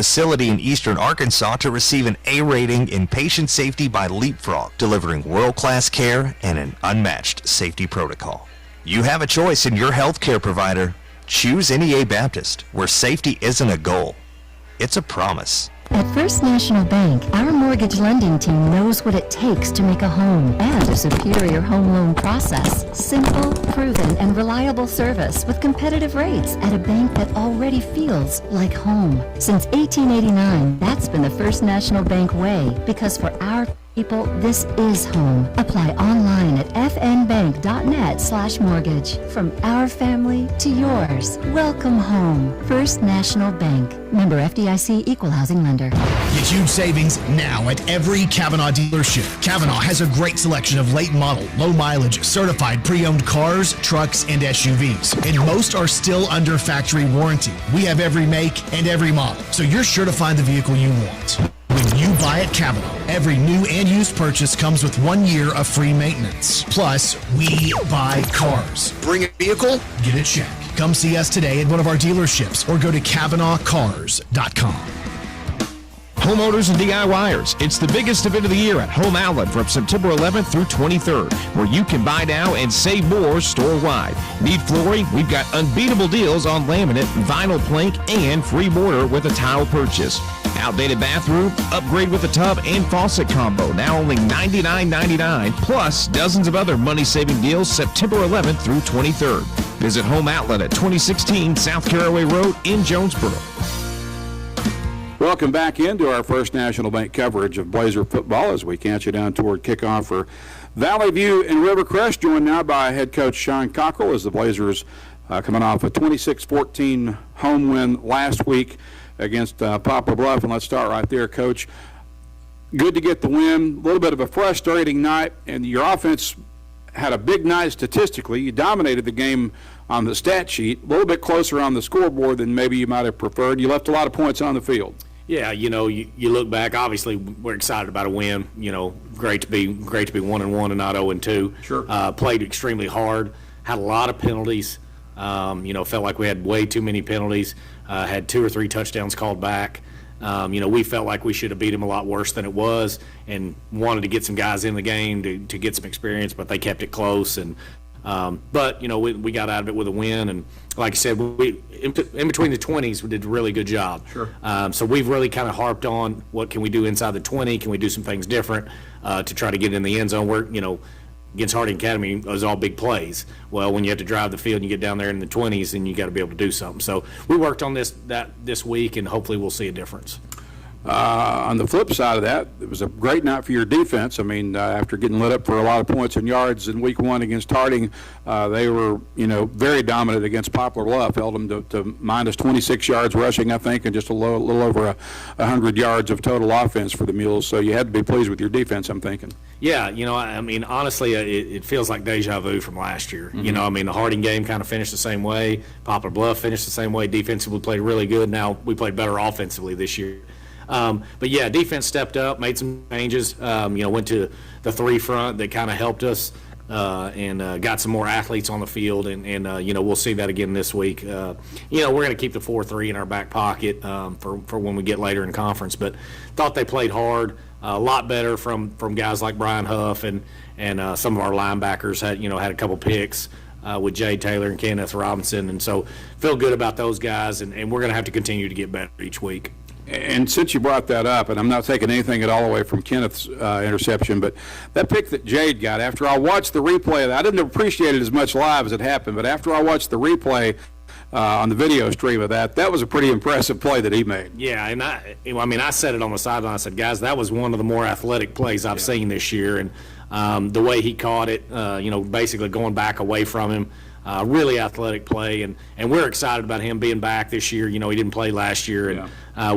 facility in eastern Arkansas to receive an A rating in patient safety by Leapfrog, delivering world-class care and an unmatched safety protocol. You have a choice in your healthcare provider. Choose NEA Baptist, where safety isn't a goal, it's a promise. At First National Bank, our mortgage lending team knows what it takes to make a home and a superior home loan process. Simple, proven, and reliable service with competitive rates at a bank that already feels like home. Since 1889, that's been the First National Bank way, because for our people, this is home. Apply online at fnbank.net/mortgage. From our family to yours, welcome home. First National Bank. Member FDIC, Equal Housing Lender. Get huge savings now at every Kavanaugh dealership. Kavanaugh has a great selection of late model, low mileage, certified pre-owned cars, trucks, and SUVs. And most are still under factory warranty. We have every make and every model, so you're sure to find the vehicle you want. When you buy at Kavanaugh, every new and used purchase comes with 1 year of free maintenance. Plus, we buy cars. Bring a vehicle, get a check. Come see us today at one of our dealerships or go to KavanaughCars.com. Homeowners and DIYers, it's the biggest event of the year at Home Outlet from September 11th through 23rd, where you can buy now and save more store-wide. Need flooring? We've got unbeatable deals on laminate, vinyl plank, and free mortar with a tile purchase. Outdated bathroom? Upgrade with a tub and faucet combo, now only $99.99, plus dozens of other money-saving deals September 11th through 23rd. Visit Home Outlet at 2016 South Caraway Road in Jonesboro. Welcome back into our First National Bank coverage of Blazer football as we count you down toward kickoff for Valley View and Rivercrest, joined now by head coach Sean Cockrell as the Blazers coming off a 26-14 home win last week against Poplar Bluff. And let's start right there, Coach. Good to get the win. A little bit of a frustrating night, and your offense had a big night statistically. You dominated the game on the stat sheet, a little bit closer on the scoreboard than maybe you might have preferred. You left a lot of points on the field. Yeah, you look back. Obviously, we're excited about a win. Great to be 1-1 and not 0-2. Sure. Played extremely hard. Had a lot of penalties. Felt like we had way too many penalties. Had 2 or 3 touchdowns called back. We felt like we should have beat them a lot worse than it was, and wanted to get some guys in the game to get some experience, but they kept it close. And we got out of it with a win, and like I said, we in between the 20s, we did a really good job. Sure. So we've really kind of harped on what can we do inside the 20? Can we do some things different to try to get in the end zone? Where against Harding Academy, it was all big plays. Well, when you have to drive the field and you get down there in the 20s, then you got to be able to do something. So we worked on this week, and hopefully we'll see a difference. On the flip side of that, it was a great night for your defense. I mean, after getting lit up for a lot of points and yards in week 1 against Harding, they were, very dominant against Poplar Bluff. Held them to minus 26 yards rushing, I think, and just a little over 100 yards of total offense for the Mules. So you had to be pleased with your defense, I'm thinking. Yeah, Honestly, it feels like deja vu from last year. Mm-hmm. The Harding game kind of finished the same way. Poplar Bluff finished the same way. Defensively played really good. Now we played better offensively this year. Defense stepped up, made some changes, went to the 3 front that kind of helped us and got some more athletes on the field, and we'll see that again this week. We're going to keep the 4-3 in our back pocket for when we get later in conference, but thought they played hard, a lot better from guys like Brian Huff, and some of our linebackers had a couple picks with Jay Taylor and Kenneth Robinson, and so feel good about those guys, and we're going to have to continue to get better each week. And since you brought that up, and I'm not taking anything at all away from Kenneth's interception, but that pick that Jade got, after I watched the replay of that, I didn't appreciate it as much live as it happened, but after I watched the replay on the video stream of that was a pretty impressive play that he made. Yeah, and I said it on the sideline. I said, guys, that was one of the more athletic plays I've seen this year, and the way he caught it, basically going back away from him. Really athletic play, and we're excited about him being back this year. He didn't play last year, and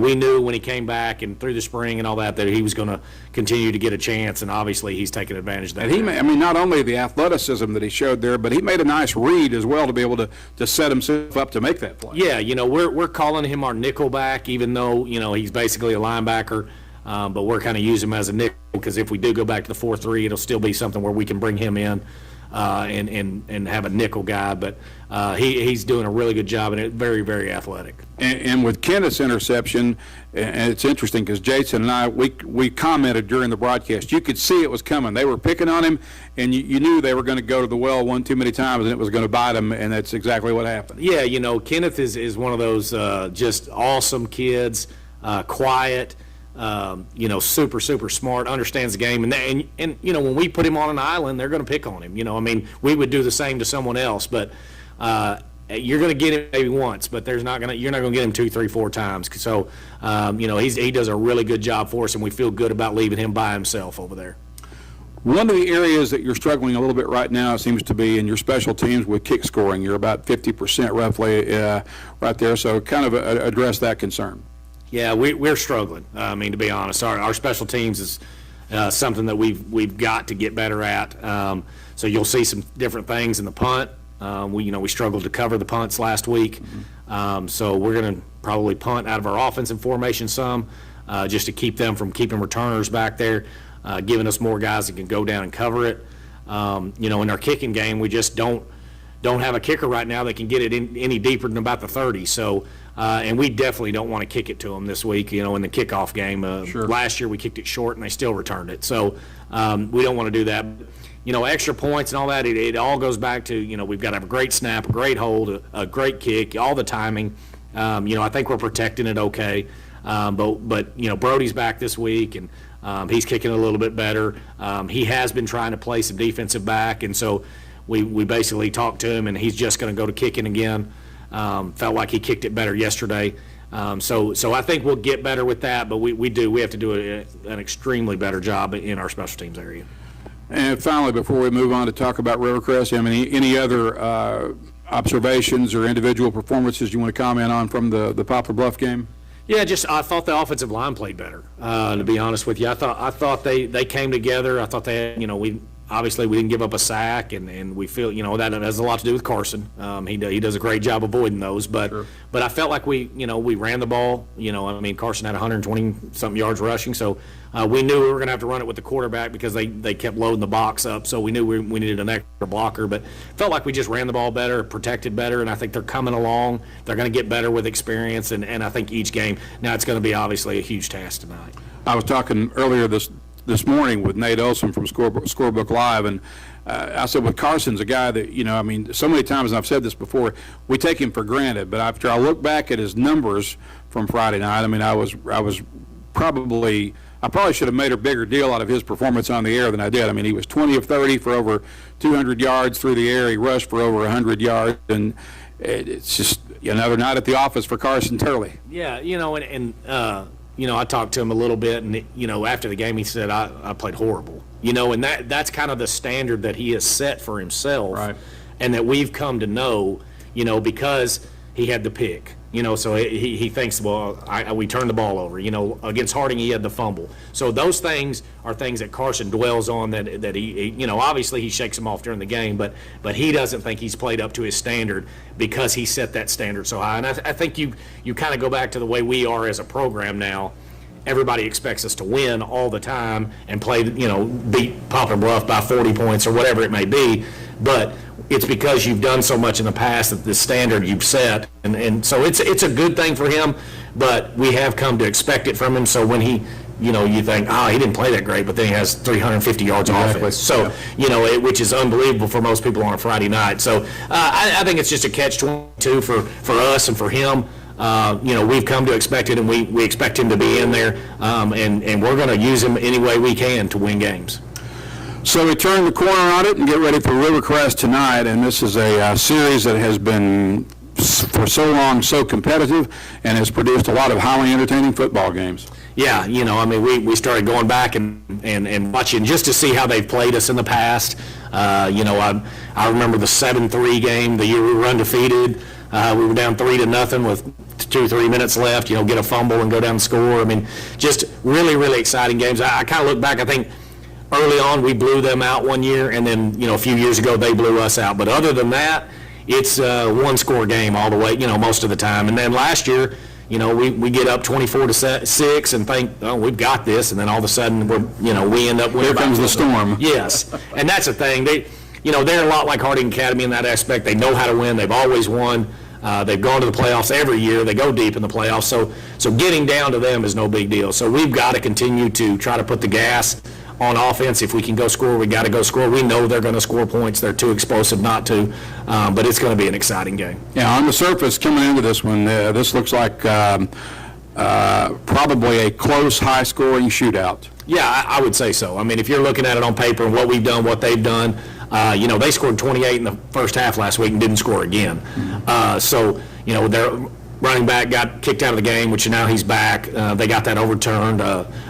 we knew when he came back and through the spring and all that he was going to continue to get a chance, and obviously he's taking advantage of that. And not only the athleticism that he showed there, but he made a nice read as well to be able to set himself up to make that play. Yeah, we're calling him our nickel back, even though he's basically a linebacker. But we're kind of using him as a nickel because if we do go back to the 4-3, it'll still be something where we can bring him in. and have a nickel guy, but he's doing a really good job and very, very athletic. And with Kenneth's interception, and it's interesting because Jason and I, we commented during the broadcast. You could see it was coming. They were picking on him, and you knew they were going to go to the well one too many times, and it was going to bite him, and that's exactly what happened. Yeah, Kenneth is one of those just awesome kids, quiet, super, super smart, understands the game. And when we put him on an island, they're going to pick on him. We would do the same to someone else, but you're going to get him maybe once, but you're not going to get him 2, 3, 4 times. So, he does a really good job for us, and we feel good about leaving him by himself over there. One of the areas that you're struggling a little bit right now seems to be in your special teams with kick scoring. You're about 50% roughly right there, so kind of address that concern. Yeah, we're struggling. To be honest, our special teams is something that we've got to get better at. So you'll see some different things in the punt. We struggled to cover the punts last week, so we're going to probably punt out of our offensive formation some, just to keep them from keeping returners back there, giving us more guys that can go down and cover it. In our kicking game, we just don't have a kicker right now that can get it any deeper than about the 30. So, and we definitely don't want to kick it to them this week. In the kickoff game, Sure. Last year we kicked it short and they still returned it. So we don't want to do that. Extra points and all that, it all goes back to, we've got to have a great snap, a great hold, a great kick, all the timing. I think we're protecting it okay. But Brody's back this week, and he's kicking a little bit better. He has been trying to play some defensive back, and so we basically talked to him, and he's just going to go to kicking again. Felt like he kicked it better yesterday. So I think we'll get better with that, but we have to do an extremely better job in our special teams area. And finally, before we move on to talk about Rivercrest, any other observations or individual performances you want to comment on from the Poplar Bluff game? Yeah, I thought the offensive line played better. To be honest with you, I thought they came together. I thought they, we didn't give up a sack, and we feel, that has a lot to do with Carson. He does a great job avoiding those, but Sure. But I felt like we ran the ball. Carson had 120-something yards rushing, so we knew we were going to have to run it with the quarterback because they kept loading the box up, so we knew we needed an extra blocker, but felt like we just ran the ball better, protected better, and I think they're coming along. They're going to get better with experience, and I think each game, now it's going to be obviously a huge task tonight. I was talking earlier this morning with Nate Olson from Scorebook Live, and I said, with Carson's a guy that, so many times, and I've said this before, we take him for granted, but after I look back at his numbers from Friday night, I probably should have made a bigger deal out of his performance on the air than I did. He was 20 of 30 for over 200 yards through the air. He rushed for over 100 yards, and it's just another night at the office for Carson Turley. Yeah, I talked to him a little bit, and after the game he said I played horrible. And that's kind of the standard that he has set for himself, Right. And that we've come to know, because he had the pick. So he thinks, we turned the ball over. Against Harding he had the fumble. So those things are things that Carson dwells on that he obviously he shakes them off during the game, but he doesn't think he's played up to his standard because he set that standard so high. And I think you kind of go back to the way we are as a program now. Everybody expects us to win all the time and play, beat Poplar Bluff by 40 points or whatever it may be, but it's because you've done so much in the past that the standard you've set, and so it's a good thing for him, but we have come to expect it from him. So when he, you think, he didn't play that great, but then he has 350 yards offense. So, which is unbelievable for most people on a Friday night. So I think it's just a catch-22 for us and for him. We've come to expect it, and we expect him to be in there, and we're going to use him any way we can to win games. So we turn the corner on it and get ready for Rivercrest tonight, and this is a series that has been for so long so competitive and has produced a lot of highly entertaining football games. Yeah, we started going back and watching just to see how they've played us in the past. I remember the 7-3 game, the year we were undefeated. We were down 3-0 with 2-3 minutes left, get a fumble and go down and score. Just really, really exciting games. I kind of look back, I think early on we blew them out one year, and then, a few years ago they blew us out. But other than that, it's a one-score game all the way, most of the time. And then last year, we get up 24-6 and think, we've got this, and then all of a sudden we end up winning. Here comes the storm. Yes, and that's the thing. they're a lot like Harding Academy in that aspect. They know how to win. They've always won. They've gone to the playoffs every year. They go deep in the playoffs. So getting down to them is no big deal. So we've got to continue to try to put the gas on offense. If we can go score, we got to go score. We know they're going to score points. They're too explosive not to. But it's going to be an exciting game. Yeah, on the surface, coming into this one, this looks like probably a close, high-scoring shootout. Yeah, I would say so. I mean, if you're looking at it on paper and what we've done, what they've done, they scored 28 in the first half last week and didn't score again. So, their running back got kicked out of the game, which now he's back. They got that overturned.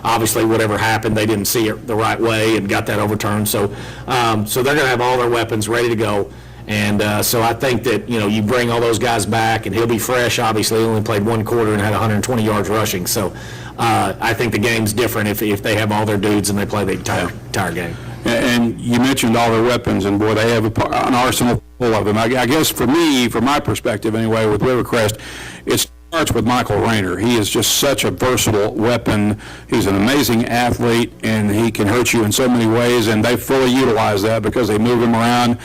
Obviously, whatever happened, they didn't see it the right way and got that overturned. So they're going to have all their weapons ready to go. And so I think that, you bring all those guys back, and he'll be fresh. Obviously, he only played one quarter and had 120 yards rushing. So I think the game's different if they have all their dudes and they play the entire game. And you mentioned all their weapons, and boy, they have an arsenal full of them. I guess for me, from my perspective anyway, with Rivercrest, it starts with Michael Rayner. He is just such a versatile weapon. He's an amazing athlete, and he can hurt you in so many ways, and they fully utilize that because they move him around.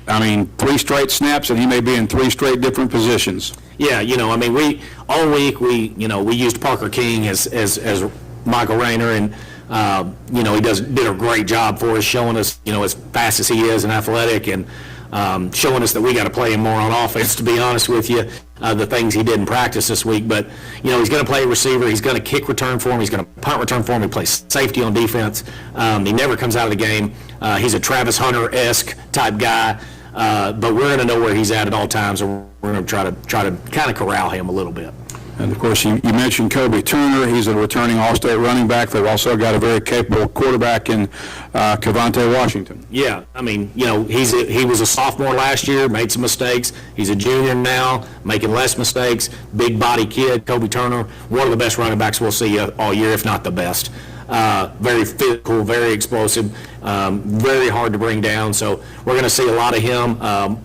I mean, 3 straight snaps, and he may be in 3 straight different positions. Yeah, we all week we used Parker King as Michael Rayner, and he did a great job for us, showing us as fast as he is and athletic, and showing us that we got to play him more on offense. To be honest with you, the things he did in practice this week, but he's going to play receiver, he's going to kick return for him, he's going to punt return for him, he plays safety on defense. He never comes out of the game. He's a Travis Hunter-esque type guy. But we're going to know where he's at all times, and we're going to try to kind of corral him a little bit. And, of course, you mentioned Kobe Turner. He's a returning All-State running back. They've also got a very capable quarterback in Cavante Washington. Yeah, he was a sophomore last year, made some mistakes. He's a junior now, making less mistakes. Big body kid, Kobe Turner, one of the best running backs we'll see all year, if not the best. Very physical, very explosive, very hard to bring down. So we're going to see a lot of him.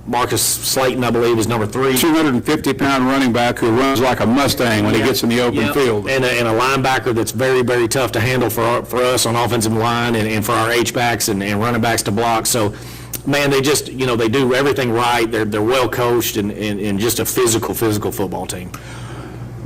Marcus Slayton, I believe, is number 3. 250-pound running back who runs like a Mustang when he gets in the open field. And a linebacker that's very, very tough to handle for us on offensive line and for our H-backs and running backs to block. So, man, they just, they do everything right. They're well coached and just a physical football team.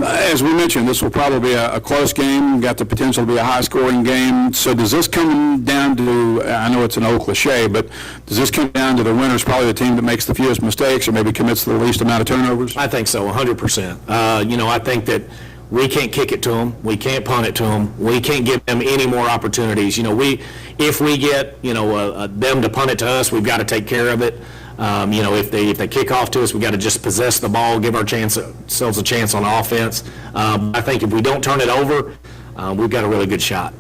As we mentioned, this will probably be a close game, got the potential to be a high-scoring game. So does this come down to, I know it's an old cliche, but does this come down to the winner's probably the team that makes the fewest mistakes or maybe commits the least amount of turnovers? I think so, 100%. I think that we can't kick it to them. We can't punt it to them. We can't give them any more opportunities. If we get, them to punt it to us, we've got to take care of it. If they kick off to us, we got to just possess the ball, give ourselves a chance on offense. I think if we don't turn it over, we've got a really good shot.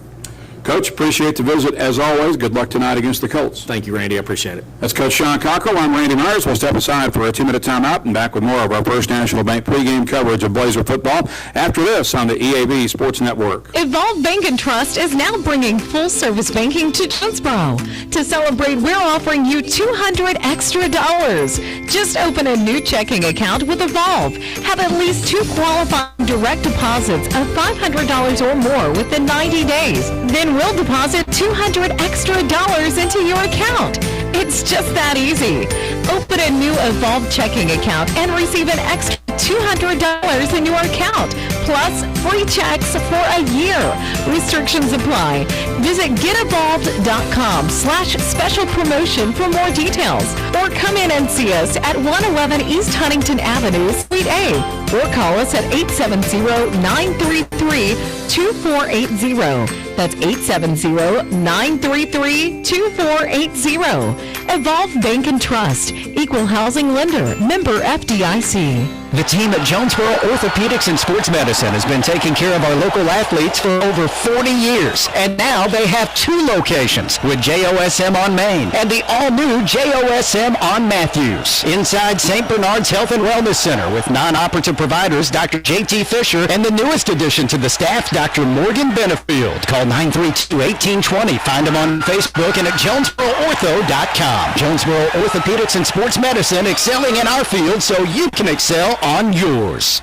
Coach, appreciate the visit as always. Good luck tonight against the Colts. Thank you, Randy. I appreciate it. That's Coach Sean Cockrell. I'm Randy Myers. We'll step aside for a 2-minute timeout and back with more of our First National Bank pregame coverage of Blazer football after this on the EAB Sports Network. Evolve Bank and Trust is now bringing full-service banking to Jonesboro. To celebrate, we're offering you $200 extra. Just open a new checking account with Evolve. Have at least 2 qualifying direct deposits of $500 or more within 90 days. Then we'll deposit $200 extra into your account. It's just that easy. Open a new Evolve checking account and receive an extra $200 in your account, plus free checks for a year. Restrictions apply. Visit getevolved.com/special promotion for more details, or come in and see us at 111 East Huntington Avenue, Suite A, or call us at 870-933-2480. That's 870-933-2480. Evolve Bank and Trust. Equal housing lender. Member FDIC. The team at Jonesboro Orthopedics and Sports Medicine has been taking care of our local athletes for over 40 years. And now they have 2 locations with JOSM on Main and the all-new JOSM on Matthews. Inside St. Bernard's Health and Wellness Center with non-operative providers Dr. J.T. Fisher and the newest addition to the staff, Dr. Morgan Benefield. Call 932-1820. Find them on Facebook and at JonesboroOrtho.com. Jonesboro Orthopedics and Sports Medicine, excelling in our field so you can excel on yours.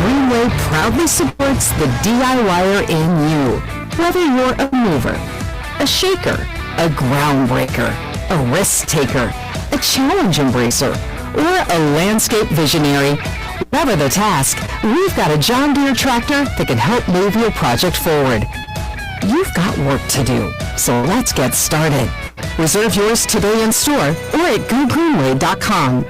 Greenway proudly supports the DIYer in you. Whether you're a mover, a a shaker, a groundbreaker, a risk taker, a challenge embracer, or a landscape visionary. Whatever the task, we've got a John Deere tractor that can help move your project forward. You've got work to do, so let's get started. Reserve yours today in store or at GoGreenway.com.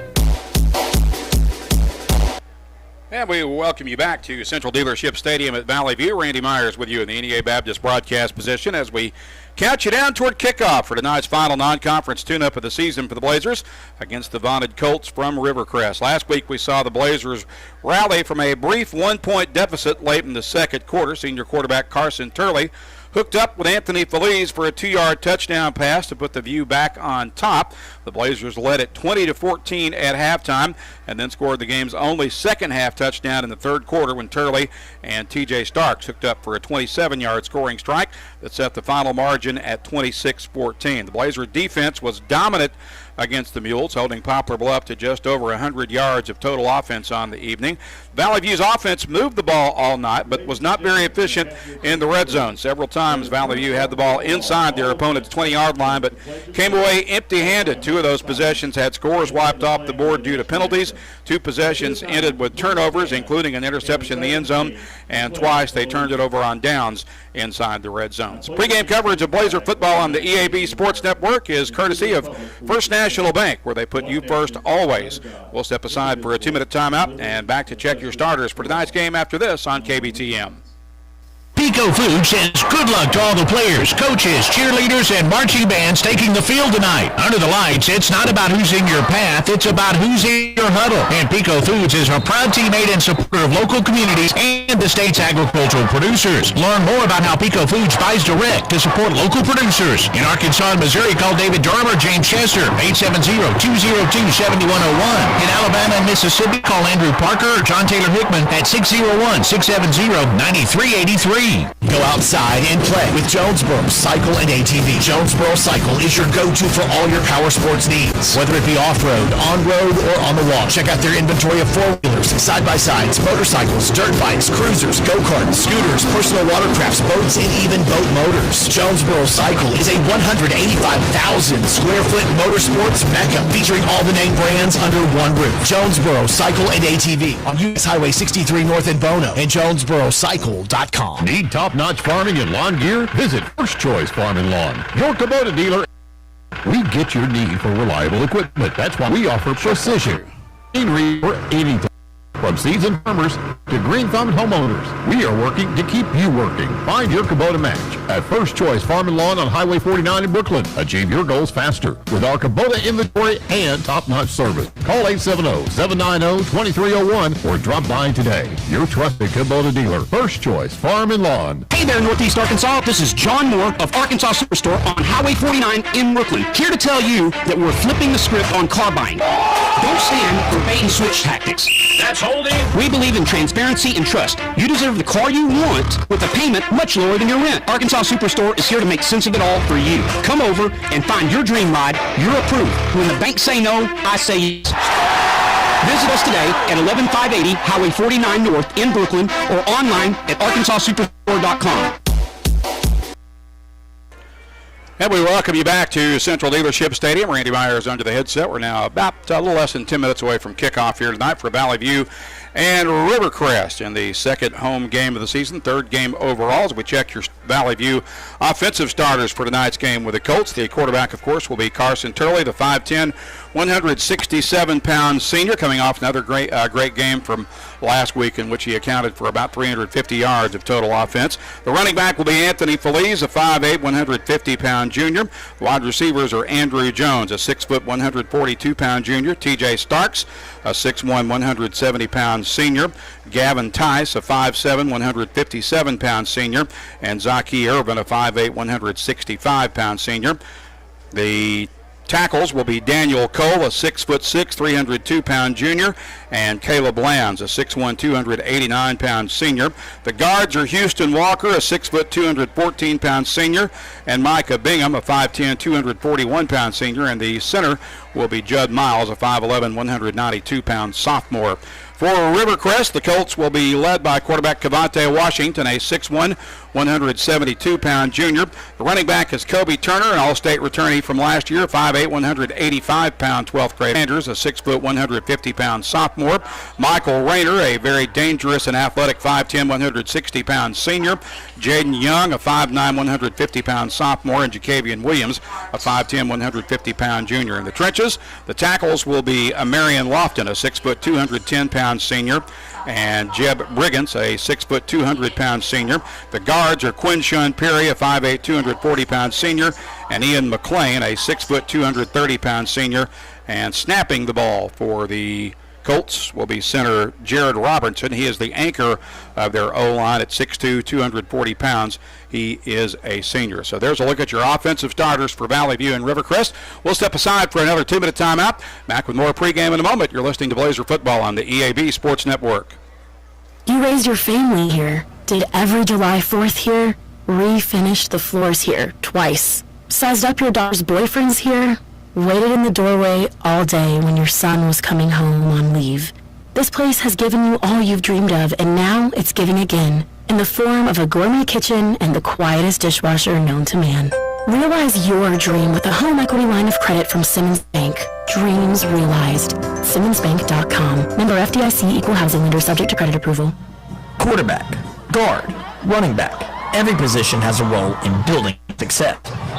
And we welcome you back to Central Dealership Stadium at Valley View. Randy Myers with you in the NEA Baptist broadcast position as we count you down toward kickoff for tonight's final non-conference tune-up of the season for the Blazers against the vaunted Colts from Rivercrest. Last week we saw the Blazers rally from a brief one-point deficit late in the second quarter. Senior quarterback Carson Turley hooked up with Anthony Feliz for a 2-yard touchdown pass to put the View back on top. The Blazers led it 20-14 at halftime and then scored the game's only second-half touchdown in the third quarter when Turley and T.J. Starks hooked up for a 27-yard scoring strike that set the final margin at 26-14. The Blazer defense was dominant against the Mules, holding Poplar Bluff to just over 100 yards of total offense on the evening. Valley View's offense moved the ball all night, but was not very efficient in the red zone. Several times Valley View had the ball inside their opponent's 20-yard line, but came away empty-handed. Two of those possessions had scores wiped off the board due to penalties. Two possessions ended with turnovers, including an interception in the end zone, and twice they turned it over on downs inside the red zones. Pre-game coverage of Blazer football on the EAB Sports Network is courtesy of First National Bank, where they put you first always. We'll step aside for a 2-minute timeout and back to check your starters for tonight's game after this on KBTM. Pico Food says good luck to all the players, coaches, cheerleaders, and marching bands taking the field tonight. Under the lights, it's not about who's in your path, it's about who's in your huddle. And Pico Foods is a proud teammate and supporter of local communities and the state's agricultural producers. Learn more about how Pico Foods buys direct to support local producers. In Arkansas and Missouri, call David Durham or James Chester, 870-202-7101. In Alabama and Mississippi, call Andrew Parker or John Taylor Hickman at 601-670-9383. Go outside and play with Jonesboro Cycle and ATV. Jonesboro Cycle is your go-to for all your power sports needs, whether it be off-road, on-road, or on the wall. Check out their inventory of four-wheelers, side-by-sides, motorcycles, dirt bikes, cruisers, go-karts, scooters, personal watercrafts, boats, and even boat motors. Jonesboro Cycle is a 185,000-square-foot motorsports mecca featuring all the name brands under one roof. Jonesboro Cycle and ATV on US Highway 63 North in Bono and JonesboroCycle.com. Need top-notch farming and lawn gear? Visit First Choice Farm and Lawn, your Kubota dealer. We get your need for reliable equipment. That's why we offer precision machinery for anything. From seasoned farmers to green-thumbed homeowners, we are working to keep you working. Find your Kubota match at First Choice Farm and Lawn on Highway 49 in Brooklyn. Achieve your goals faster with our Kubota inventory and top-notch service. Call 870-790-2301 or drop by today. Your trusted Kubota dealer, First Choice Farm and Lawn. Hey there, Northeast Arkansas. This is John Moore of Arkansas Superstore on Highway 49 in Brooklyn. Here to tell you that we're flipping the script on car buying. Don't stand for bait and switch tactics. That's holding. We believe in transparency and trust. You deserve the car you want with a payment much lower than your rent. Arkansas Superstore is here to make sense of it all for you. Come over and find your dream ride. You're approved. When the banks say no, I say yes. Visit us today at 11580 Highway 49 North in Brooklyn or online at arkansassuperstore.com. And we welcome you back to Central Dealership Stadium. Randy Myers under the headset. We're now about a little less than 10 minutes away from kickoff here tonight for Valley View and Rivercrest in the second home game of the season, third game overall. As we check your Valley View offensive starters for tonight's game with the Colts. The quarterback, of course, will be Carson Turley, the 5'10", 167-pound senior, coming off another great game from last week in which he accounted for about 350 yards of total offense. The running back will be Anthony Feliz, a 5'8", 150-pound junior. The wide receivers are Andrew Jones, a 6', 142-pound junior. T.J. Starks, a 6'1", 170-pound senior. Gavin Tice, a 5'7", 157-pound senior. And Zaki Irvin, a 5'8", 165-pound senior. The tackles will be Daniel Cole, a 6'6", 302-pound junior, and Caleb Lands, a 6'1", 289-pound senior. The guards are Houston Walker, a 6', 214-pound senior, and Micah Bingham, a 5'10", 241-pound senior, and the center will be Judd Miles, a 5'11", 192-pound sophomore. For Rivercrest, the Colts will be led by quarterback Cavante Washington, a 6'1", 172-pound junior. The running back is Kobe Turner, an All-State returnee from last year, 5'8", 185-pound 12th grade. Andrews, a 6', 150-pound sophomore. Michael Rayner, a very dangerous and athletic 5'10", 160-pound senior. Jaden Young, a 5'9", 150-pound sophomore, and Jacavian Williams, a 5'10", 150-pound junior. In the trenches, the tackles will be Marion Lofton, a 6', 210-pound senior, and Jeb Briggins, a 6', 200-pound senior. The guards are Quinshun Perry, a 5'8", 240-pound senior, and Ian McLean, a 6', 230-pound senior. And snapping the ball for the Colts will be center Jared Robertson. He is the anchor of their O-line at 6'2", 240 pounds. He is a senior. So there's a look at your offensive starters for Valley View and Rivercrest. We'll step aside for another 2-minute timeout. Back with more pregame in a moment. You're listening to Blazer Football on the EAB Sports Network. You raised your family here, did every July 4th here, refinished the floors here twice, sized up your daughter's boyfriends here, waited in the doorway all day when your son was coming home on leave. This place has given you all you've dreamed of, and now it's giving again, in the form of a gourmet kitchen and the quietest dishwasher known to man. Realize your dream with a home equity line of credit from Simmons Bank. Dreams realized. SimmonsBank.com. Member FDIC, equal housing lender, subject to credit approval. Quarterback, guard, running back. Every position has a role in building success.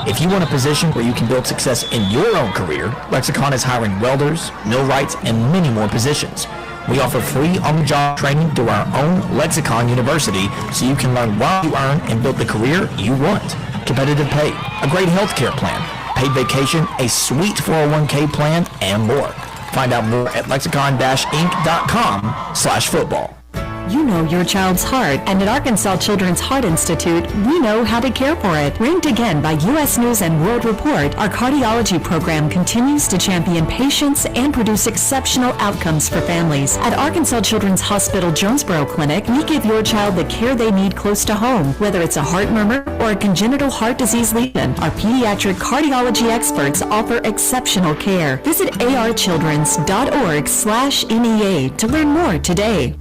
If you want a position where you can build success in your own career, Lexicon is hiring welders, millwrights, and many more positions. We offer free on-the-job training through our own Lexicon University so you can learn while you earn and build the career you want. Competitive pay, a great health care plan, paid vacation, a sweet 401k plan, and more. Find out more at lexicon-inc.com/football. You know your child's heart, and at Arkansas Children's Heart Institute, we know how to care for it. Ranked again by U.S. News and World Report, our cardiology program continues to champion patients and produce exceptional outcomes for families. At Arkansas Children's Hospital Jonesboro Clinic, we give your child the care they need close to home, whether it's a heart murmur or a congenital heart disease lesion. Our pediatric cardiology experts offer exceptional care. Visit archildrens.org/NEA to learn more today.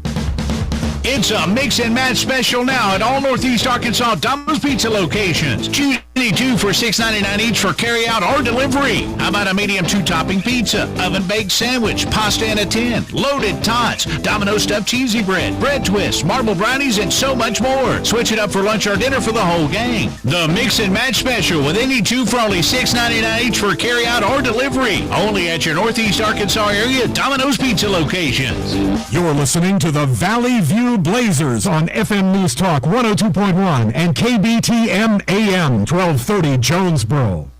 It's a mix and match special now at all Northeast Arkansas Domino's Pizza locations. Choose any two for $6.99 each for carry-out or delivery. How about a medium 2-topping pizza, oven-baked sandwich, pasta in a tin, loaded tots, Domino's stuffed cheesy bread, bread twists, marble brownies, and so much more. Switch it up for lunch or dinner for the whole gang. The mix and match special with any two for only $6.99 each for carry-out or delivery. Only at your Northeast Arkansas area Domino's Pizza locations. You're listening to the Valley View Blazers on FM News Talk 102.1 and KBTM AM 1230 Jonesboro.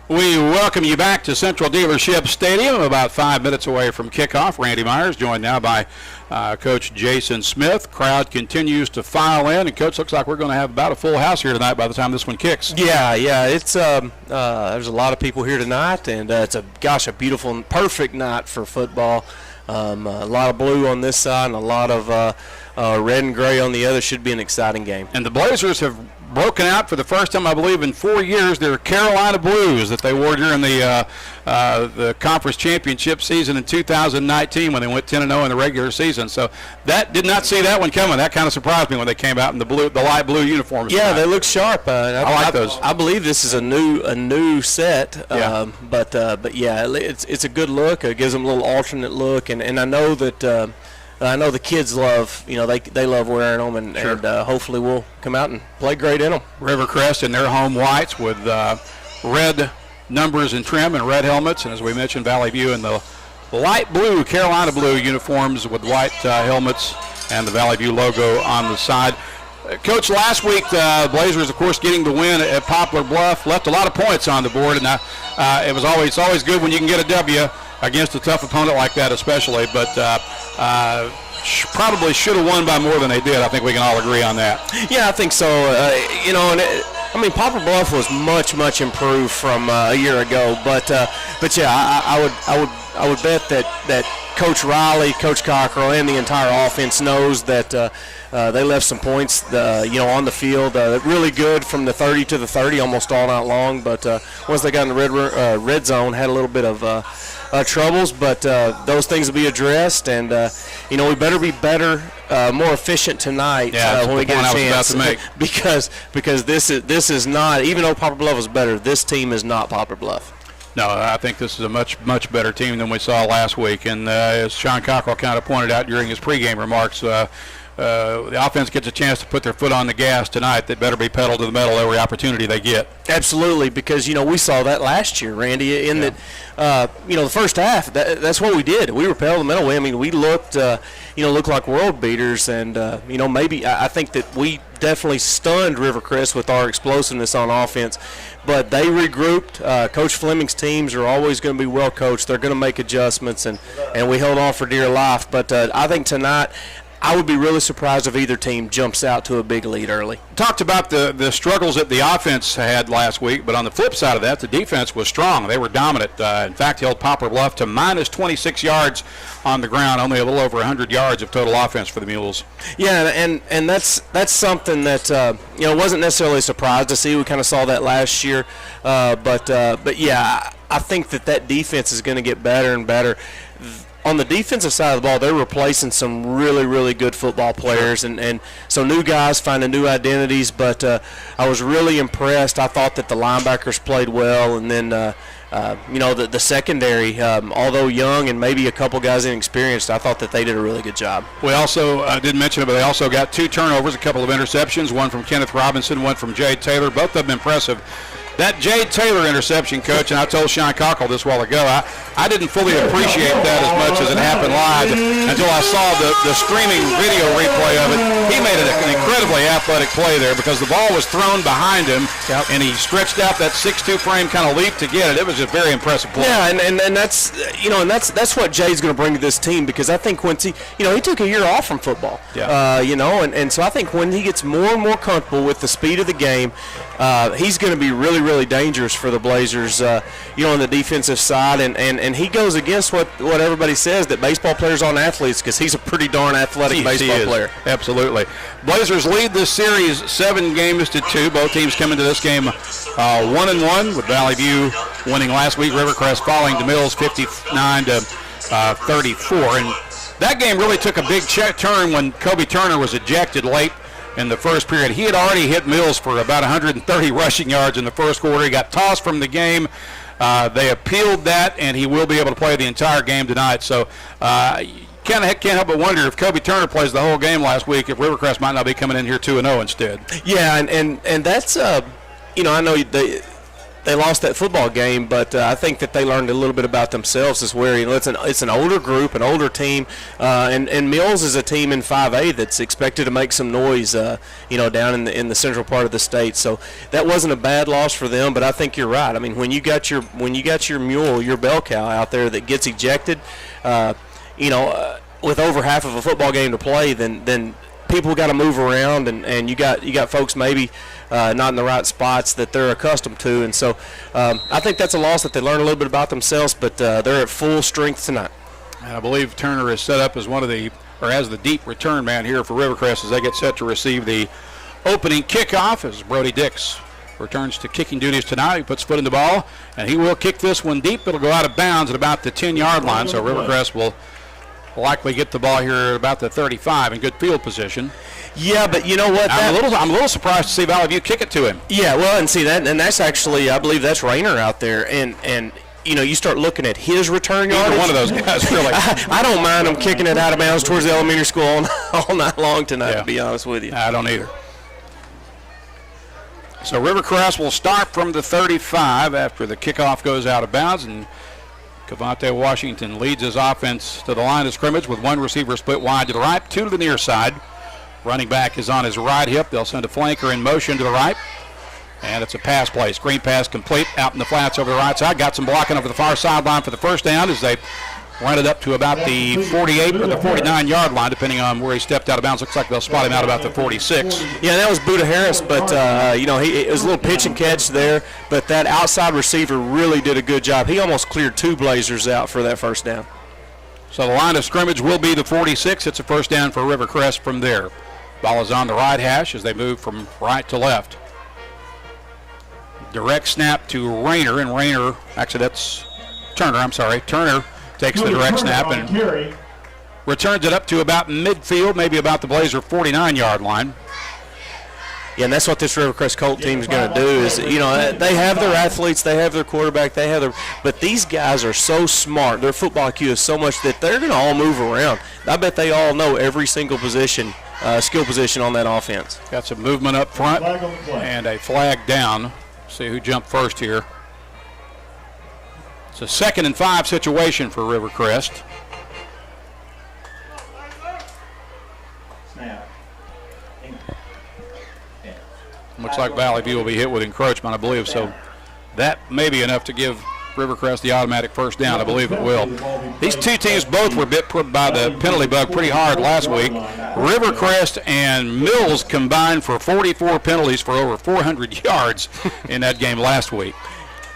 We welcome you back to Central Dealership Stadium, about 5 minutes away from kickoff. Randy Myers joined now by Coach Jason Smith. Crowd continues to file in, and Coach, looks like we're going to have about a full house here tonight by the time this one kicks. Yeah, it's there's a lot of people here tonight, and it's a beautiful and perfect night for football. A lot of blue on this side and a lot of red and gray on the other. Should be an exciting game. And the Blazers have broken out for the first time, I believe, in 4 years. Their Carolina Blues that they wore during the conference championship season in 2019 when they went 10-0 in the regular season. So that did not see that one coming. That kind of surprised me when they came out in the light blue uniforms. Yeah, they look sharp. I like those. I believe this is a new set. Yeah. But yeah, it's a good look. It gives them a little alternate look, and I know that. I know the kids love, they love wearing them, and hopefully we'll come out and play great in them. Rivercrest in their home whites with red numbers and trim and red helmets, and as we mentioned, Valley View in the light blue, Carolina blue uniforms with white helmets and the Valley View logo on the side. Coach, last week the Blazers, of course, getting the win at Poplar Bluff, left a lot of points on the board, and it's always good when you can get a W against a tough opponent like that, especially. But probably should have won by more than they did. I think we can all agree on that. Yeah, I think so. Poplar Bluff was much improved from a year ago. But yeah, I would bet that Coach Riley, Coach Cockrell, and the entire offense knows that they left some points, on the field. Really good from the 30 to the 30 almost all night long. But once they got in the red zone, had a little bit of troubles, but those things will be addressed, and we better be better, more efficient tonight when we get a chance. Because this is not, even though Poplar Bluff is better, this team is not Poplar Bluff. No, I think this is a much better team than we saw last week, and as Sean Cockrell kind of pointed out during his pregame remarks, the offense gets a chance to put their foot on the gas tonight. They better be pedal to the metal every opportunity they get. Absolutely, because we saw that last year, Randy. In that, the first half, that's what we did. We were pedal to the metal. I mean, we looked like world beaters, and maybe I think that we definitely stunned Rivercrest with our explosiveness on offense. But they regrouped. Coach Fleming's teams are always going to be well coached. They're going to make adjustments, and we held on for dear life. But I think tonight, I would be really surprised if either team jumps out to a big lead early. Talked about the struggles that the offense had last week, but on the flip side of that, the defense was strong. They were dominant. In fact, held Poplar Bluff to minus 26 yards on the ground, only a little over 100 yards of total offense for the Mules. Yeah, and that's something that wasn't necessarily a surprise to see. We kind of saw that last year, but yeah, I think that defense is going to get better and better. On the defensive side of the ball, they're replacing some really, really good football players, and so new guys finding new identities. But I was really impressed. I thought that the linebackers played well, and then the secondary, although young and maybe a couple guys inexperienced, I thought that they did a really good job. We also didn't mention it, but they also got 2 turnovers, a couple of interceptions, one from Kenneth Robinson, one from Jay Taylor, both of them impressive. That Jay Taylor interception, Coach, and I told Sean Cockrell this a while ago, I didn't fully appreciate that as much as it happened live until I saw the streaming video replay of it. He made it an incredibly athletic play there because the ball was thrown behind him, and he stretched out that 6'2" frame, kind of leap to get it. It was a very impressive play. Yeah, and that's that's what Jay's going to bring to this team, because I think once he took a year off from football. Yeah. And so I think when he gets more and more comfortable with the speed of the game, he's going to be really, really dangerous for the Blazers, on the defensive side, and he goes against what everybody says, that baseball players aren't athletes, because he's a pretty darn athletic baseball player. Absolutely. Blazers lead this series 7-2. Both teams come into this game 1-1, with Valley View winning last week. Rivercrest falling to Mills 59-34, and that game really took a big turn when Kobe Turner was ejected late in the first period. He had already hit Mills for about 130 rushing yards in the first quarter. He got tossed from the game. They appealed that, and he will be able to play the entire game tonight. So can't help but wonder if Kobe Turner plays the whole game last week, if Rivercrest might not be coming in here 2-0 instead. Yeah, and that's I know they lost that football game, but I think that they learned a little bit about themselves as well. It's an older group, an older team, and Mills is a team in 5A that's expected to make some noise, down in the central part of the state. So that wasn't a bad loss for them, but I think you're right. I mean, when you got your mule, your bell cow out there that gets ejected, with over half of a football game to play, then people got to move around, and you got folks maybe not in the right spots that they're accustomed to, and so I think that's a loss that they learn a little bit about themselves, but they're at full strength tonight. And I believe Turner is set up as as the deep return man here for Rivercrest as they get set to receive the opening kickoff, as Brody Dix returns to kicking duties tonight. He puts foot in the ball, and he will kick this one deep. It'll go out of bounds at about the 10-yard line, so Rivercrest will likely get the ball here at about the 35 in good field position. Yeah, but you know what? I'm a little surprised to see Valley View kick it to him. Yeah, well, and see that, and that's actually, I believe that's Rayner out there, and you start looking at his return yardage. Either one of those guys, really. I don't mind him kicking it out of bounds towards the elementary school all night long tonight, to be honest with you. I don't either. So Rivercrest will start from the 35 after the kickoff goes out of bounds, and Cavante Washington leads his offense to the line of scrimmage with one receiver split wide to the right, 2 to the near side. Running back is on his right hip. They'll send a flanker in motion to the right. And it's a pass play. Screen pass complete out in the flats over the right side. Got some blocking over the far sideline for the first down as they run it up to about the 48 or the 49-yard line, depending on where he stepped out of bounds. Looks like they'll spot him out about the 46. Yeah, that was Buda Harris, but, it was a little pitch and catch there. But that outside receiver really did a good job. He almost cleared 2 Blazers out for that first down. So the line of scrimmage will be the 46. It's a first down for Rivercrest from there. Ball is on the right hash as they move from right to left. Direct snap to Rayner, and Rayner, actually that's Turner takes the direct snap and returns it up to about midfield, maybe about the Blazer 49-yard line. Yeah, and that's what this Rivercrest Colt team is going to do is, they have their athletes, they have their quarterback, but these guys are so smart. Their football IQ is so much that they're going to all move around. I bet they all know every single position, skill position on that offense. Got some movement up front and a flag down. See who jumped first here. It's a 2nd and 5 situation for Rivercrest. Looks like Valley View will be hit with encroachment, I believe. So that may be enough to give Rivercrest the automatic first down. I believe it will. These two teams both were bit by the penalty bug pretty hard last week. Rivercrest and Mills combined for 44 penalties for over 400 yards in that game last week.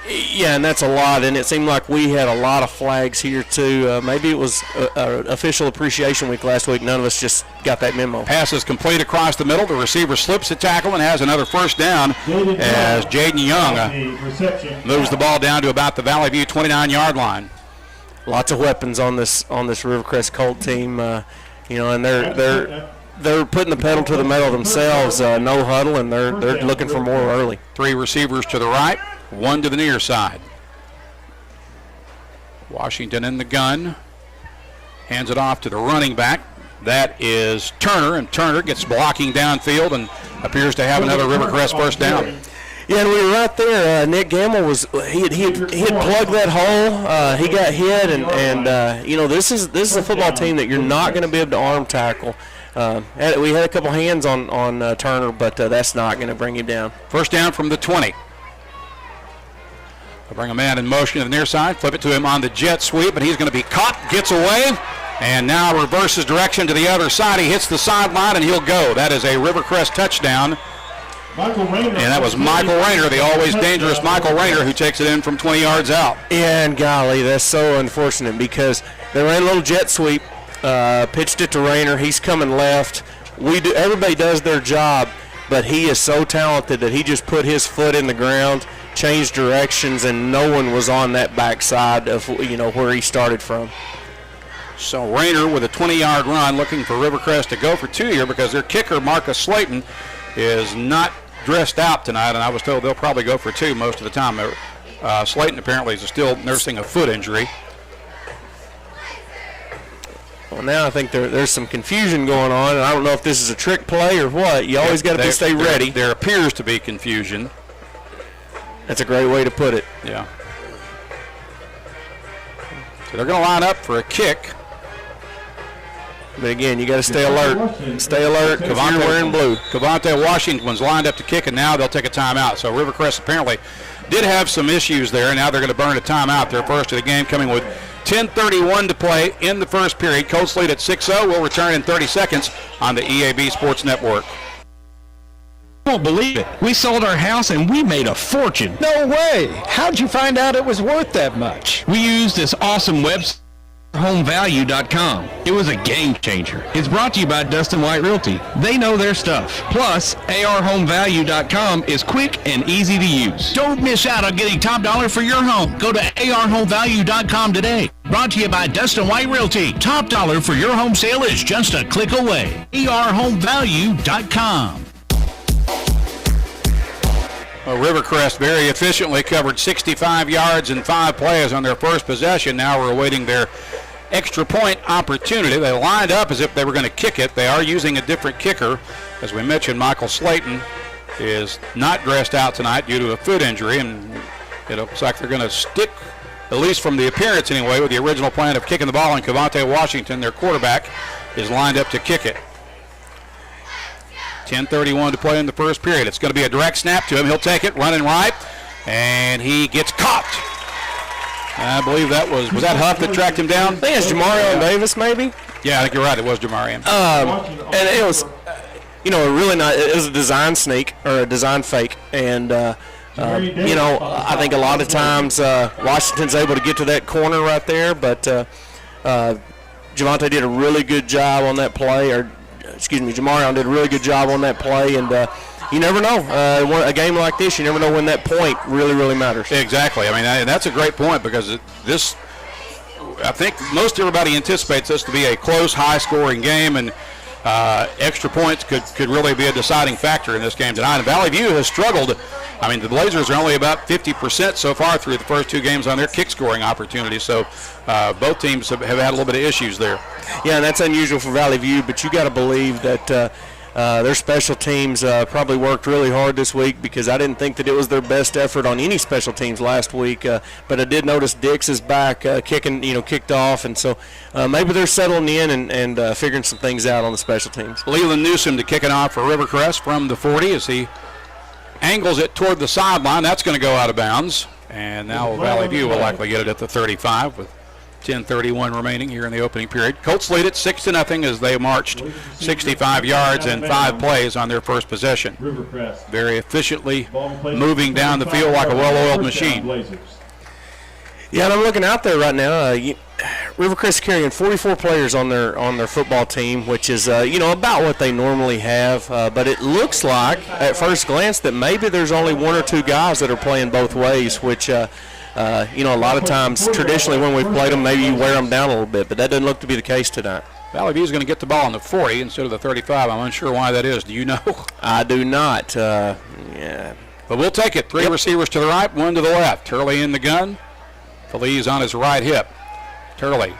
Yeah, and that's a lot, and it seemed like we had a lot of flags here, too. Maybe it was official appreciation week last week. None of us just got that memo. Pass is complete across the middle. The receiver slips a tackle and has another first down as Jaden Young moves the ball down to about the Valley View 29-yard line. Lots of weapons on this Rivercrest Colt team, and they're putting the pedal to the metal themselves. No huddle, and they're looking for more early. 3 receivers to the right. 1 to the near side. Washington in the gun. Hands it off to the running back. That is Turner, and Turner gets blocking downfield and appears to have another Rivercrest first down. Yeah, and we were right there. Nick Gamble he had plugged that hole. He got hit, and this is a football team that you're not going to be able to arm tackle. We had a couple hands on Turner, but that's not going to bring him down. First down from the 20. They'll bring a man in motion to the near side, flip it to him on the jet sweep, but he's going to be caught, gets away, and now reverses direction to the other side. He hits the sideline, and he'll go. That is a Rivercrest touchdown. And that was Michael Rayner, the always dangerous Michael Rayner, who takes it in from 20 yards out. Yeah, and golly, that's so unfortunate because they ran a little jet sweep, pitched it to Rayner. He's coming left. Everybody does their job, but he is so talented that he just put his foot in the ground, changed directions, and no one was on that backside of where he started from. So Rayner with a 20-yard run, looking for Rivercrest to go for 2 here because their kicker Marcus Slayton is not dressed out tonight, and I was told they'll probably go for 2 most of the time. Slayton apparently is still nursing a foot injury. Well, now I think there's some confusion going on, and I don't know if this is a trick play or what. You always got to stay ready. There appears to be confusion. That's a great way to put it. Yeah. So they're going to line up for a kick. But again, you got to stay alert. Stay alert if you're wearing blue. Cavante Washington's lined up to kick, and now they'll take a timeout. So Rivercrest apparently did have some issues there, and now they're going to burn a timeout. Their first of the game coming with 10:31 to play in the first period. Colts lead at 6-0. We'll return in 30 seconds on the EAB Sports Network. Won't believe it. We sold our house and we made a fortune. No way. How'd you find out it was worth that much? We used this awesome website, homevalue.com. It was a game changer. It's brought to you by Dustin White Realty. They know their stuff. Plus, arhomevalue.com is quick and easy to use. Don't miss out on getting top dollar for your home. Go to arhomevalue.com today. Brought to you by Dustin White Realty. Top dollar for your home sale is just a click away. arhomevalue.com. Well, Rivercrest very efficiently covered 65 yards in 5 plays on their first possession. Now we're awaiting their extra point opportunity. They lined up as if they were going to kick it. They are using a different kicker. As we mentioned, Michael Slayton is not dressed out tonight due to a foot injury, and it looks like they're going to stick, at least from the appearance anyway, with the original plan of kicking the ball, and Cavante Washington, their quarterback, is lined up to kick it. 10:31 to play in the first period. It's going to be a direct snap to him. He'll take it, running right, and he gets caught. I believe that was that Huff that tracked him down? I think it's Jamarion Davis, maybe. Yeah, I think you're right. It was Jamarion. And it was, really not. It was a design sneak or a design fake, and I think a lot of times Washington's able to get to that corner right there, but Javante did a really good job on that play, Jamarion did a really good job on that play, and you never know. A game like this, you never know when that point really, really matters. Exactly. I mean, that's a great point because I think most everybody anticipates this to be a close, high-scoring game, and extra points could really be a deciding factor in this game tonight. And Valley View has struggled. I mean, the Blazers are only about 50% so far through the first two games on their kick-scoring opportunities, so both teams have had a little bit of issues there. Yeah, and that's unusual for Valley View, but you got to believe that their special teams probably worked really hard this week, because I didn't think that it was their best effort on any special teams last week. But I did notice Dix is back kicked off, and so maybe they're settling in and figuring some things out on the special teams. Leland Newsom to kick it off for Rivercrest from the 40 as he angles it toward the sideline. That's going to go out of bounds, and now Valley View will likely get it at the 35 with 10:31 remaining here in the opening period. Colts lead it 6-0 as they marched 65 yards and 5 plays on their first possession. Very efficiently moving down the field like a well-oiled machine. Yeah, and I'm looking out there right now. Rivercrest carrying 44 players on their football team, which is about what they normally have. But it looks like at first glance that maybe there's only 1 or 2 guys that are playing both ways, which a lot of times traditionally when we've played them, maybe you wear them down a little bit, but that doesn't look to be the case tonight. Valley View is going to get the ball on the 40 instead of the 35. I'm unsure why that is. Do you know? I do not. Yeah. But we'll take it. 3 receivers to the right, 1 to the left. Turley in the gun. Feliz on his right hip. Turley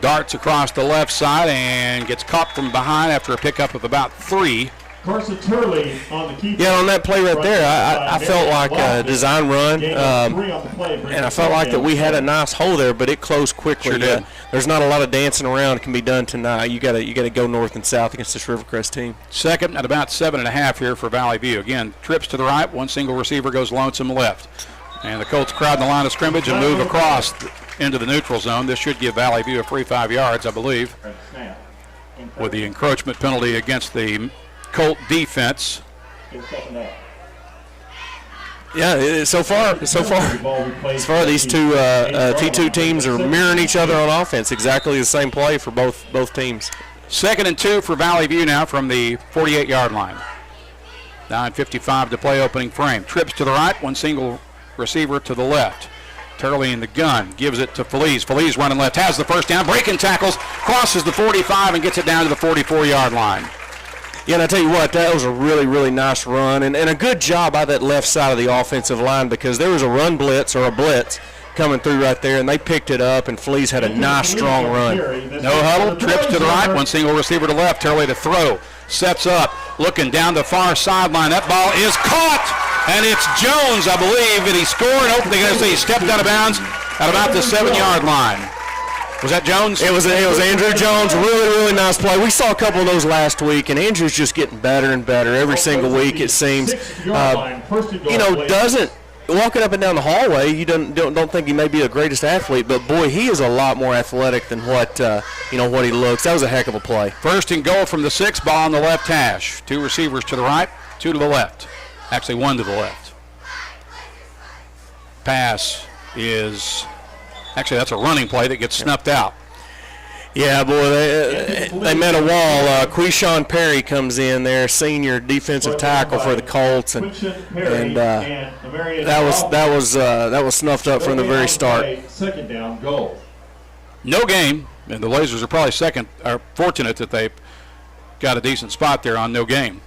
darts across the left side and gets caught from behind after a pickup of about 3. Carson Turley on the keeper. Yeah, on that play right there, I felt like a design run, and I felt like that we had a nice hole there, but it closed quickly. Sure did. There's not a lot of dancing around that can be done tonight. You got to go north and south against this Rivercrest team. Second at about 7.5 here for Valley View. Again, trips to the right, 1 single receiver goes lonesome left. And the Colts crowd the line of scrimmage and move across into the neutral zone. This should give Valley View a free 5 yards, I believe, with the encroachment penalty against the Colt defense. Yeah, so far, these two T2 teams are mirroring each other on offense. Exactly the same play for both teams. 2nd and 2 for Valley View now from the 48-yard line. 9:55 to play opening frame. Trips to the right, 1 single receiver to the left. Turley in the gun, gives it to Feliz. Feliz running left, has the first down, breaking tackles, crosses the 45 and gets it down to the 44-yard line. Yeah, and I tell you what, that was a really, really nice run and a good job by that left side of the offensive line, because there was a run blitz or a blitz coming through right there, and they picked it up, and Feliz had a nice, strong run. No huddle, trips to the right, 1 single receiver to left. Turley to throw, sets up, looking down the far sideline. That ball is caught. And it's Jones, I believe, and he scored. Hopefully, they're going to say he stepped out of bounds at about the 7-yard line. Was that Jones? It was Andrew Jones. Really, really nice play. We saw a couple of those last week, and Andrew's just getting better and better every single week, it seems. Doesn't walking up and down the hallway, you don't think he may be the greatest athlete, but boy, he is a lot more athletic than what he looks. That was a heck of a play. 1st and goal from the 6, ball on the left hash. 2 receivers to the right, 2 to the left. Actually, 1 to the left. Pass is that's a running play that gets snuffed out. Yeah, boy, they met a wall. Quishon Perry comes in there, senior defensive tackle for the Colts, and that was snuffed up from the very start. 2nd down goal. No game, and the Blazers are probably fortunate that they got a decent spot there on no game.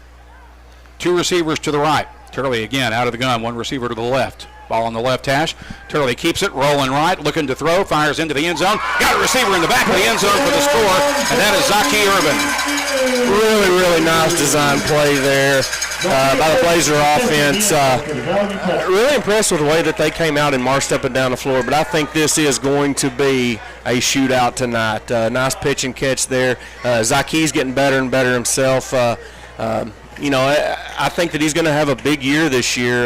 2 receivers to the right. Turley again out of the gun, 1 receiver to the left. Ball on the left hash. Turley keeps it, rolling right, looking to throw, fires into the end zone. Got a receiver in the back of the end zone for the score, and that is Zaki Urban. Really, really nice design play there by the Blazer offense. Really impressed with the way that they came out and marched up and down the floor, but I think this is going to be a shootout tonight. Nice pitch and catch there. Zaki's getting better and better himself. I think that he's going to have a big year this year.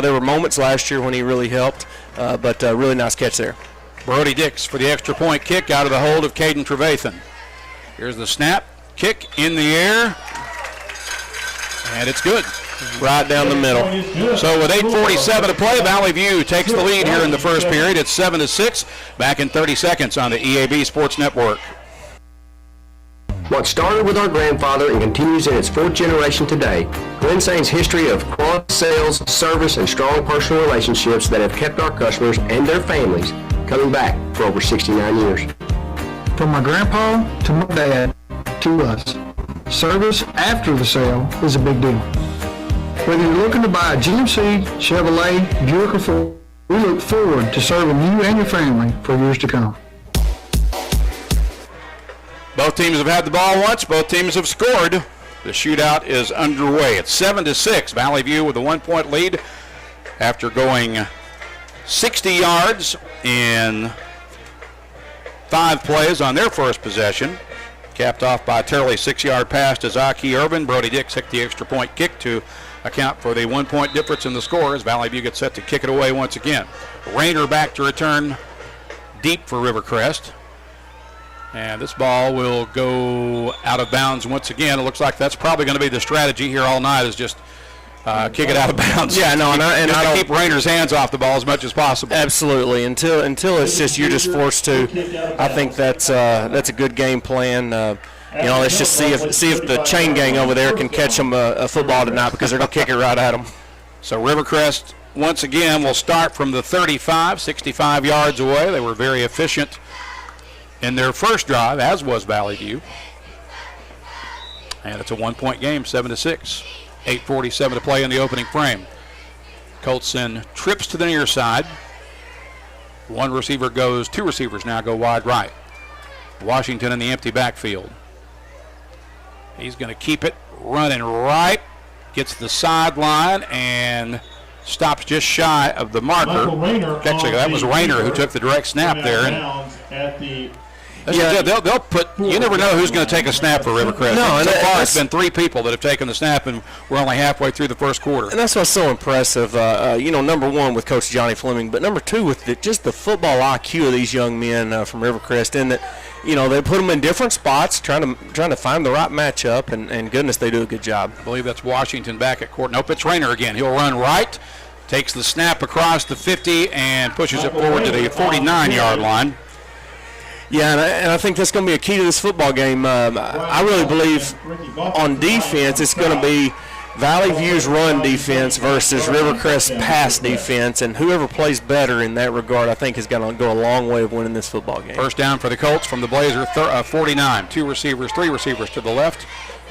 There were moments last year when he really helped, but really nice catch there. Brody Dix for the extra point kick out of the hold of Caden Trevathan. Here's the snap, kick in the air, and it's good. Right down the middle. So with 8:47 to play, Valley View takes the lead here in the first period. It's 7-6, back in 30 seconds on the EAB Sports Network. What started with our grandfather and continues in its fourth generation today, Glen Sane's history of quality sales, service, and strong personal relationships that have kept our customers and their families coming back for over 69 years. From my grandpa to my dad to us, service after the sale is a big deal. Whether you're looking to buy a GMC, Chevrolet, Buick, or Ford, we look forward to serving you and your family for years to come. Both teams have had the ball once. Both teams have scored. The shootout is underway. It's 7-6. Valley View with a 1-point lead after going 60 yards in 5 plays on their first possession. Capped off by Turley's 6-yard pass to Zaki Irvin. Brody Dix hit the extra point kick to account for the 1-point difference in the score as Valley View gets set to kick it away once again. Rayner back to return deep for Rivercrest. And this ball will go out of bounds once again. It looks like that's probably going to be the strategy here all night, is just kick it out of bounds. Yeah, no, and I keep Rayner's hands off the ball as much as possible. Absolutely, until it's just you're just forced to. I think that's a good game plan. Let's just see if the chain gang over there can catch them a football tonight, because they're going to kick it right at them. So Rivercrest once again will start from the 35, 65 yards away. They were very efficient in their first drive, as was Valley View. And it's a 1-point game, 7-6. 8:47 to play in the opening frame. Colts send trips to the near side. Two receivers now go wide right. Washington in the empty backfield. He's going to keep it running right. Gets the sideline and stops just shy of the marker. Actually, that was Rayner who took the direct snap there. They'll put. You never know who's going to take a snap for Rivercrest. No, so far it's been 3 people that have taken the snap, and we're only halfway through the first quarter. And that's what's so impressive. Number one with Coach Johnny Fleming, but number two with just the football IQ of these young men from Rivercrest, in that they put them in different spots, trying to find the right matchup, and goodness, they do a good job. I believe that's Washington back at court. Nope, it's Rayner again. He'll run right, takes the snap across the 50, and pushes it forward to the 49-yard line. Yeah, and I think that's going to be a key to this football game. I really believe on defense it's going to be Valley View's run defense versus Rivercrest's pass defense, and whoever plays better in that regard, I think, is going to go a long way of winning this football game. First down for the Colts from the Blazer 49. 3 receivers to the left,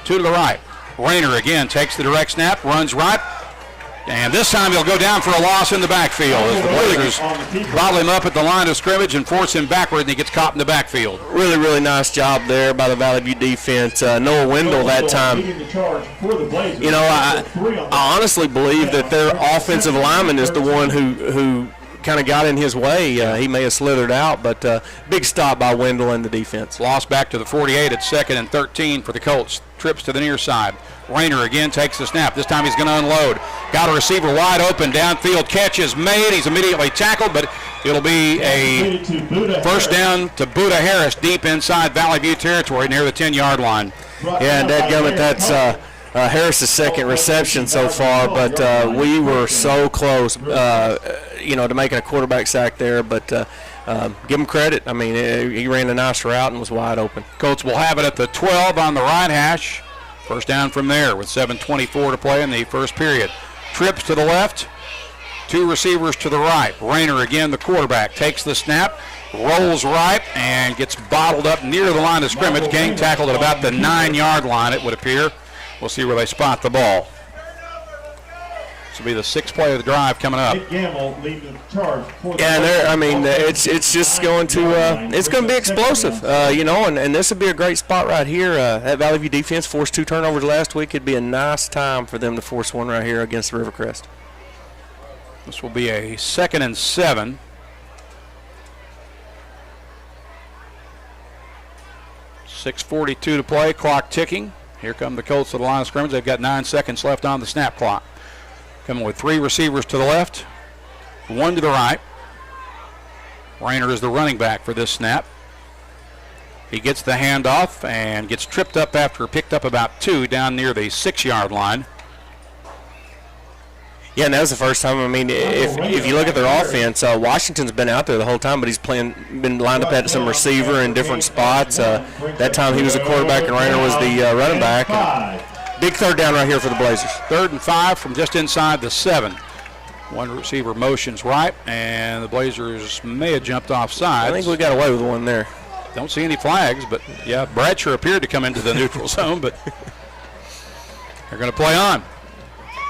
2 to the right. Rayner again takes the direct snap, runs right, and this time he'll go down for a loss in the backfield as the Blazers bottle him up at the line of scrimmage and force him backward, and he gets caught in the backfield. Really, really nice job there by the Valley View defense. Noah Wendell that time. I honestly believe that their offensive lineman is the one who kind of got in his way. He may have slithered out, but big stop by Wendell and the defense. Lost back to the 48 at 2nd and 13 for the Colts. Trips to the near side. Rayner again takes the snap. This time he's going to unload. Got a receiver wide open. Downfield catch is made. He's immediately tackled, but it'll be a first down to Buddha Harris deep inside Valley View territory near the 10-yard line. Yeah, and dadgummit, that's Harris's second reception so far, but we were so close, to making a quarterback sack there, but give him credit. I mean, he ran a nice route and was wide open. Colts will have it at the 12 on the right hash. First down from there with 7:24 to play in the first period. Trips to the left, 2 receivers to the right. Rayner again, the quarterback, takes the snap, rolls right, and gets bottled up near the line of scrimmage. Getting tackled at about the 9-yard line, it would appear. We'll see where they spot the ball. This will be the 6th play of the drive coming up. It's just going to it's going to be explosive, and this would be a great spot right here. That Valley View defense forced 2 turnovers last week. It'd be a nice time for them to force one right here against Rivercrest. This will be a 2nd and 7. .6:42 to play, clock ticking. Here come the Colts to the line of scrimmage. They've got 9 seconds left on the snap clock. Coming with 3 receivers to the left, 1 to the right. Rayner is the running back for this snap. He gets the handoff and gets tripped up after picked up about 2 down near the 6-yard line. Yeah, and that was the first time. I mean, if you look at their offense, Washington's been out there the whole time, but he's been lined up at some receiver in different spots. That time he was the quarterback and Rayner was the running back. And big third down right here for the Blazers. 3rd and 5 from just inside the 7. One receiver motions right, and the Blazers may have jumped off sides. I think we got away with one there. Don't see any flags, but yeah, Bradshaw appeared to come into the neutral zone, but they're going to play on.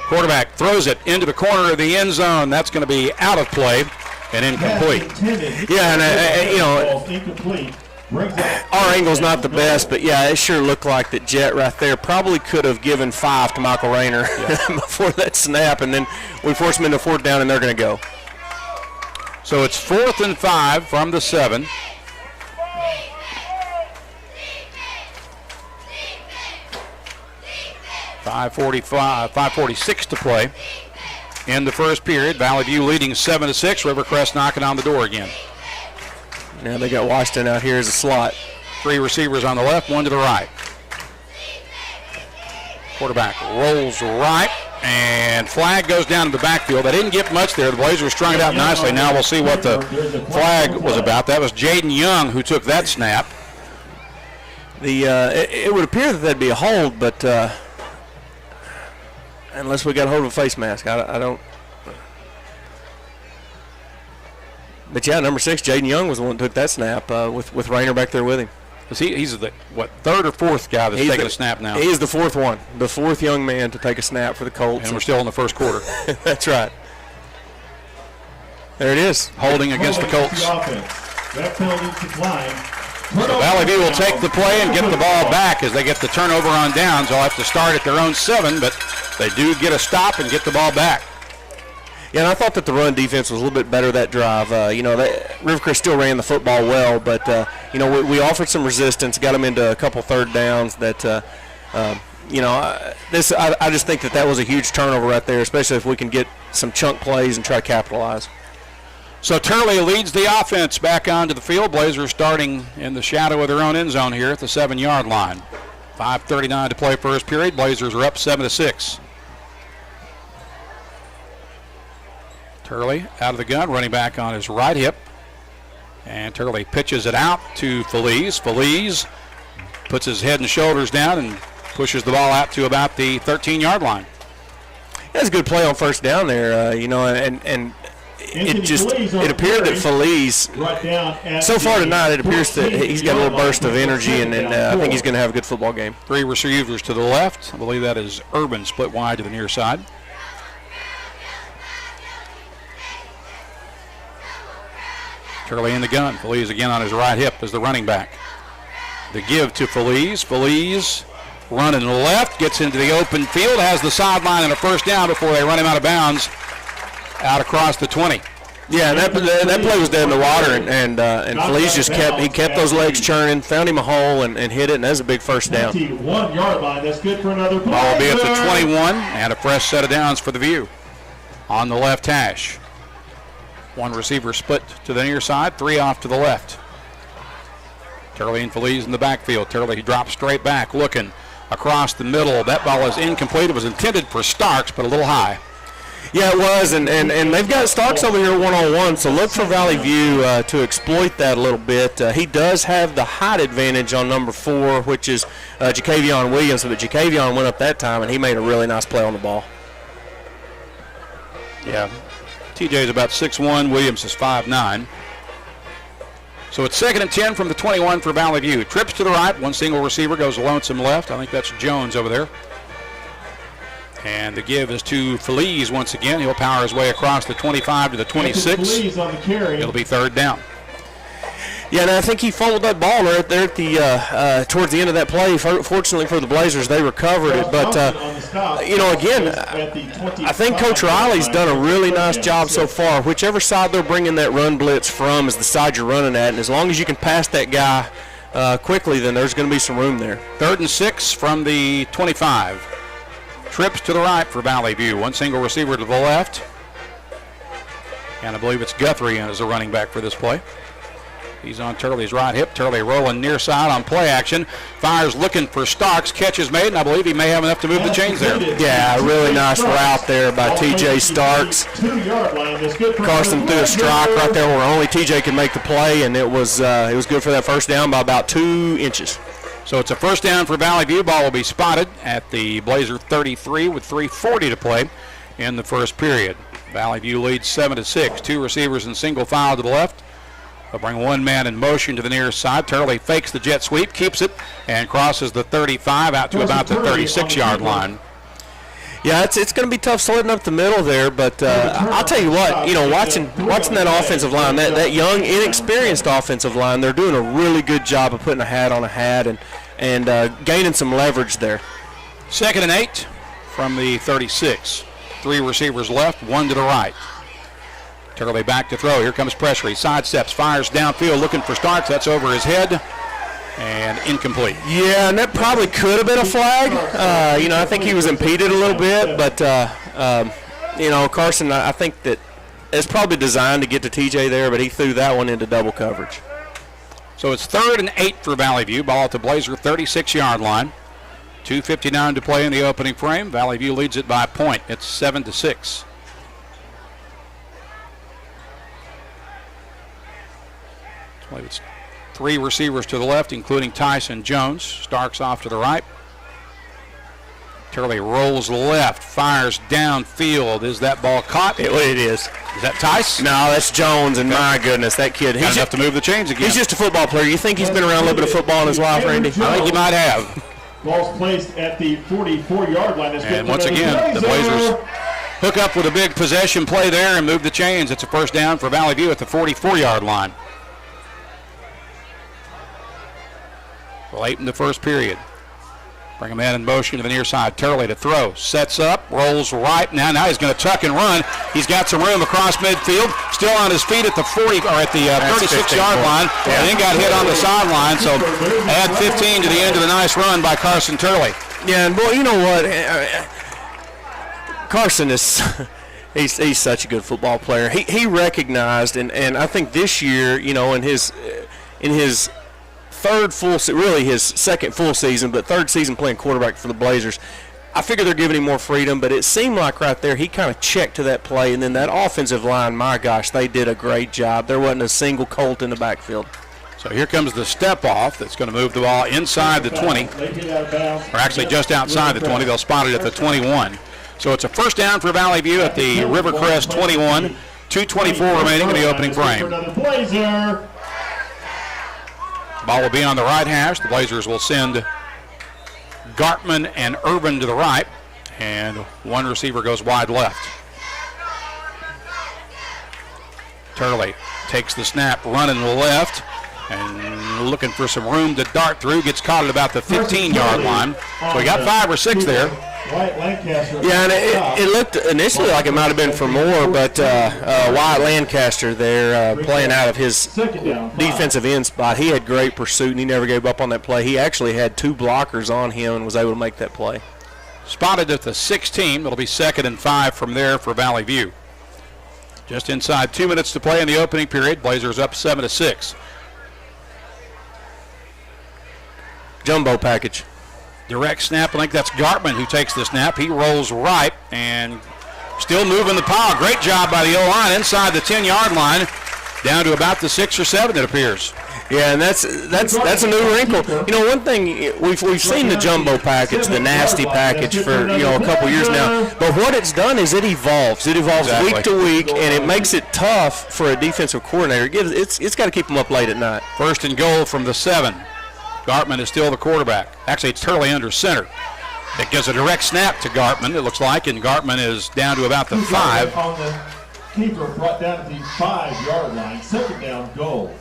Quarterback throws it into the corner of the end zone. That's going to be out of play and incomplete. Yeah, and incomplete. Our angle's not the best, but yeah, it sure looked like that jet right there probably could have given 5 to Michael Rayner before that snap, and then we force them into 4th down, and they're going to go. So it's 4th and 5 from the 7. .546 to play in the first period. Valley View leading 7-6. Rivercrest knocking on the door again. Now they got Washington out here as a slot. 3 receivers on the left, 1 to the right. Quarterback rolls right, and flag goes down to the backfield. They didn't get much there. The Blazers strung it out nicely. Now we'll see what the flag was about. That was Jaden Young who took that snap. It would appear that that'd be a hold, but unless we got a hold of a face mask, I don't. But yeah, number 6, Jaden Young was the one who took that snap with Rayner back there with him. He's the 3rd or 4th guy that's taking a snap now? He is the 4th one, the 4th young man to take a snap for the Colts. And we're still in the first quarter. That's right. There it is. Holding against the Colts. That penalty decline. So Valley View will take the play and get the ball back as they get the turnover on downs. They'll have to start at their own 7, but they do get a stop and get the ball back. Yeah, and I thought that the run defense was a little bit better that drive. Rivercrest still ran the football well, but we offered some resistance, got them into a couple 3rd downs. I just think that was a huge turnover right there, especially if we can get some chunk plays and try to capitalize. So Turley leads the offense back onto the field. Blazers starting in the shadow of their own end zone here at the 7-yard line. 5:39 to play first period. Blazers are up 7-6. Turley out of the gun, running back on his right hip. And Turley pitches it out to Feliz. Feliz puts his head and shoulders down and pushes the ball out to about the 13-yard line. That's a good play on first down there, and it appeared that Feliz, so far tonight, it appears that he's got a little burst of energy, and I think he's going to have a good football game. 3 receivers to the left. I believe that is Urban split wide to the near side. Turley in the gun. Feliz again on his right hip as the running back. The give to Feliz. Feliz running left, gets into the open field, has the sideline and a first down before they run him out of bounds out across the 20. Yeah, that play was dead in the water, and Feliz just kept those legs churning, found him a hole, and hit it, and that's a big first down. 1-yard line. That's good for another play. Ball will be at the 21, and a fresh set of downs for the View on the left hash. 1 receiver split to the near side, 3 off to the left. Turley and Feliz in the backfield. Turley drops straight back, looking across the middle. That ball is incomplete. It was intended for Starks, but a little high. Yeah, it was, and they've got Starks over here one-on-one, so look for Valley View to exploit that a little bit. He does have the height advantage on number 4, which is Jacavion Williams, but Jacavion went up that time, and he made a really nice play on the ball. Yeah, TJ is about 6'1", Williams is 5'9". So it's 2nd and 10 from the 21 for Valley View. Trips to the right, 1 single receiver goes lonesome left. I think that's Jones over there. And the give is to Feliz once again. He'll power his way across the 25 to the 26. It'll be 3rd down. Yeah, and I think he fumbled that ball right there at the towards the end of that play. Fortunately for the Blazers, they recovered it. But again, I think Coach Riley's done a really nice job so far. Whichever side they're bringing that run blitz from is the side you're running at, and as long as you can pass that guy quickly, then there's going to be some room there. 3rd and 6 from the 25. Trips to the right for Valley View. 1 single receiver to the left. And I believe it's Guthrie as a running back for this play. He's on Turley's right hip. Turley rolling near side on play action. Fires looking for Starks. Catch is made, and I believe he may have enough to move the chains there. Yeah, a really nice route there by T.J. Starks. Carson threw a strike right there where only T.J. could make the play, and it was good for that first down by about 2 inches. So it's a first down for Valley View. Ball will be spotted at the Blazer 33 with 3:40 to play in the first period. Valley View leads 7-6. 2 receivers in single file to the left. They'll bring one man in motion to the near side. Turley fakes the jet sweep, keeps it, and crosses the 35 out to about the 36-yard line. Yeah, it's going to be tough slitting up the middle there, but I'll tell you what, watching that offensive line, that young, inexperienced offensive line, they're doing a really good job of putting a hat on a hat and gaining some leverage there. 2nd and 8 from the 36. 3 receivers left, 1 to the right. Turley back to throw. Here comes pressure. He sidesteps, fires downfield, looking for Starks. That's over his head and incomplete. Yeah, and that probably could have been a flag. I think he was impeded a little bit, but Carson, I think that it's probably designed to get to TJ there, but he threw that one into double coverage. So it's 3rd and 8 for Valley View. Ball at the Blazer 36-yard line. 2:59 to play in the opening frame. Valley View leads it by a point. It's 7-6. I believe it's 3 receivers to the left, including Tyson Jones. Starks off to the right. Turley rolls left, fires downfield. Is that ball caught? It is. Is that Tice? No, that's Jones, and my goodness, that kid. He's enough to move the chains again. He's just a football player. You think he's been around a little bit of football in his life, Randy? I think he might have. Ball's placed at the 44-yard line. And once again, the Blazers hook up with a big possession play there and move the chains. It's a first down for Valley View at the 44-yard line. Late in the first period. Bring a man in motion to the near side. Turley to throw. Sets up. Rolls right. Now he's going to tuck and run. He's got some room across midfield. Still on his feet at the 40 or at the 36-yard line. Yeah. And then got hit on the sideline. So add 15 to the end of the nice run by Carson Turley. Yeah, and boy, you know what? Carson is he's such a good football player. He recognized, and I think this year, in his third full, really his second full season, but third season playing quarterback for the Blazers, I figure they're giving him more freedom, but it seemed like right there he kind of checked to that play, and then that offensive line, my gosh, they did a great job. There wasn't a single Colt in the backfield. So here comes the step off that's going to move the ball inside the 20, or actually just outside the 20. They'll spot it at the 21. So it's a first down for Valley View at the Rivercrest 21, 2:24 remaining in the opening frame. Ball will be on the right hash. The Blazers will send Gartman and Urban to the right, and one receiver goes wide left. Turley takes the snap, running left, and looking for some room to dart through. Gets caught at about the 15-yard line. So he got 5 or 6 there. Yeah, and it looked initially like it might have been for more, but Wyatt Lancaster there playing out of his defensive end spot. He had great pursuit, and he never gave up on that play. He actually had 2 blockers on him and was able to make that play. Spotted at the 16. It'll be 2nd and 5 from there for Valley View. Just inside 2 minutes to play in the opening period. Blazers up 7-6. Jumbo package. Direct snap. I think that's Gartman who takes the snap. He rolls right and still moving the pile. Great job by the O-line inside the 10-yard line, down to about the 6 or 7 it appears. Yeah, and that's a new wrinkle. One thing we've seen the jumbo package, the nasty package for a couple years now. But what it's done is it evolves. It evolves exactly. Week to week, and it makes it tough for a defensive coordinator. It's got to keep them up late at night. 1st and goal from the 7. Gartman is still the quarterback. Actually, it's Turley under center. It gives a direct snap to Gartman, it looks like, and Gartman is down to about the 5. On the keeper brought down at the 5-yard line. 2nd down, goal.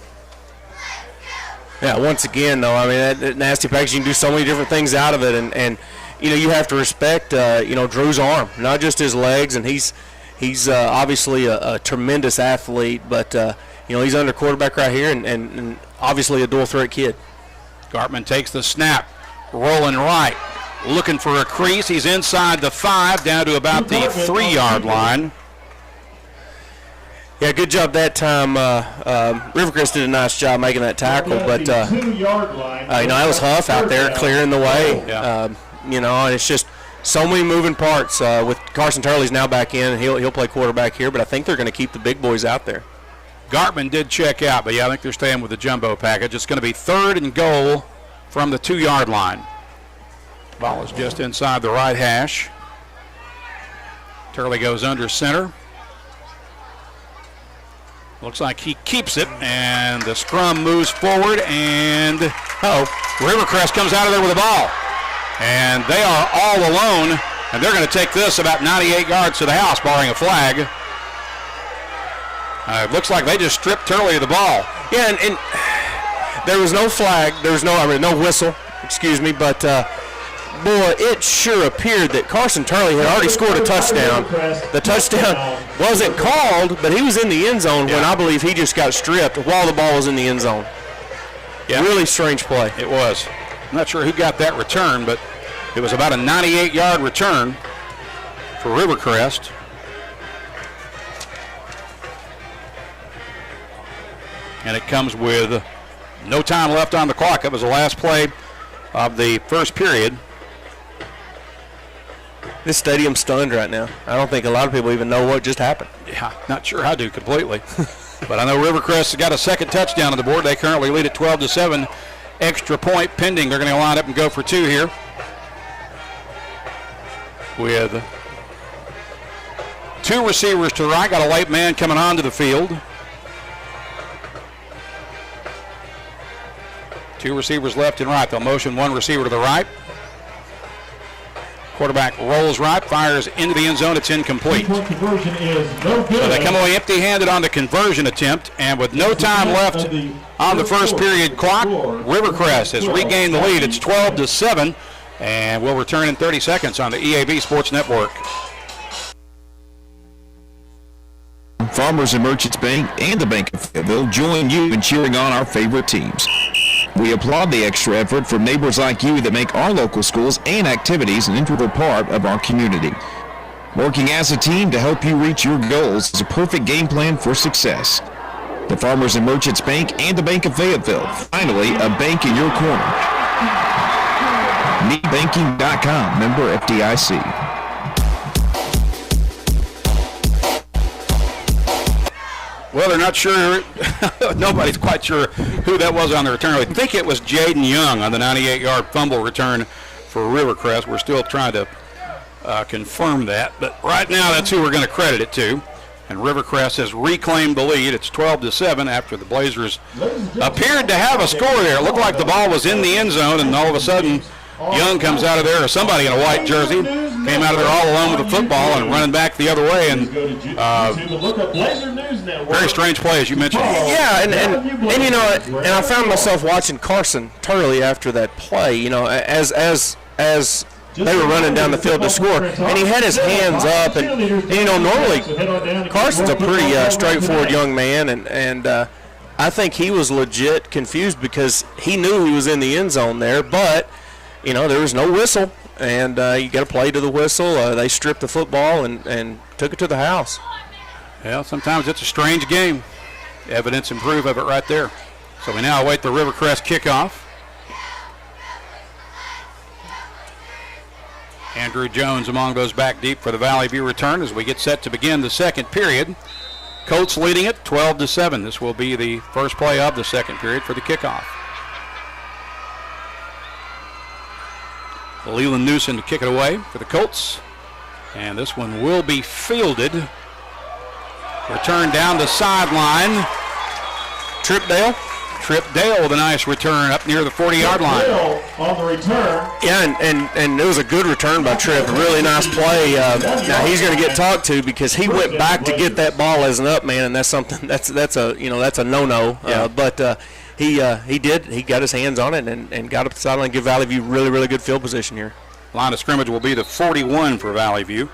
Yeah, once again, though, I mean, that nasty package, you can do so many different things out of it, and you have to respect, Drew's arm, not just his legs, and he's obviously a tremendous athlete, but, he's under quarterback right here, and obviously a dual-threat kid. Gartman takes the snap, rolling right, looking for a crease. He's inside the 5, down to about the 3-yard line. Yeah, good job that time. Rivercrest did a nice job making that tackle, but that was Huff out there clearing the way. Yeah. And it's just so many moving parts. With Carson Turley's now back in, he'll play quarterback here, but I think they're going to keep the big boys out there. Gartman did check out, but yeah, I think they're staying with the jumbo package. It's going to be 3rd and goal from the 2-yard line. Ball is just inside the right hash. Turley goes under center. Looks like he keeps it, and the scrum moves forward, and Rivercrest comes out of there with the ball. And they are all alone, and they're going to take this about 98 yards to the house, barring a flag. It looks like they just stripped Turley of the ball. Yeah, and there was no flag. There was no whistle, but boy, it sure appeared that Carson Turley had already scored a touchdown. The touchdown wasn't called, but he was in the end zone when I believe he just got stripped while the ball was in the end zone. Yeah. Really strange play. It was. I'm not sure who got that return, but it was about a 98-yard return for Rivercrest. And it comes with no time left on the clock. It was the last play of the first period. This stadium's stunned right now. I don't think a lot of people even know what just happened. Yeah, not sure I do completely. But I know Rivercrest has got a second touchdown on the board. They currently lead at 12-7. Extra point pending. They're going to line up and go for 2 here. With 2 receivers to the right. Got a late man coming onto the field. 2 receivers left and right. They'll motion 1 receiver to the right. Quarterback rolls right, fires into the end zone. It's incomplete. Conversion is no good. So they come away empty-handed on the conversion attempt, and with no time left on the first period clock, Rivercrest has regained the lead. It's 12-7, and we'll return in 30 seconds on the EAB Sports Network. Farmers and Merchants Bank and the Bank of Fayetteville join you in cheering on our favorite teams. We applaud the extra effort from neighbors like you that make our local schools and activities an integral part of our community. Working as a team to help you reach your goals is a perfect game plan for success. The Farmers and Merchants Bank and the Bank of Fayetteville, finally a bank in your corner. NeedBanking.com, member FDIC. Well, they're not sure. Nobody's quite sure who that was on the return. I think it was Jaden Young on the 98-yard fumble return for Rivercrest. We're still trying to confirm that. But right now, that's who we're going to credit it to. And Rivercrest has reclaimed the lead. It's 12-7 after the Blazers appeared to have a score there. It looked like the ball was in the end zone, and all of a sudden, Young comes out of there, or somebody in a white jersey, came out of there all alone with the football and running back the other way. And very strange play, as you mentioned. Yeah, and I found myself watching Carson Turley after that play, as they were running down the field to score, and he had his hands up, and normally Carson's a pretty straightforward young man, and I think he was legit confused because he knew he was in the end zone there, but there was no whistle, and you got to play to the whistle. They stripped the football and took it to the house. Well, sometimes it's a strange game. Evidence and proof of it right there. So we now await the Rivercrest kickoff. Andrew Jones among those back deep for the Valley View return as we get set to begin the second period. Colts leading it 12-7. This will be the first play of the second period for the kickoff. Leland Newsom to kick it away for the Colts. And this one will be fielded. Return down the sideline. Trip Dale with a nice return up near the 40-yard line. On the return. Yeah, and it was a good return by Trip. A really nice play. Now he's going to get talked to because he went back to get that ball as an up man, and that's something that's a no-no. Yeah. But he did. He got his hands on it and got up the sideline. Give Valley View really, really good field position here. Line of scrimmage will be the 41 for Valley View.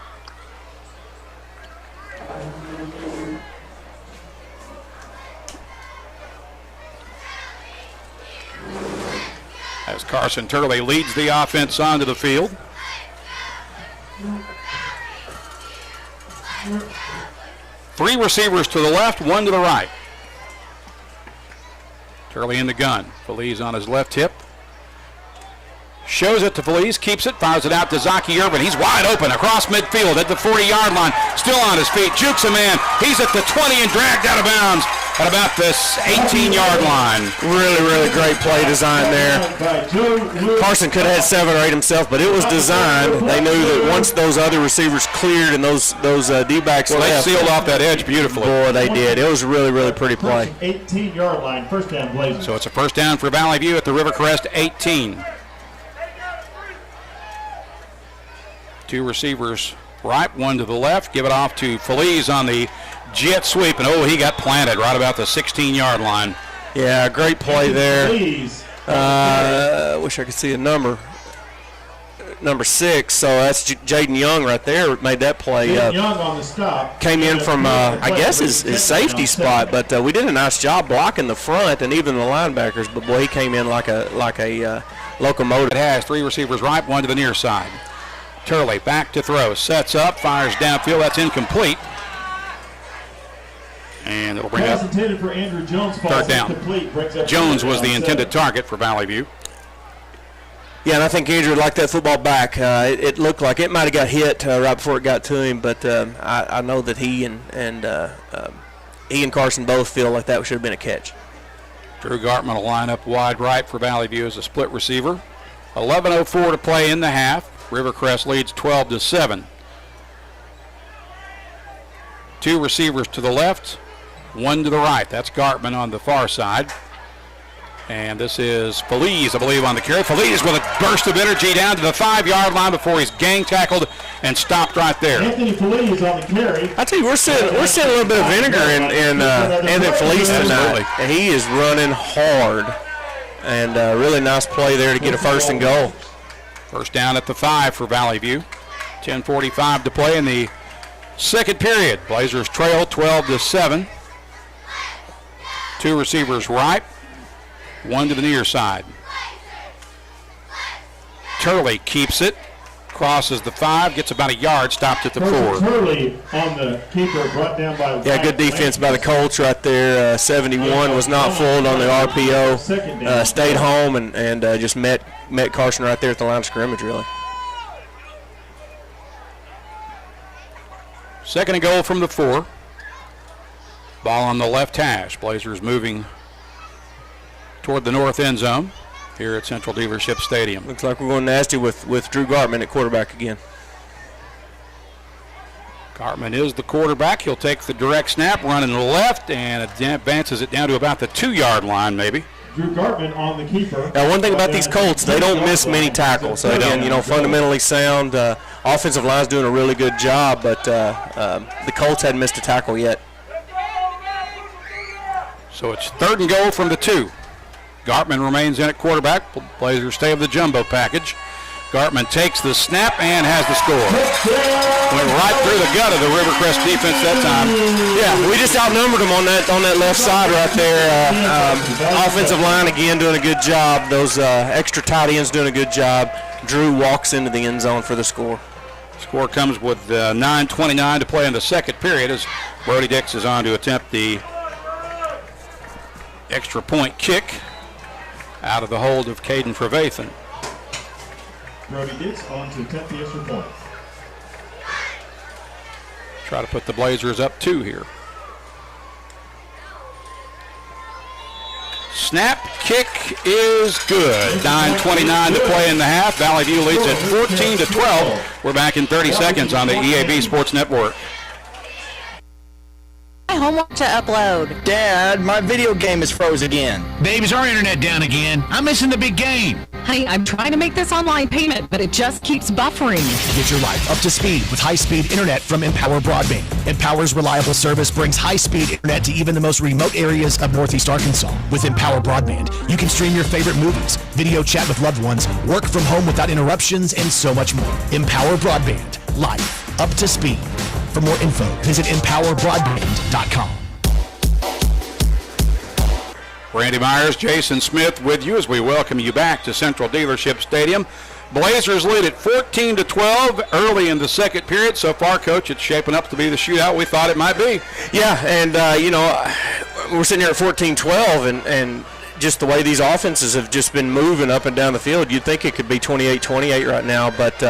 As Carson Turley leads the offense onto the field. 3 receivers to the left, 1 to the right. Turley in the gun. Feliz on his left hip. Shows it to Feliz, keeps it, fires it out to Zaki Irvin. He's wide open across midfield at the 40-yard line. Still on his feet, jukes a man. He's at the 20 and dragged out of bounds at about this 18-yard line. Really, really great play design there. Carson could have had 7 or 8 himself, but it was designed. They knew that once those other receivers cleared and those D-backs left, they sealed off that edge beautifully. Boy, they did. It was a really, really pretty play. 18-yard line, first down, Blazers. So it's a first down for Valley View at the Rivercrest 18. 2 receivers right, 1 to the left. Give it off to Feliz on the jet sweep, and he got planted right about the 16-yard line. Yeah, great play there. Wish I could see a number. Number 6, so that's Jaden Young right there made that play. Young on the stop. Came in from, I guess, his safety spot, but we did a nice job blocking the front and even the linebackers, but boy, he came in like a locomotive. It has 3 receivers right, 1 to the near side. Turley back to throw, sets up, fires downfield. That's incomplete. And it'll bring up intended for Andrew Jones. third down. Jones was the intended target for Valley View. Yeah, and I think Andrew would like that football back. It looked like it might have got hit right before it got to him, but I know that he and Carson both feel like that should have been a catch. Drew Gartman will line up wide right for Valley View as a split receiver. 11:04 to play in the half. Rivercrest leads 12-7. 2 receivers to the left, 1 to the right. That's Gartman on the far side. And this is Feliz, I believe, on the carry. Feliz with a burst of energy down to the 5-yard line before he's gang tackled and stopped right there. Anthony Feliz on the carry. I tell you, we're seeing a little bit of vinegar in Anthony Feliz tonight. And he is running hard. And really nice play there to get a first and goal. First down at the 5 for Valley View. 10:45 to play in the second period. Blazers trail 12-7. 2 receivers right, 1 to the near side. Turley keeps it, crosses the 5, gets about a yard, stopped at the 4. Turley on the keeper, brought down by good defense by the Colts right there. 71 was not fooled on the RPO. Stayed home and just met Carson right there at the line of scrimmage, really. Second and goal from the 4. Ball on the left hash. Blazers moving toward the north end zone here at Central Dealership Stadium. Looks like we're going nasty with Drew Gartman at quarterback again. Gartman is the quarterback. He'll take the direct snap, running to the left, and advances it down to about the 2-yard line, maybe. Drew Gartman on the keeper. Now, one thing about these Colts, they don't miss many tackles. So again, fundamentally sound. Offensive line's doing a really good job, but the Colts hadn't missed a tackle yet. So it's third and goal from the 2. Gartman remains in at quarterback. Blazers stay with the jumbo package. Gartman takes the snap and has the score. Went right through the gut of the Rivercrest defense that time. Yeah, we just outnumbered them on that left side right there. Offensive line again doing a good job. Those extra tight ends doing a good job. Drew walks into the end zone for the score. Score comes with 9:29 to play in the second period as Brody Dix is on to attempt the extra point kick out of the hold of Caden Trevathan. Brody Dix on to attempt the extra point. Try to put the Blazers up 2 here. Snap, kick is good. 9:29 to play in the half. Valley View leads at 14-12. We're back in 30 seconds on the EAB Sports Network. Homework to upload. Dad, my video game is froze again. Babe, is our internet down again? I'm missing the big game. Hey, I'm trying to make this online payment, but it just keeps buffering. Get your life up to speed with high-speed internet from Empower Broadband. Empower's reliable service brings high-speed internet to even the most remote areas of Northeast Arkansas. With Empower Broadband, you can stream your favorite movies, video chat with loved ones, work from home without interruptions, and so much more. Empower Broadband. Life up to speed. For more info, visit empowerbroadband.com. Randy Myers, Jason Smith with you as we welcome you back to Central Dealership Stadium Blazers lead at 14-12 early in the second period. So far, Coach, it's shaping up to be the shootout we thought it might be. Yeah, and, we're sitting here at 14-12, and just the way these offenses have just been moving up and down the field, you'd think it could be 28-28 right now. But,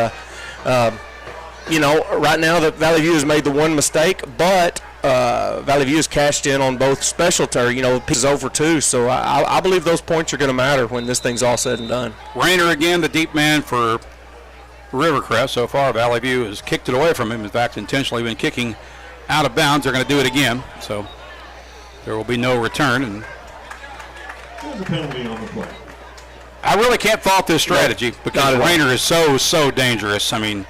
right now the Valley View has made the one mistake, but Valley View has cashed in on both pieces over two. So I believe those points are going to matter when this thing's all said and done. Rayner again, the deep man for Rivercrest. So far, Valley View has kicked it away from him. In fact, intentionally been kicking out of bounds. They're going to do it again. So there will be no return. And there's a penalty on the play. I really can't fault this strategy because Rayner is so dangerous. I mean,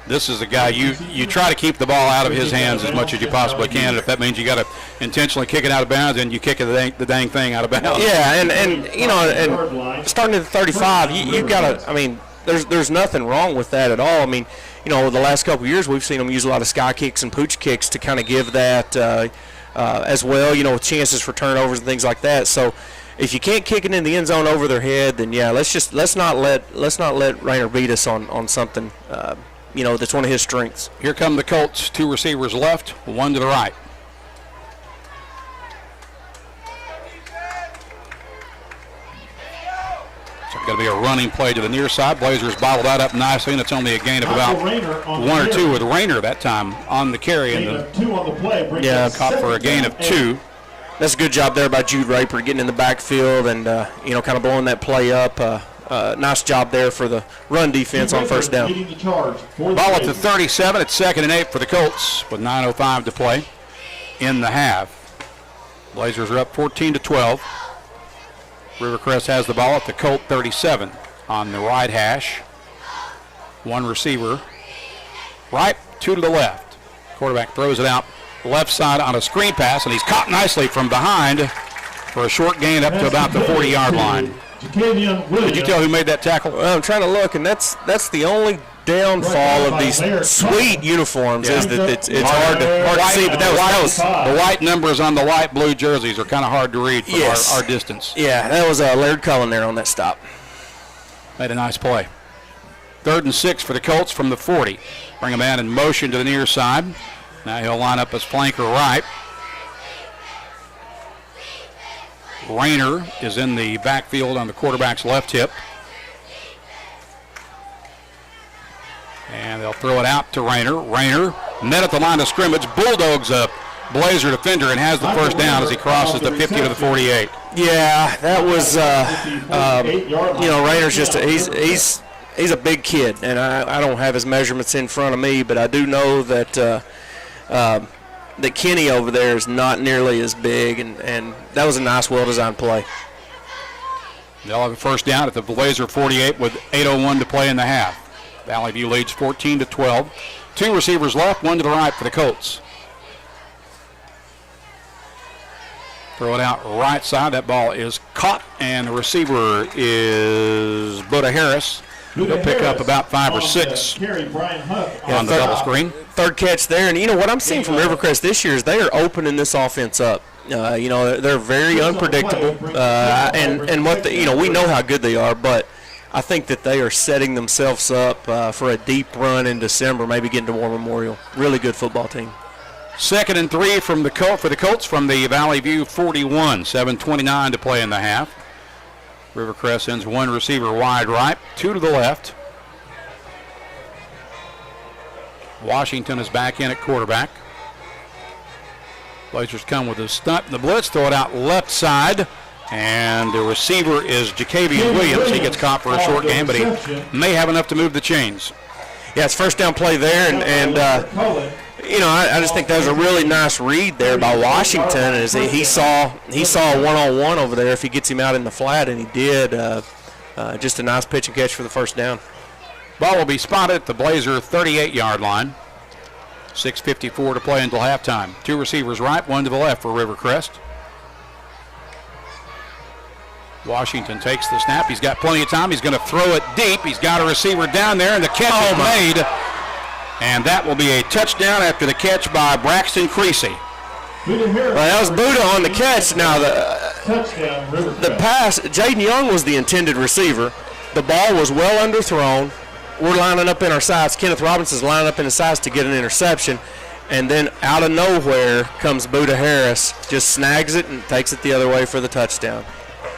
this is a guy you try to keep the ball out of his hands as much as you possibly can. And if that means you got to intentionally kick it out of bounds, then you kick the dang thing out of bounds. Yeah, and starting at the 35, you've got to. I mean, there's nothing wrong with that at all. I mean, the last couple of years we've seen them use a lot of sky kicks and pooch kicks to kind of give that as well. With chances for turnovers and things like that. So if you can't kick it in the end zone over their head, then yeah, let's not let Rayner beat us on something. That's one of his strengths. Here come the Colts. Two receivers left, one to the right. So it's going to be a running play to the near side. Blazers bottle that up nicely, and it's only a gain of about 1 or 2 with Rayner that time on the carry. And two on the play. Caught for a gain of 2. That's a good job there by Jude Raper getting in the backfield and, kind of blowing that play up. Nice job there for the run defense on first down. Ball at the 37. It's 2nd and 8 for the Colts with 9:05 to play in the half. Blazers are up 14-12. Rivercrest has the ball at the Colt 37 on the right hash. One receiver right, 2 to the left. Quarterback throws it out left side on a screen pass, and he's caught nicely from behind for a short gain up to about the 40-yard line. Did you tell who made that tackle? Well, I'm trying to look, and that's the only downfall of these sweet uniforms is that it's hard to see. But that was the white numbers on the light blue jerseys are kind of hard to read from our distance. Yeah, that was Laird Cullen there on that stop. Made a nice play. 3rd and 6 for the Colts from the 40. Bring a man in motion to the near side. Now he'll line up as flanker right. Rayner is in the backfield on the quarterback's left hip. And they'll throw it out to Rayner. Rayner met at the line of scrimmage, bulldogs a Blazer defender and has the first down as he crosses the 50 to the 48. Yeah, that was, Rayner's just, he's a big kid, and I don't have his measurements in front of me, but I do know that that Kenny over there is not nearly as big, and that was a nice, well-designed play. They'll have a first down at the Blazer 48 with 8:01 to play in the half. Valley View leads 14-12. 2 receivers left, 1 to the right for the Colts. Throw it out right side. That ball is caught, and the receiver is Buda Harris. He'll pick up about 5 or 6 on the double screen. Third catch there, and what I'm seeing from Rivercrest this year is they are opening this offense up. They're very unpredictable, and what we know how good they are, but I think that they are setting themselves up for a deep run in December, maybe getting to War Memorial. Really good football team. 2nd and 3 for the Colts from the Valley View 41. 7:29 to play in the half. Rivercrest sends 1 receiver wide right, 2 to the left. Washington is back in at quarterback. Blazers come with a stunt and the blitz, throw it out left side, and the receiver is Jacavian Williams. He gets caught for a short game, but he may have enough to move the chains. Yeah, it's first down play there, and I just think that was a really nice read there by Washington. As he saw a one-on-one over there if he gets him out in the flat, and he did. Just a nice pitch and catch for the first down. Ball will be spotted at the Blazer 38-yard line. 6:54 to play until halftime. 2 receivers right, 1 to the left for Rivercrest. Washington takes the snap. He's got plenty of time. He's going to throw it deep. He's got a receiver down there, and the catch is made. And that will be a touchdown after the catch by Braxton Creasy. Well, that was Buda on the catch. Now, the pass, Jaden Young was the intended receiver. The ball was well underthrown. We're lining up in our sights. Kenneth Robinson's lining up in his sights to get an interception. And then out of nowhere comes Buda Harris, just snags it and takes it the other way for the touchdown.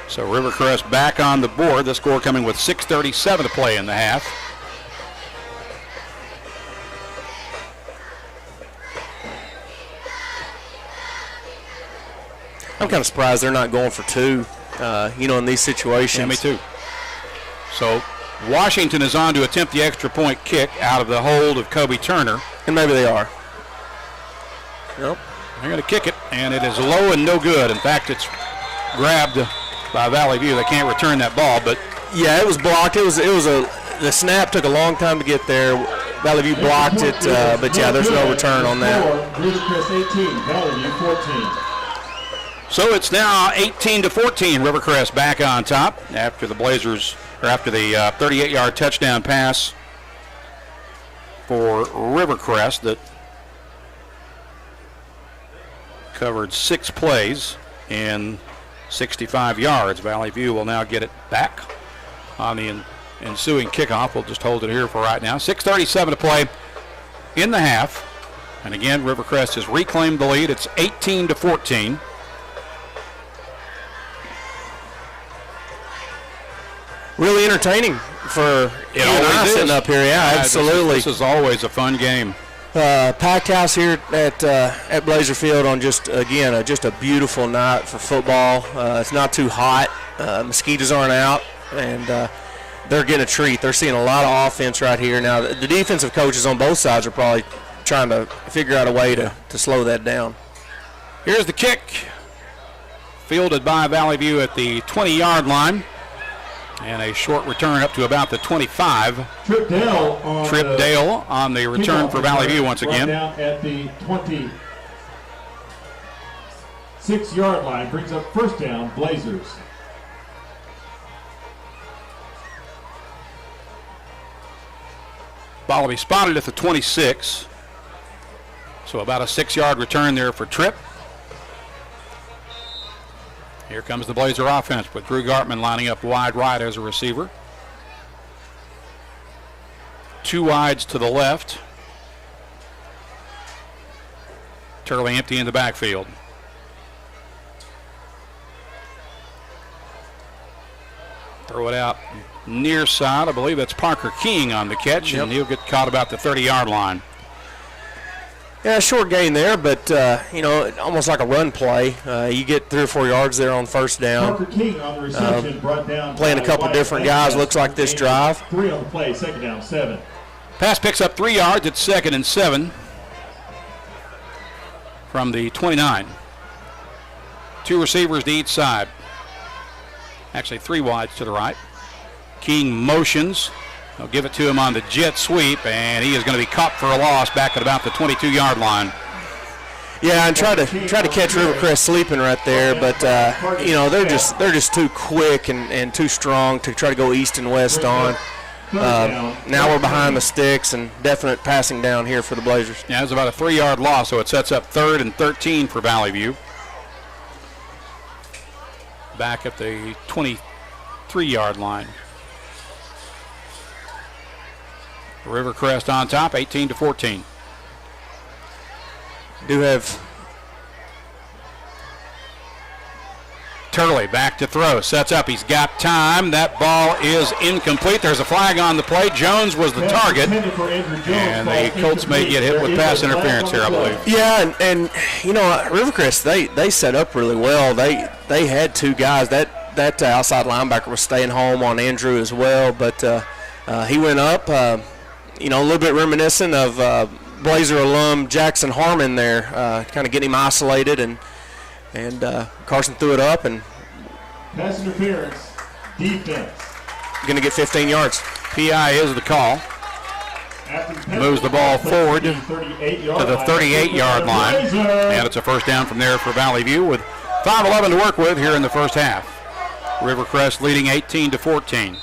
So Rivercrest back on the board. The score coming with 6:37 to play in the half. I'm kind of surprised they're not going for two, in these situations. Yeah, me too. So Washington is on to attempt the extra point kick out of the hold of Kobe Turner. And maybe they are. Nope. They're going to kick it, and it is low and no good. In fact, it's grabbed by Valley View. They can't return that ball, but yeah, it was blocked. The snap took a long time to get there. Valley View blocked it, but yeah, there's no return on that. Rivercrest 18, Valley View 14. So it's now 18-14. Rivercrest back on top after the 38-yard touchdown pass for Rivercrest that covered 6 plays in 65 yards. Valley View will now get it back on the ensuing kickoff. We'll just hold it here for right now. 6:37 to play in the half. And again, Rivercrest has reclaimed the lead. It's 18-14. Really entertaining for you and I sitting up here. Yeah, absolutely. This is always a fun game. Packed house here at Blazer Field on just a beautiful night for football. It's not too hot. Mosquitoes aren't out, and they're getting a treat. They're seeing a lot of offense right here. Now, the defensive coaches on both sides are probably trying to figure out a way to slow that down. Here's the kick. Fielded by Valley View at the 20-yard line. And a short return up to about the 25. Trip Dale on the return for Valley View once again. Down at the 26-yard line, brings up first down, Blazers. Ball will be spotted at the 26. So about a 6-yard return there for Tripp. Here comes the Blazer offense with Drew Gartman lining up wide right as a receiver. 2 wides to the left. Turley empty in the backfield. Throw it out near side. I believe that's Parker King on the catch, and he'll get caught about the 30-yard line. Yeah, short gain there, but, almost like a run play. You get 3 or 4 yards there on first down. Parker King on the reception, brought down playing a couple different guys, looks like this drive. 3 on the play, second down, 7. Pass picks up 3 yards. It's 2nd and 7 from the 29. 2 receivers to each side. Actually, 3 wides to the right. King motions. They'll give it to him on the jet sweep, and he is going to be caught for a loss back at about the 22-yard line. Yeah, and try to catch Rivercrest sleeping right there, but they're just too quick and too strong to try to go east and west on. Now we're behind the sticks and definite passing down here for the Blazers. Yeah, it's about a 3-yard loss, so it sets up 3rd and 13 for Valley View. Back at the 23-yard line. Rivercrest on top, 18-14. Do have Turley back to throw, sets up, he's got time. That ball is incomplete. There's a flag on the play. Jones was the target, and the Colts may get hit with pass interference here, I believe. Yeah, and Rivercrest, they set up really well. They had 2 guys. That outside linebacker was staying home on Andrew as well, but he went up. A little bit reminiscent of Blazer alum Jackson Harmon there, kind of getting him isolated, and Carson threw it up and pass interference, defense. Going to get 15 yards. PI is the call. Moves the ball forward to the 38-yard line, and it's a first down from there for Valley View with 5:11 to work with here in the first half. Rivercrest leading 18-14.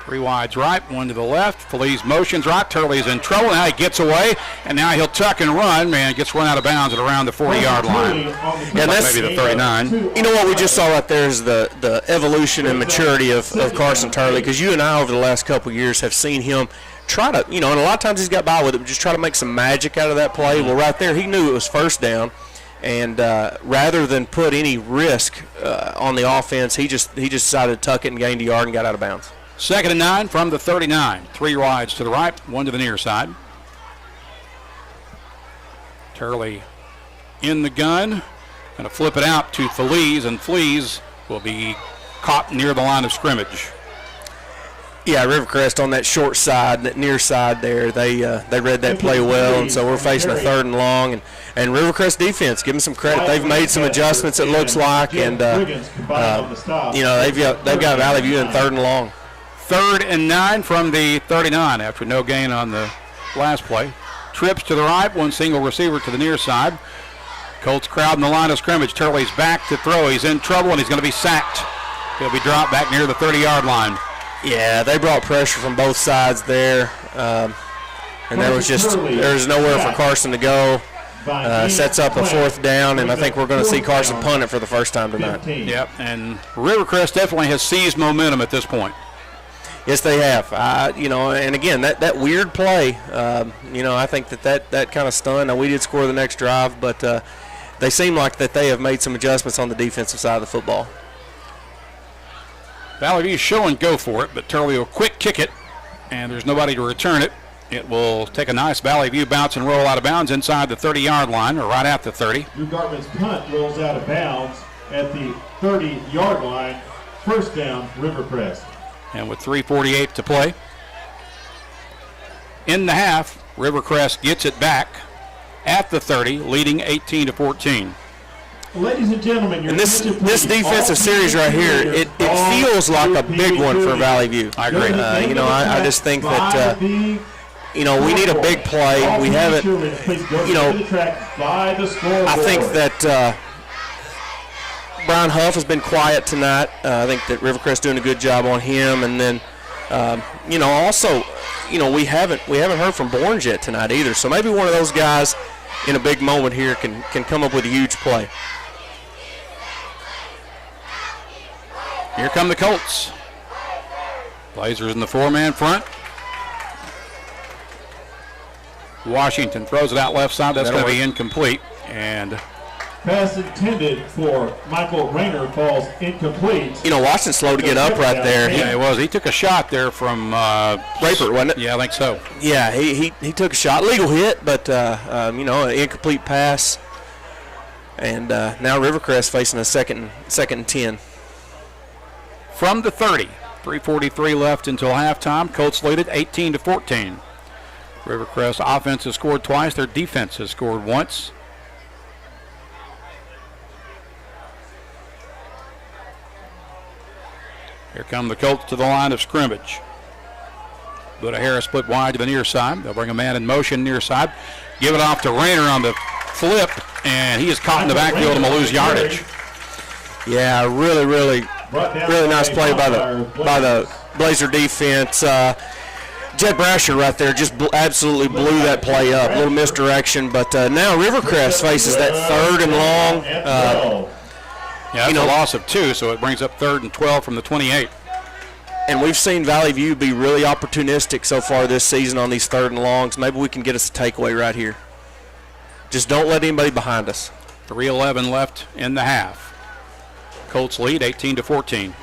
3 wides right, 1 to the left. Feliz motions right. Turley's in trouble. Now he gets away, and now he'll tuck and run. Man, gets run out of bounds at around the 40-yard line. Yeah, that's maybe the 39. You know what we just saw right there is the evolution and maturity of Carson Turley, because you and I over the last couple of years have seen him try to, and a lot of times he's got by with it, but just try to make some magic out of that play. Well, right there, he knew it was first down, and rather than put any risk on the offense, he just decided to tuck it and gained a yard and got out of bounds. 2nd and 9 from the 39. 3 wides to the right, 1 to the near side. Turley in the gun. Going to flip it out to Feliz, and Feliz will be caught near the line of scrimmage. Yeah, Rivercrest on that short side, that near side there, they read that play well, and so we're facing a 3rd and long. And Rivercrest defense, give them some credit. They've made some adjustments, it looks like, and they've got Valley View in 3rd and long. 3rd and 9 from the 39 after no gain on the last play. Trips to the right, 1 single receiver to the near side. Colts crowding the line of scrimmage. Turley's back to throw. He's in trouble, and he's going to be sacked. He'll be dropped back near the 30-yard line. Yeah, they brought pressure from both sides there, and there was nowhere for Carson to go. Sets up a 4th down, and I think we're going to see Carson punt it for the first time tonight. Yep, and Rivercrest definitely has seized momentum at this point. Yes, they have. And again, that weird play, I think that kind of stunned. Now, we did score the next drive, but they seem like that they have made some adjustments on the defensive side of the football. Valley View show and go for it, but Turley will quick kick it, and there's nobody to return it. It will take a nice Valley View bounce and roll out of bounds inside the 30-yard line, or right at the 30. Drew Gartman's punt rolls out of bounds at the 30-yard line. 1st down, Rivercrest. And with 3:48 to play in the half, Rivercrest gets it back at the 30, leading 18-14. Ladies and gentlemen, and this defensive series right here, it feels like a big one for Valley View. I agree. I just think that we need a big play. We haven't. I think that Brian Huff has been quiet tonight. I think that Rivercrest doing a good job on him, and then also we haven't heard from Bourne yet tonight either. So maybe one of those guys in a big moment here can come up with a huge play. Here come the Colts. Blazers in the 4-man front. Washington throws it out left side. That's going to be incomplete. And pass intended for Michael Rayner falls incomplete. Washington's slow to get up right there. Yeah, he was. He took a shot there from Rapert, wasn't it? Yeah, I think so. Yeah, he took a shot. Legal hit, but, an incomplete pass. And now Rivercrest facing a second and 10. From the 30, 3:43 left until halftime. Colts lead it 18-14. Rivercrest offense has scored twice. Their defense has scored once. Here come the Colts to the line of scrimmage. Buda Harris split wide to the near side. They'll bring a man in motion near side. Give it off to Rayner on the flip, and he is caught in the backfield and will lose yardage. Yeah, really nice play by the Blazer defense. Jed Brasher right there just absolutely blew that play up. A little misdirection, but now Rivercrest faces that 3rd and long. That's a loss of 2, so it brings up 3rd and 12 from the 28. And we've seen Valley View be really opportunistic so far this season on these 3rd and longs. Maybe we can get us a takeaway right here. Just don't let anybody behind us. 3:11 left in the half. Colts lead 18-14.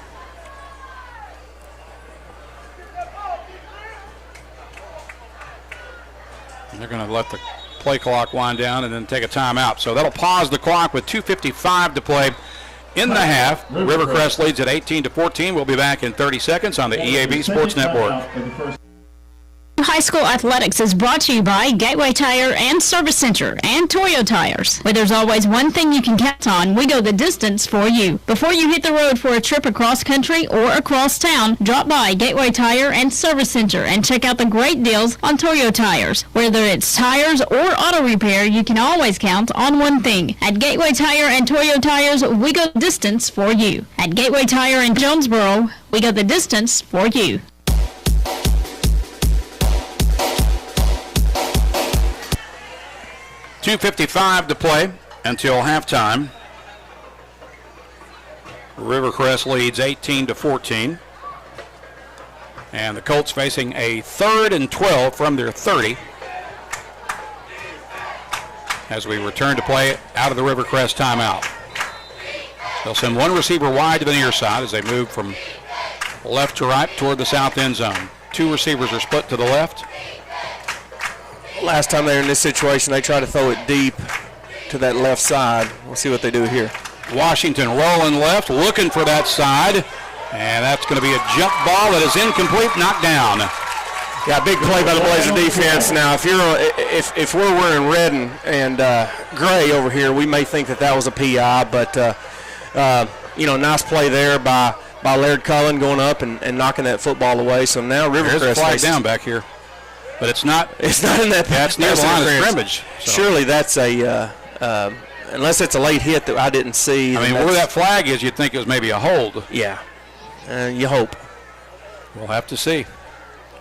And they're going to let the play clock wind down and then take a timeout. So that'll pause the clock with 2:55 to play in the half. Rivercrest leads at 18-14. We'll be back in 30 seconds on the EAB Sports Network. High school athletics is brought to you by Gateway Tire and Service Center and Toyo Tires. Where there's always one thing you can count on, we go the distance for you. Before you hit the road for a trip across country or across town, drop by Gateway Tire and Service Center and check out the great deals on Toyo Tires. Whether it's tires or auto repair, you can always count on one thing. At Gateway Tire and Toyo Tires, we go the distance for you. At Gateway Tire in Jonesboro, we go the distance for you. 2:55 to play until halftime. Rivercrest leads 18-14. And the Colts facing a 3rd and 12 from their 30 as we return to play out of the Rivercrest timeout. They'll send one receiver wide to the near side as they move from left to right toward the south end zone. Two receivers are split to the left. Last time they were in this situation, they try to throw it deep to that left side. We'll see what they do here. Washington rolling left, looking for that side. And that's going to be a jump ball that is incomplete, knocked down. Yeah, big play by the Blazer defense. Now, if we're wearing red and gray over here, we may think that was a PI, but nice play there by Laird Cullen going up and knocking that football away. So now Rivercrest. There's a flag down back here, but it's not. It's not in that. That's near the line of scrimmage. So. Surely that's a. Unless it's a late hit that I didn't see. I mean, where that flag is, you'd think it was maybe a hold. Yeah. You hope. We'll have to see.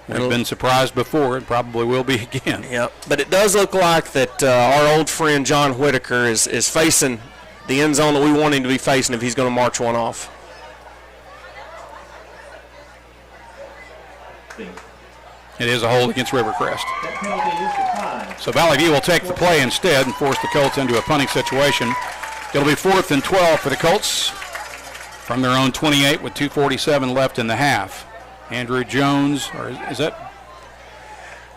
We've been surprised before and probably will be again. Yeah, but it does look like that our old friend John Whitaker is facing the end zone that we want him to be facing if he's going to march one off. It is a hold against Rivercrest. So Valley View will take the play instead and force the Colts into a punting situation. It'll be 4th and 12 for the Colts from their own 28 with 2:47 left in the half. Andrew Jones, or is that?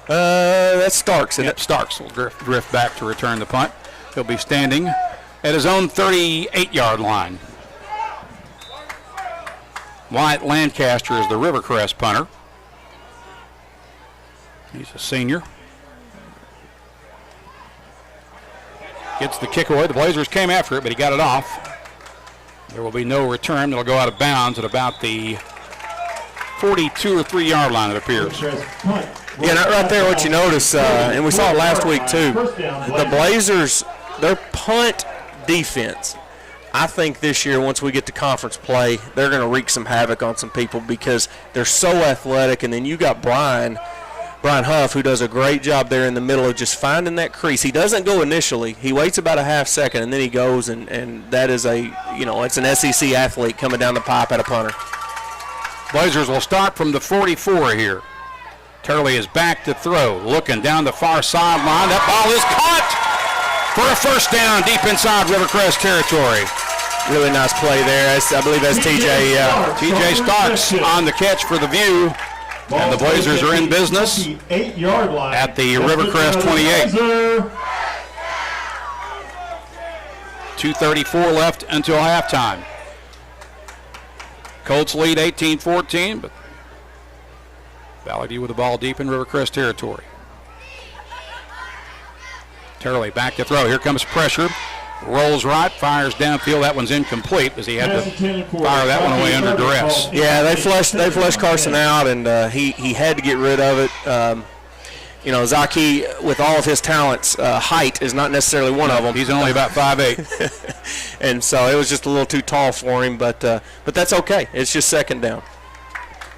That's Starks. Yep, Starks will drift back to return the punt. He'll be standing at his own 38-yard line. Wyatt Lancaster is the Rivercrest punter. He's a senior. Gets the kick away. The Blazers came after it, but he got it off. There will be no return. It'll go out of bounds at about the 42 or 3-yard line, it appears. Yeah, right there what you notice, and we saw it last week too, the Blazers, their punt defense, I think this year once we get to conference play, they're going to wreak some havoc on some people because they're so athletic, and then you got Brian Huff, who does a great job there in the middle of just finding that crease. He doesn't go initially. He waits about a half second, and then he goes, and that is it's an SEC athlete coming down the pipe at a punter. Blazers will start from the 44 here. Turley is back to throw, looking down the far sideline. That ball is caught for a first down deep inside Rivercrest territory. Really nice play there. I believe that's TJ. TJ Starks on the catch for the View. And the Blazers are in business at the Rivercrest 28. 2:34 left until halftime. Colts lead 18-14, but Valley View with the ball deep in Rivercrest territory. Turley back to throw. Here comes pressure. Rolls right, fires downfield. That one's incomplete as he had to fire that one away under duress. Yeah, they flushed Carson out, and he had to get rid of it. Zaki, with all of his talents, height is not necessarily one of them. He's only about 5'8". And so it was just a little too tall for him, but that's okay. It's just second down.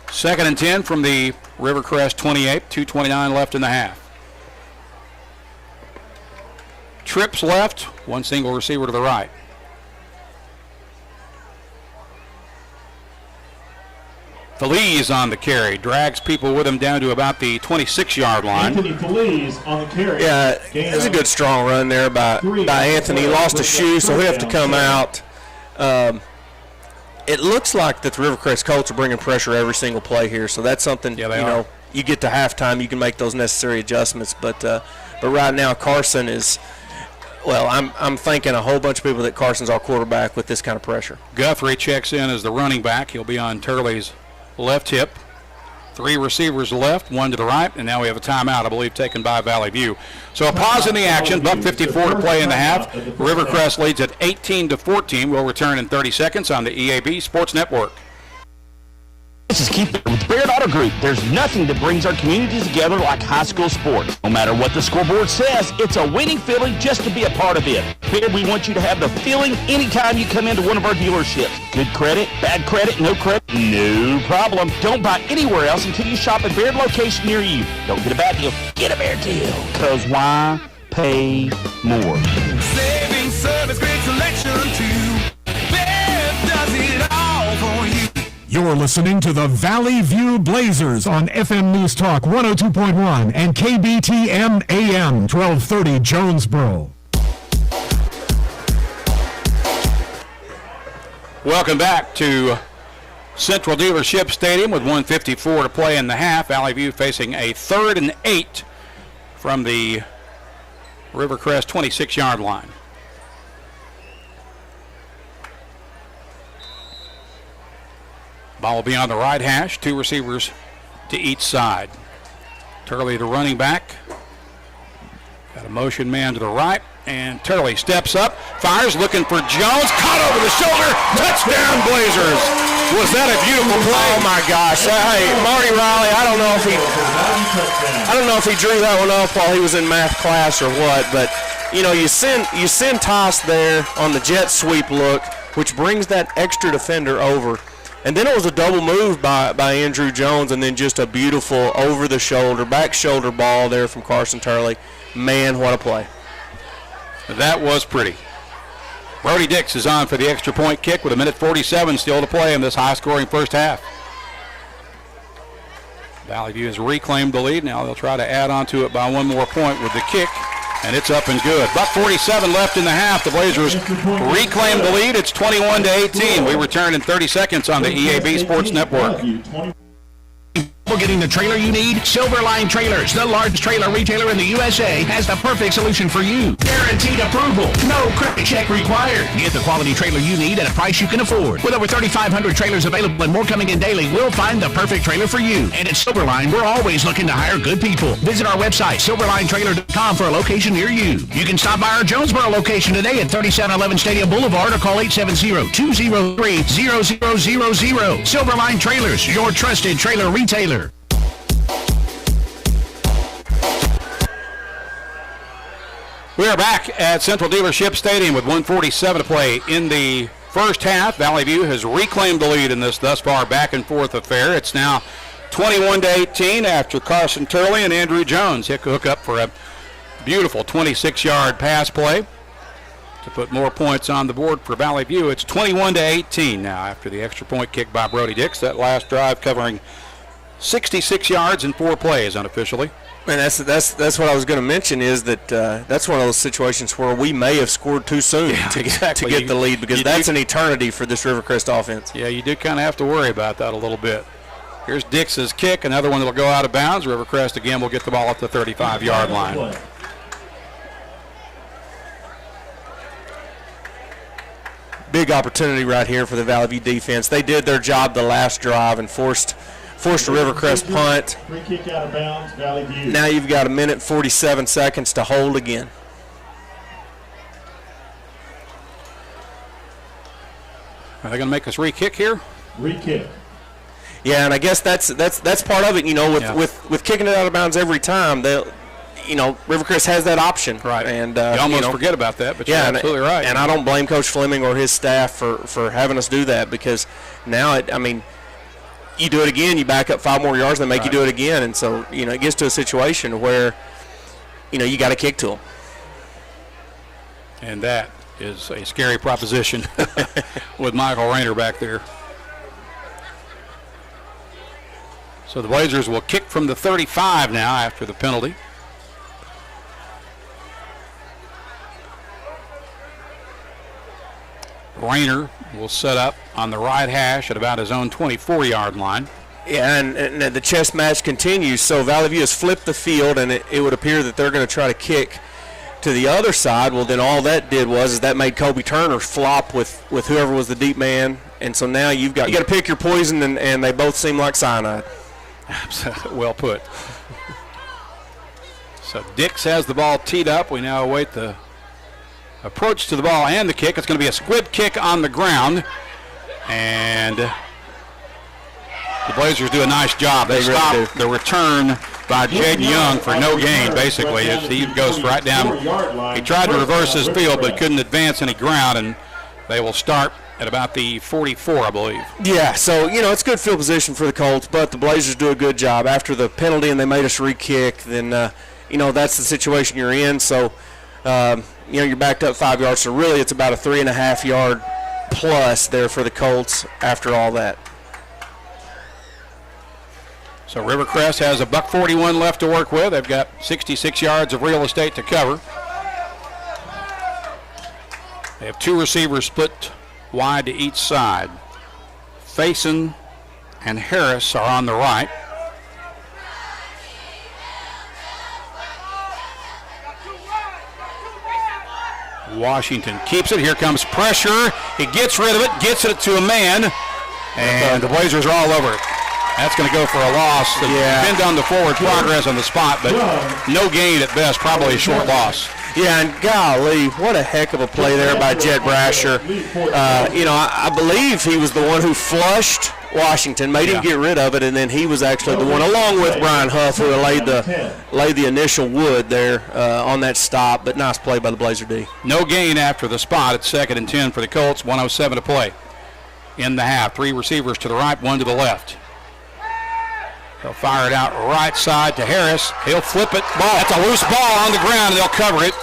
2nd and 10 from the Rivercrest 28, 2:29 left in the half. Trips left, one single receiver to the right. Feliz on the carry, drags people with him down to about the 26-yard line. Anthony Feliz on the carry. Yeah, it was a good strong run there by Anthony. He lost a shoe, so he'll have to come out. It looks like that the Rivercrest Colts are bringing pressure every single play here, so that's something, you get to halftime, you can make those necessary adjustments. But right now, Carson is, I'm thinking a whole bunch of people that Carson's our quarterback with this kind of pressure. Guthrie checks in as the running back. He'll be on Turley's left hip. 3 receivers left, 1 to the right, and now we have a timeout, I believe, taken by Valley View. So a pause in the action, $1:54 to play in the half. Rivercrest leads at 18-14. We'll return in 30 seconds on the EAB Sports Network. This is Keith with Baird Auto Group. There's nothing that brings our communities together like high school sports. No matter what the scoreboard says, it's a winning feeling just to be a part of it. Baird, we want you to have the feeling anytime you come into one of our dealerships. Good credit, bad credit, no credit, no problem. Don't buy anywhere else until you shop at Baird location near you. Don't get a bad deal, get a Baird deal. Because why? pay more. Saving service, great selection too. Bev does it all for you. You're listening to the Valley View Blazers on FM News Talk 102.1 and KBTM AM 1230 Jonesboro. Welcome back to Central Dealership Stadium with 1:54 to play in the half. Valley View facing a 3rd and 8 from the Rivercrest 26-yard line. Ball will be on the right hash. 2 receivers to each side. Turley, the running back. Got a motion man to the right. And Turley steps up, fires, looking for Jones. Caught over the shoulder. Touchdown, Blazers. Was that a beautiful play? Oh my gosh! Hey, Marty Riley. I don't know if he drew that one up while he was in math class or what, but you send Toss there on the jet sweep look, which brings that extra defender over. And then it was a double move by Andrew Jones, and then just a beautiful over-the-shoulder, back-shoulder ball there from Carson Turley. Man, what a play. That was pretty. Brody Dix is on for the extra point kick with 1:47 still to play in this high-scoring first half. Valley View has reclaimed the lead. Now they'll try to add on to it by 1 more point with the kick, and it's up and good. About 47 left in the half. The Blazers reclaim the lead. It's 21-18. We return in 30 seconds on the EAB Sports Network. Getting the trailer you need? Silverline Trailers, the largest trailer retailer in the USA, has the perfect solution for you. Guaranteed approval. No credit check required. Get the quality trailer you need at a price you can afford. With over 3,500 trailers available and more coming in daily, we'll find the perfect trailer for you. And at Silverline, we're always looking to hire good people. Visit our website, silverlinetrailer.com, for a location near you. You can stop by our Jonesboro location today at 3711 Stadium Boulevard or call 870-203-0000. Silverline Trailers, your trusted trailer retailer. We are back at Central Dealership Stadium with 1:47 to play in the first half. Valley View has reclaimed the lead in this thus far back-and-forth affair. It's now 21-18 after Carson Turley and Andrew Jones hook up for a beautiful 26-yard pass play to put more points on the board for Valley View. It's 21-18 now after the extra point kick by Brody Dix. That last drive covering 66 yards in 4 plays unofficially. And that's what I was going to mention, is that that's one of those situations where we may have scored too soon to get the lead, because that's an eternity for this Rivercrest offense. Yeah, you do kind of have to worry about that a little bit. Here's Dix's kick, another one that will go out of bounds. Rivercrest again will get the ball at the 35-yard line. Big opportunity right here for the Valley View defense. They did their job the last drive and forced a Rivercrest punt. Free kick out of bounds, Valley View. Now you've got 1:47 seconds to hold again. Are they going to make us re-kick here? Re-kick. Yeah, and I guess that's part of it. With kicking it out of bounds every time, Rivercrest has that option. Right. And you almost forget about that, but you're absolutely right. And I don't blame Coach Fleming or his staff for having us do that, because now you do it again, you back up 5 more yards, they make you do it again, and so it gets to a situation where you got to kick to them. And that is a scary proposition with Michael Rayner back there. So the Blazers will kick from the 35 now after the penalty. Rayner will set up on the right hash at about his own 24-yard line. Yeah, and the chess match continues. So Valley View has flipped the field, and it would appear that they're going to try to kick to the other side. Well, then all that did was that made Kobe Turner flop with whoever was the deep man, and so now you got to pick your poison, and they both seem like cyanide. Well put. So Dix has the ball teed up. We now await the approach to the ball and the kick. It's going to be a squib kick on the ground, and the Blazers do a nice job. They stop the return by Jaden Young for no gain, basically. He goes right down. He tried to reverse his field but couldn't advance any ground, and they will start at about the 44, I believe. Yeah, so, it's good field position for the Colts, but the Blazers do a good job. After the penalty and they made us re-kick, then, that's the situation you're in. So, you're backed up 5 yards. So really, it's about a 3.5 yard plus there for the Colts after all that. So Rivercrest has a $141 left to work with. They've got 66 yards of real estate to cover. They have 2 receivers split wide to each side. Faison and Harris are on the right. Washington keeps it. Here comes pressure. He gets rid of it, gets it to a man, and the Blazers are all over it. That's going to go for a loss. Depend on the forward progress on the spot, but no gain at best, probably a short loss. Yeah, and golly, what a heck of a play there by Jet Brasher. I believe he was the one who flushed Washington, made him get rid of it, and then he was actually the one, along with Brian Huff, who laid the initial wood there on that stop, but nice play by the Blazer D. No gain after the spot. It's 2nd and 10 for the Colts, 1:07 to play in the half. 3 receivers to the right, 1 to the left. They'll fire it out right side to Harris. He'll flip it. That's a loose ball on the ground, and they'll cover it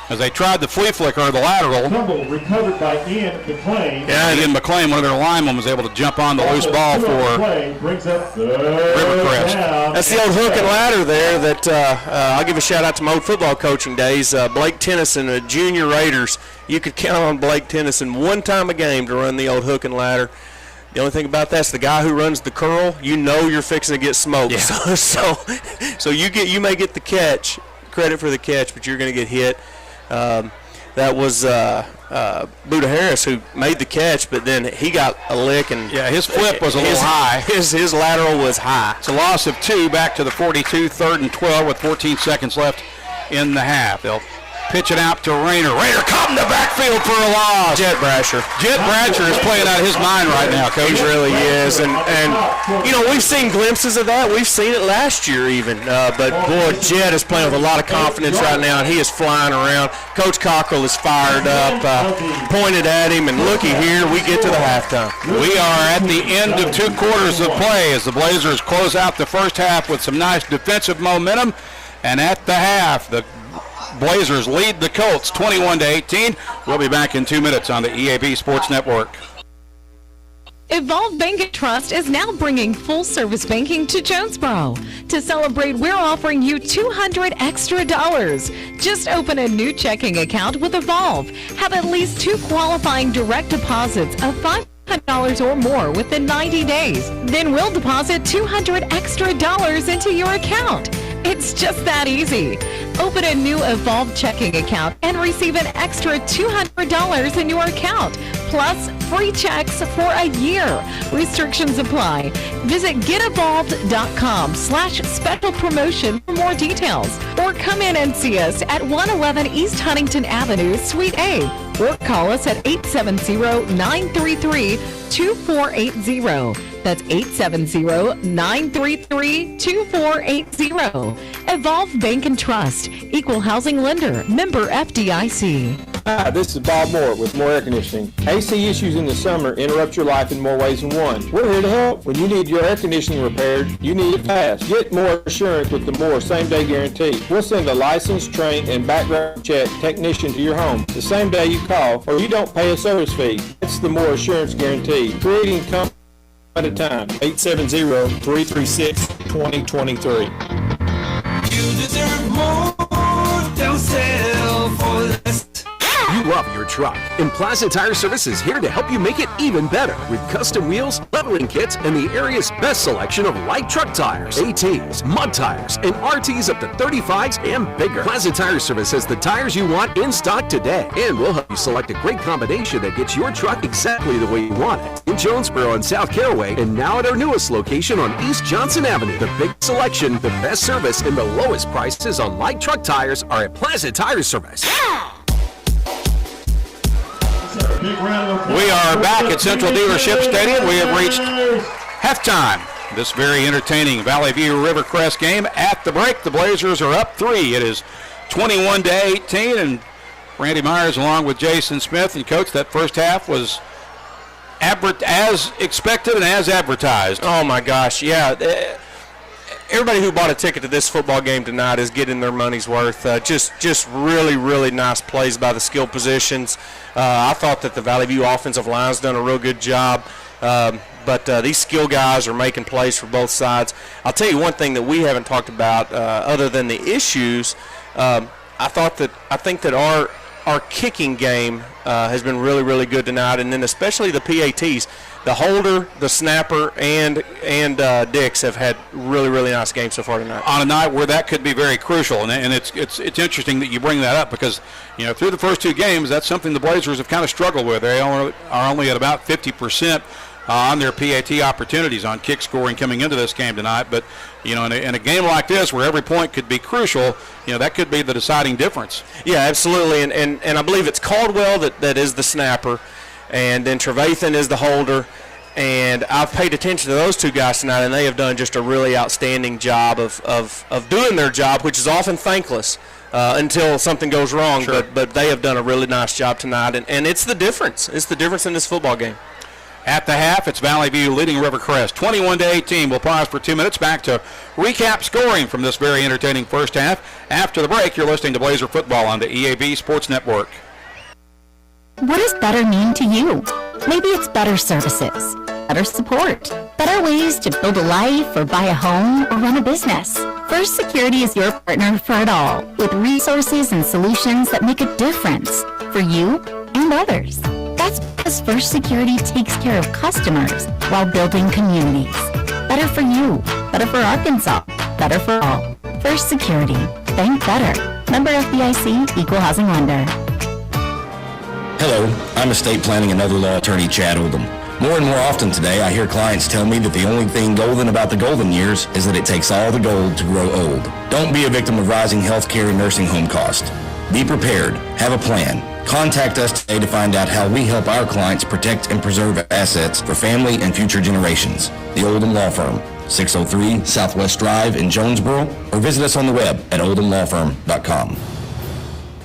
as they tried the flea flicker or the lateral. Fumble recovered by Ian McClain. Yeah, Ian McClain, one of their linemen, was able to jump on the loose ball for brings up Rivercrest. That's the old hook and ladder there that I'll give a shout out to my old football coaching days. Blake Tennyson, junior Raiders. You could count on Blake Tennyson one time a game to run the old hook and ladder. The only thing about that's the guy who runs the curl. You're fixing to get smoked. Yeah. So you may get the catch, credit for the catch, but you're going to get hit. That was Buda Harris who made the catch, but then he got a lick, and his flip was a little high. His lateral was high. It's a loss of 2 back to the 42, 3rd and 12 with 14 seconds left in the half. They'll pitch it out to Rayner. Rayner caught in the backfield for a loss. Jet Brasher is playing out of his mind right now, Coach. He really is, and we've seen glimpses of that. We've seen it last year even, but boy, Jet is playing with a lot of confidence right now, and he is flying around. Coach Cockrell is fired up, pointed at him, and looky here, we get to the halftime. We are at the end of 2 quarters of play as the Blazers close out the first half with some nice defensive momentum, and at the half, the Blazers lead the Colts 21-18. We'll be back in 2 minutes on the EAB Sports Network. Evolve Bank & Trust is now bringing full-service banking to Jonesboro. To celebrate, we're offering you $200 extra. Just open a new checking account with Evolve. Have at least 2 qualifying direct deposits of $500 or more within 90 days. Then we'll deposit $200 extra into your account. It's just that easy. Open a new Evolve checking account and receive an extra $200 in your account, plus free checks for a year. Restrictions apply. Visit getevolved.com/special promotion for more details, or come in and see us at 111 East Huntington Avenue, Suite A, or call us at 870-933-2480. That's 870-933-2480. Evolve Bank & Trust. Equal housing lender. Member FDIC. Hi, this is Bob Moore with Moore Air Conditioning. AC issues in the summer interrupt your life in more ways than one. We're here to help. When you need your air conditioning repaired, you need it fast. Get more assurance with the Moore same-day guarantee. We'll send a licensed, trained, and background check technician to your home the same day you call, or you don't pay a service fee. It's the Moore Assurance Guarantee, creating comfort at a time. 870-336-2023. You deserve more. Don't settle for less. You love your truck, and Plaza Tire Service is here to help you make it even better with custom wheels, leveling kits, and the area's best selection of light truck tires, ATs, mud tires, and RTs up to 35s and bigger. Plaza Tire Service has the tires you want in stock today, and we'll help you select a great combination that gets your truck exactly the way you want it. In Jonesboro and South Caraway, and now at our newest location on East Johnson Avenue. The big selection, the best service, and the lowest prices on light truck tires are at Plaza Tire Service. We are back at Central Dealership Stadium. We have reached halftime. This very entertaining Valley View Rivercrest game. At the break, the Blazers are up 3. It is 21-18, and Randy Myers along with Jason Smith. And Coach, that first half was as expected and as advertised. Oh my gosh, yeah. everybody who bought a ticket to this football game tonight is getting their money's worth. Just really, really nice plays by the skill positions. I thought that the Valley View offensive line's done a real good job. But these skill guys are making plays for both sides. I'll tell you one thing that we haven't talked about other than the issues. I think that our kicking game has been really, really good tonight, and then especially the PATs. The holder, the snapper, and Dix have had really, really nice games so far tonight. On a night where that could be very crucial, and it's interesting that you bring that up because, through the first two games, that's something the Blazers have kind of struggled with. They are only at about 50% on their PAT opportunities on kick scoring coming into this game tonight. But, in a game like this where every point could be crucial, that could be the deciding difference. Yeah, absolutely, and I believe it's Caldwell that is the snapper, and then Trevathan is the holder. And I've paid attention to those two guys tonight, and they have done just a really outstanding job of doing their job, which is often thankless until something goes wrong. Sure. But they have done a really nice job tonight, and it's the difference. It's the difference in this football game. At the half, it's Valley View leading Rivercrest 21-18. We'll pause for 2 minutes. Back to recap scoring from this very entertaining first half. After the break, you're listening to Blazer Football on the EAB Sports Network. What does better mean to you? Maybe it's better services, better support, better ways to build a life or buy a home or run a business. First Security is your partner for it all, with resources and solutions that make a difference for you and others. That's because First Security takes care of customers while building communities. Better for you, better for Arkansas, better for all. First Security. Bank better. Member FDIC, Equal Housing Lender. Hello, I'm estate planning and other law attorney Chad Oldham. More and more often today, I hear clients tell me that the only thing golden about the golden years is that it takes all the gold to grow old. Don't be a victim of rising healthcare and nursing home costs. Be prepared. Have a plan. Contact us today to find out how we help our clients protect and preserve assets for family and future generations. The Oldham Law Firm, 603 Southwest Drive in Jonesboro, or visit us on the web at oldhamlawfirm.com.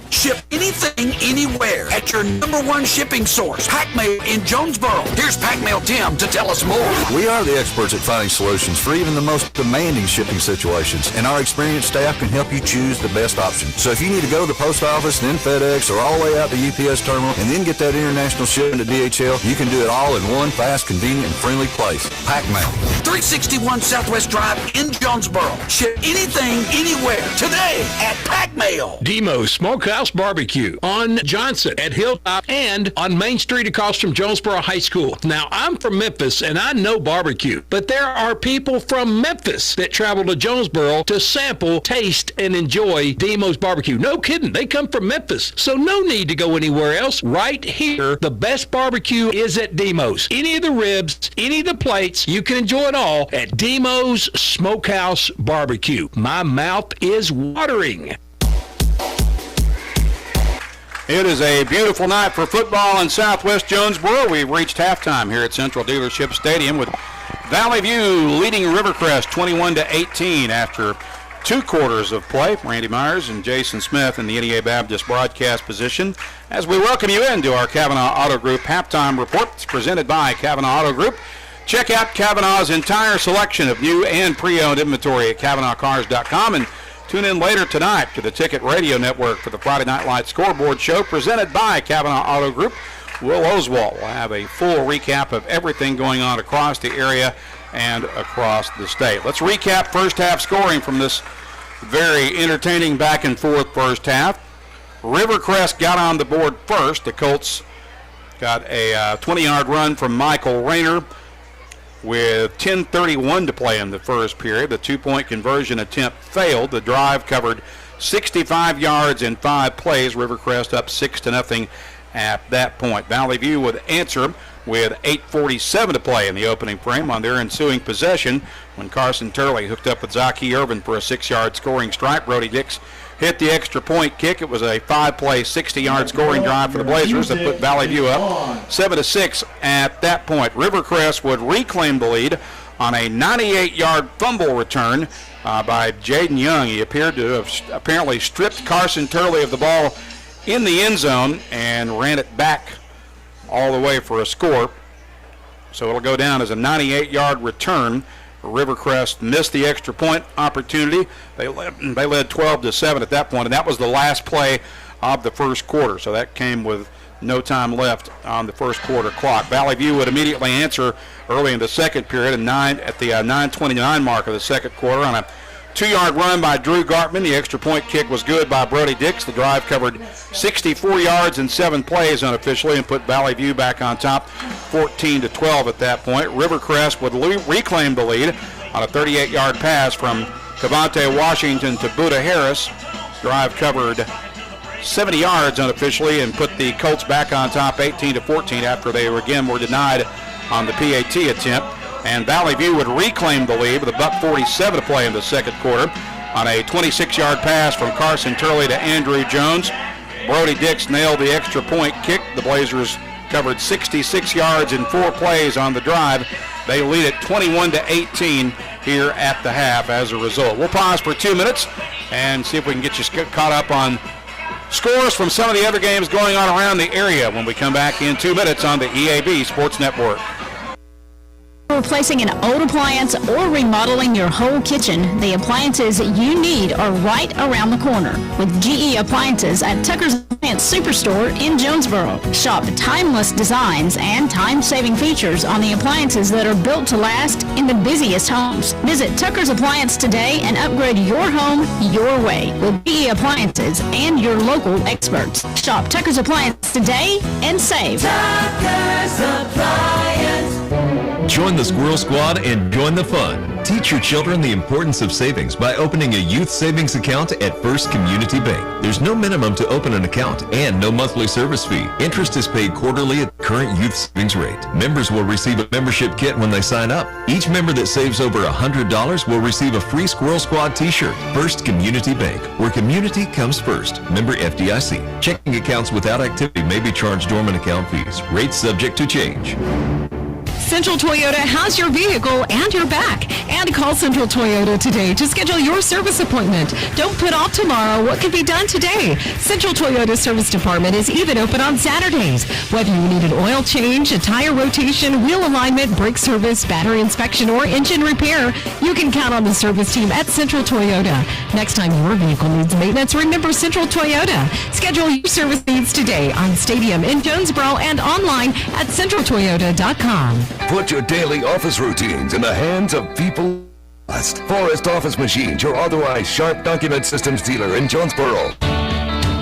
Ship anything, anywhere at your #1 shipping source, Packmail in Jonesboro. Here's Packmail Tim to tell us more. We are the experts at finding solutions for even the most demanding shipping situations, and our experienced staff can help you choose the best option. So if you need to go to the post office, then FedEx, or all the way out to UPS terminal, and then get that international shipment to DHL, you can do it all in one fast, convenient, and friendly place. Packmail. 361 Southwest Drive in Jonesboro. Ship anything, anywhere, today at Packmail. Demo's Smokehouse Barbecue on Johnson at Hilltop and on Main Street across from Jonesboro High School. Now, I'm from Memphis and I know barbecue, but there are people from Memphis that travel to Jonesboro to sample, taste, and enjoy Demo's Barbecue. No kidding, they come from Memphis, so no need to go anywhere else. Right here, the best barbecue is at Demo's. Any of the ribs, any of the plates, you can enjoy it all at Demo's Smokehouse Barbecue. My mouth is watering. It is a beautiful night for football in Southwest Jonesboro. We've reached halftime here at Central Dealership Stadium with Valley View leading Rivercrest 21-18 after 2 quarters of play. Randy Myers and Jason Smith in the NEA Baptist broadcast position. As we welcome you into our Kavanaugh Auto Group halftime report, it's presented by Kavanaugh Auto Group. Check out Kavanaugh's entire selection of new and pre-owned inventory at KavanaughCars.com, and tune in later tonight to the Ticket Radio Network for the Friday Night Lights Scoreboard Show presented by Kavanaugh Auto Group. Will Oswalt will have a full recap of everything going on across the area and across the state. Let's recap first half scoring from this very entertaining back and forth first half. Rivercrest got on the board first. The Colts got a 20-yard run from Michael Rayner with 10:31 to play in the first period. The 2-point conversion attempt failed. The drive covered 65 yards in 5 plays. Rivercrest up 6-0 at that point. Valley View would answer with 8:47 to play in the opening frame on their ensuing possession when Carson Turley hooked up with Zaki Irvin for a 6-yard scoring strike. Brody Dix hit the extra point kick. It was a 5-play, 60-yard scoring drive for the Blazers that put Valley View up 7-6 at that point. Rivercrest would reclaim the lead on a 98-yard fumble return by Jaden Young. He appeared to have apparently stripped Carson Turley of the ball in the end zone and ran it back all the way for a score. So it'll go down as a 98-yard return. Rivercrest missed the extra point opportunity. They led 12-7 at that point, and that was the last play of the first quarter. So that came with no time left on the first quarter clock. Valley View would immediately answer early in the second period at the 9:29 mark of the second quarter on a 2-yard run by Drew Gartman. The extra point kick was good by Brody Dix. The drive covered 64 yards in 7 plays unofficially and put Valley View back on top 14-12 at that point. Rivercrest would reclaim the lead on a 38-yard pass from Cavante Washington to Buda Harris. Drive covered 70 yards unofficially and put the Colts back on top 18-14 after they were denied on the PAT attempt. And Valley View would reclaim the lead with $1:47 to play in the second quarter on a 26-yard pass from Carson Turley to Andrew Jones. Brody Dix nailed the extra point kick. The Blazers covered 66 yards in 4 plays on the drive. They lead it 21-18 here at the half as a result. We'll pause for 2 minutes and see if we can get you caught up on scores from some of the other games going on around the area when we come back in 2 minutes on the EAB Sports Network. Replacing an old appliance or remodeling your whole kitchen, the appliances you need are right around the corner with GE Appliances at Tucker's Appliance Superstore in Jonesboro. Shop timeless designs and time-saving features on the appliances that are built to last in the busiest homes. Visit Tucker's Appliance today and upgrade your home your way with GE Appliances and your local experts. Shop Tucker's Appliance today and save. Tucker's Appliance. Join the Squirrel Squad and join the fun. Teach your children the importance of savings by opening a youth savings account at First Community Bank. There's no minimum to open an account and no monthly service fee. Interest is paid quarterly at the current youth savings rate. Members will receive a membership kit when they sign up. Each member that saves over $100 will receive a free Squirrel Squad t-shirt. First Community Bank, where community comes first. Member FDIC. Checking accounts without activity may be charged dormant account fees. Rates subject to change. Central Toyota has your vehicle and your back. And call Central Toyota today to schedule your service appointment. Don't put off tomorrow what can be done today. Central Toyota Service Department is even open on Saturdays. Whether you need an oil change, a tire rotation, wheel alignment, brake service, battery inspection, or engine repair, you can count on the service team at Central Toyota. Next time your vehicle needs maintenance, remember Central Toyota. Schedule your service needs today on Stadium in Jonesboro and online at centraltoyota.com. Put your daily office routines in the hands of people. Forrest Office Machines, your authorized Sharp Document Systems dealer in Jonesboro.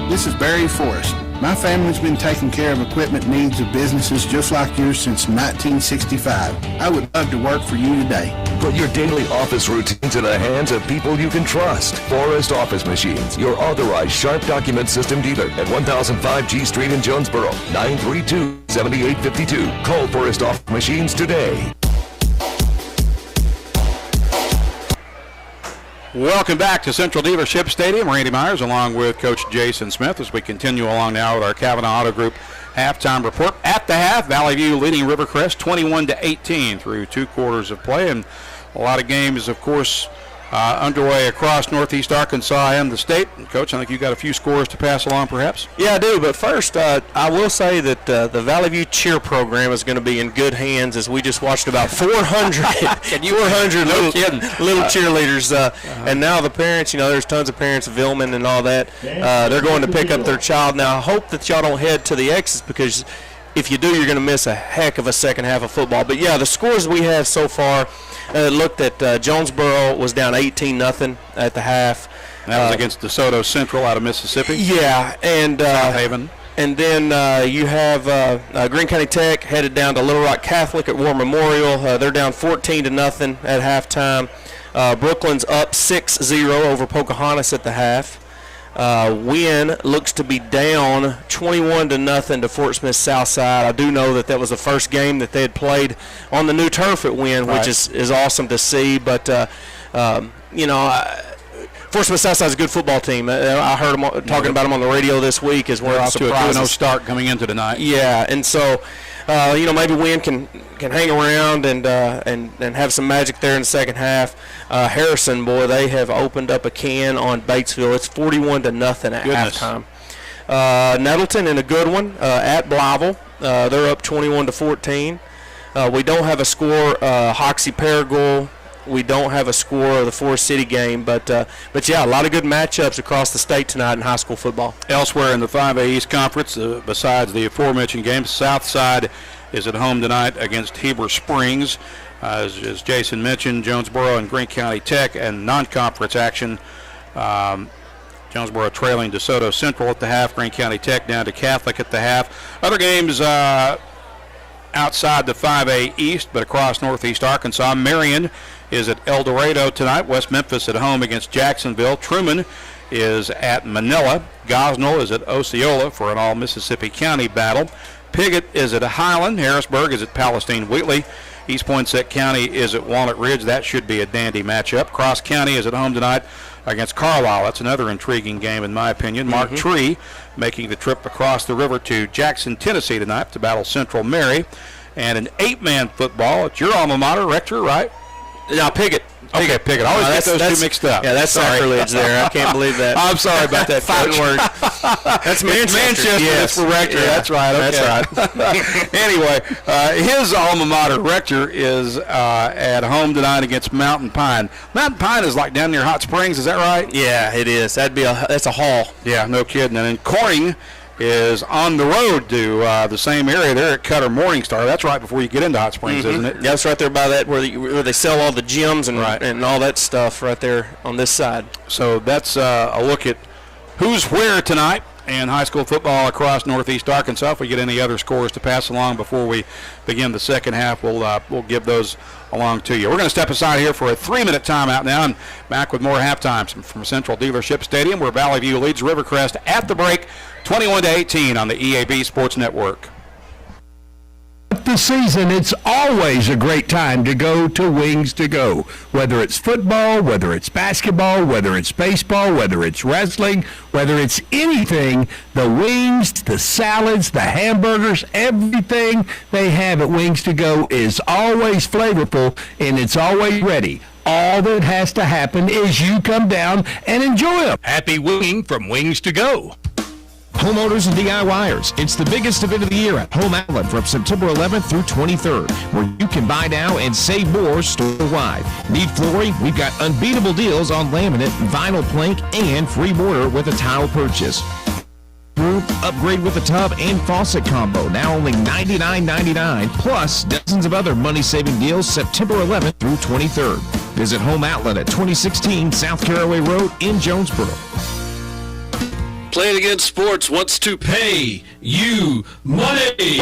This is Barry Forrest. My family's been taking care of equipment needs of businesses just like yours since 1965. I would love to work for you today. Put your daily office routines in the hands of people you can trust. Forrest Office Machines, your authorized Sharp Document System dealer at 1005 G Street in Jonesboro, 932-7852. Call Forrest Office Machines today. Welcome back to Central Dealership Stadium. Randy Myers along with Coach Jason Smith as we continue along now with our Kavanaugh Auto Group halftime report. At the half, Valley View leading Rivercrest 21-18 through 2 quarters of play, and a lot of games, of course, underway across Northeast Arkansas and the state. And Coach, I think you got a few scores to pass along, perhaps. Yeah, I do. But first, I will say that the Valley View cheer program is going to be in good hands, as we just watched about 400 little cheerleaders. And now the parents, there's tons of parents, Vilman and all that. They're going to pick up their child. Now, I hope that y'all don't head to the X's, because if you do, you're going to miss a heck of a second half of football. But, yeah, the scores we have so far, looked at Jonesboro was down 18-0 at the half. That was against DeSoto Central out of Mississippi. Yeah, and South Haven. And then you have Greene County Tech headed down to Little Rock Catholic at War Memorial. They're down 14-0 at halftime. Brooklyn's up 6-0 over Pocahontas at the half. Wynn looks to be down 21-0 to Fort Smith Southside. I do know that was the first game that they had played on the new turf at Wynn, which is awesome to see. But Fort Smith Southside is a good football team. I heard them talking about them on the radio this week as one of the surprises. To a 2-0 start coming into tonight. Yeah, and so maybe Wynn can hang around and have some magic there in the second half. Harrison, boy, they have opened up a can on Batesville. It's 41-0 at halftime. Nettleton in a good one at Blyville. They're up 21-14. We don't have a score. Hoxie Paragould don't have a score of the Forest City game, but yeah, a lot of good matchups across the state tonight in high school football. Elsewhere in the 5A East Conference, besides the aforementioned games, Southside is at home tonight against Heber Springs. As Jason mentioned, Jonesboro and Greene County Tech, and non-conference action. Jonesboro trailing DeSoto Central at the half, Greene County Tech down to Catholic at the half. Other games outside the 5A East, but across northeast Arkansas. Marion is at El Dorado tonight. West Memphis at home against Jacksonville. Truman is at Manila. Gosnell is at Osceola for an all-Mississippi County battle. Piggott is at Highland. Harrisburg is at Palestine Wheatley. East Poinsett County is at Walnut Ridge. That should be a dandy matchup. Cross County is at home tonight against Carlisle. That's another intriguing game in my opinion. Mark Tree making the trip across the river to Jackson, Tennessee tonight to battle Central Mary. And an 8-man football. It's your alma mater, Rector, right? Yeah, Piggott. Okay, Piggott. I always get those two mixed up. Yeah, that's sacrilege there. I can't believe that. I'm sorry about that, Fighting word. That's Manchester. Yes. That's for Rector. Yeah. That's right. Okay. That's right. Anyway, his alma mater, Rector, is at home tonight against Mountain Pine. Mountain Pine is like down near Hot Springs. Is that right? Yeah, it is. That's a haul. Yeah, no kidding. And then Corning is on the road to the same area. They're at Cutter Morningstar. That's right before you get into Hot Springs, isn't it? Yeah, that's right there by that where they sell all the gyms and all that stuff right there on this side. So that's a look at who's where tonight in high school football across northeast Arkansas. If we get any other scores to pass along before we begin the second half, we'll give those along to you. We're going to step aside here for a 3-minute timeout now and back with more halftimes from Central Dealership Stadium, where Valley View leads Rivercrest at the break 21-18 on the EAB Sports Network. The season, it's always a great time to go to Wings to Go. Whether it's football, whether it's basketball, whether it's baseball, whether it's wrestling, whether it's anything, the wings, the salads, the hamburgers, everything they have at Wings to Go is always flavorful and it's always ready. All that has to happen is you come down and enjoy them. Happy winging from Wings to Go. Homeowners and DIYers, it's the biggest event of the year at Home Outlet from September 11th through 23rd, where you can buy now and save more store-wide. Need flooring? We've got unbeatable deals on laminate, vinyl plank, and free border with a tile purchase. Roof, upgrade with a tub and faucet combo, now only $99.99, plus dozens of other money-saving deals September 11th through 23rd. Visit Home Outlet at 2016 South Caraway Road in Jonesboro. Play It Again Sports wants to pay you money.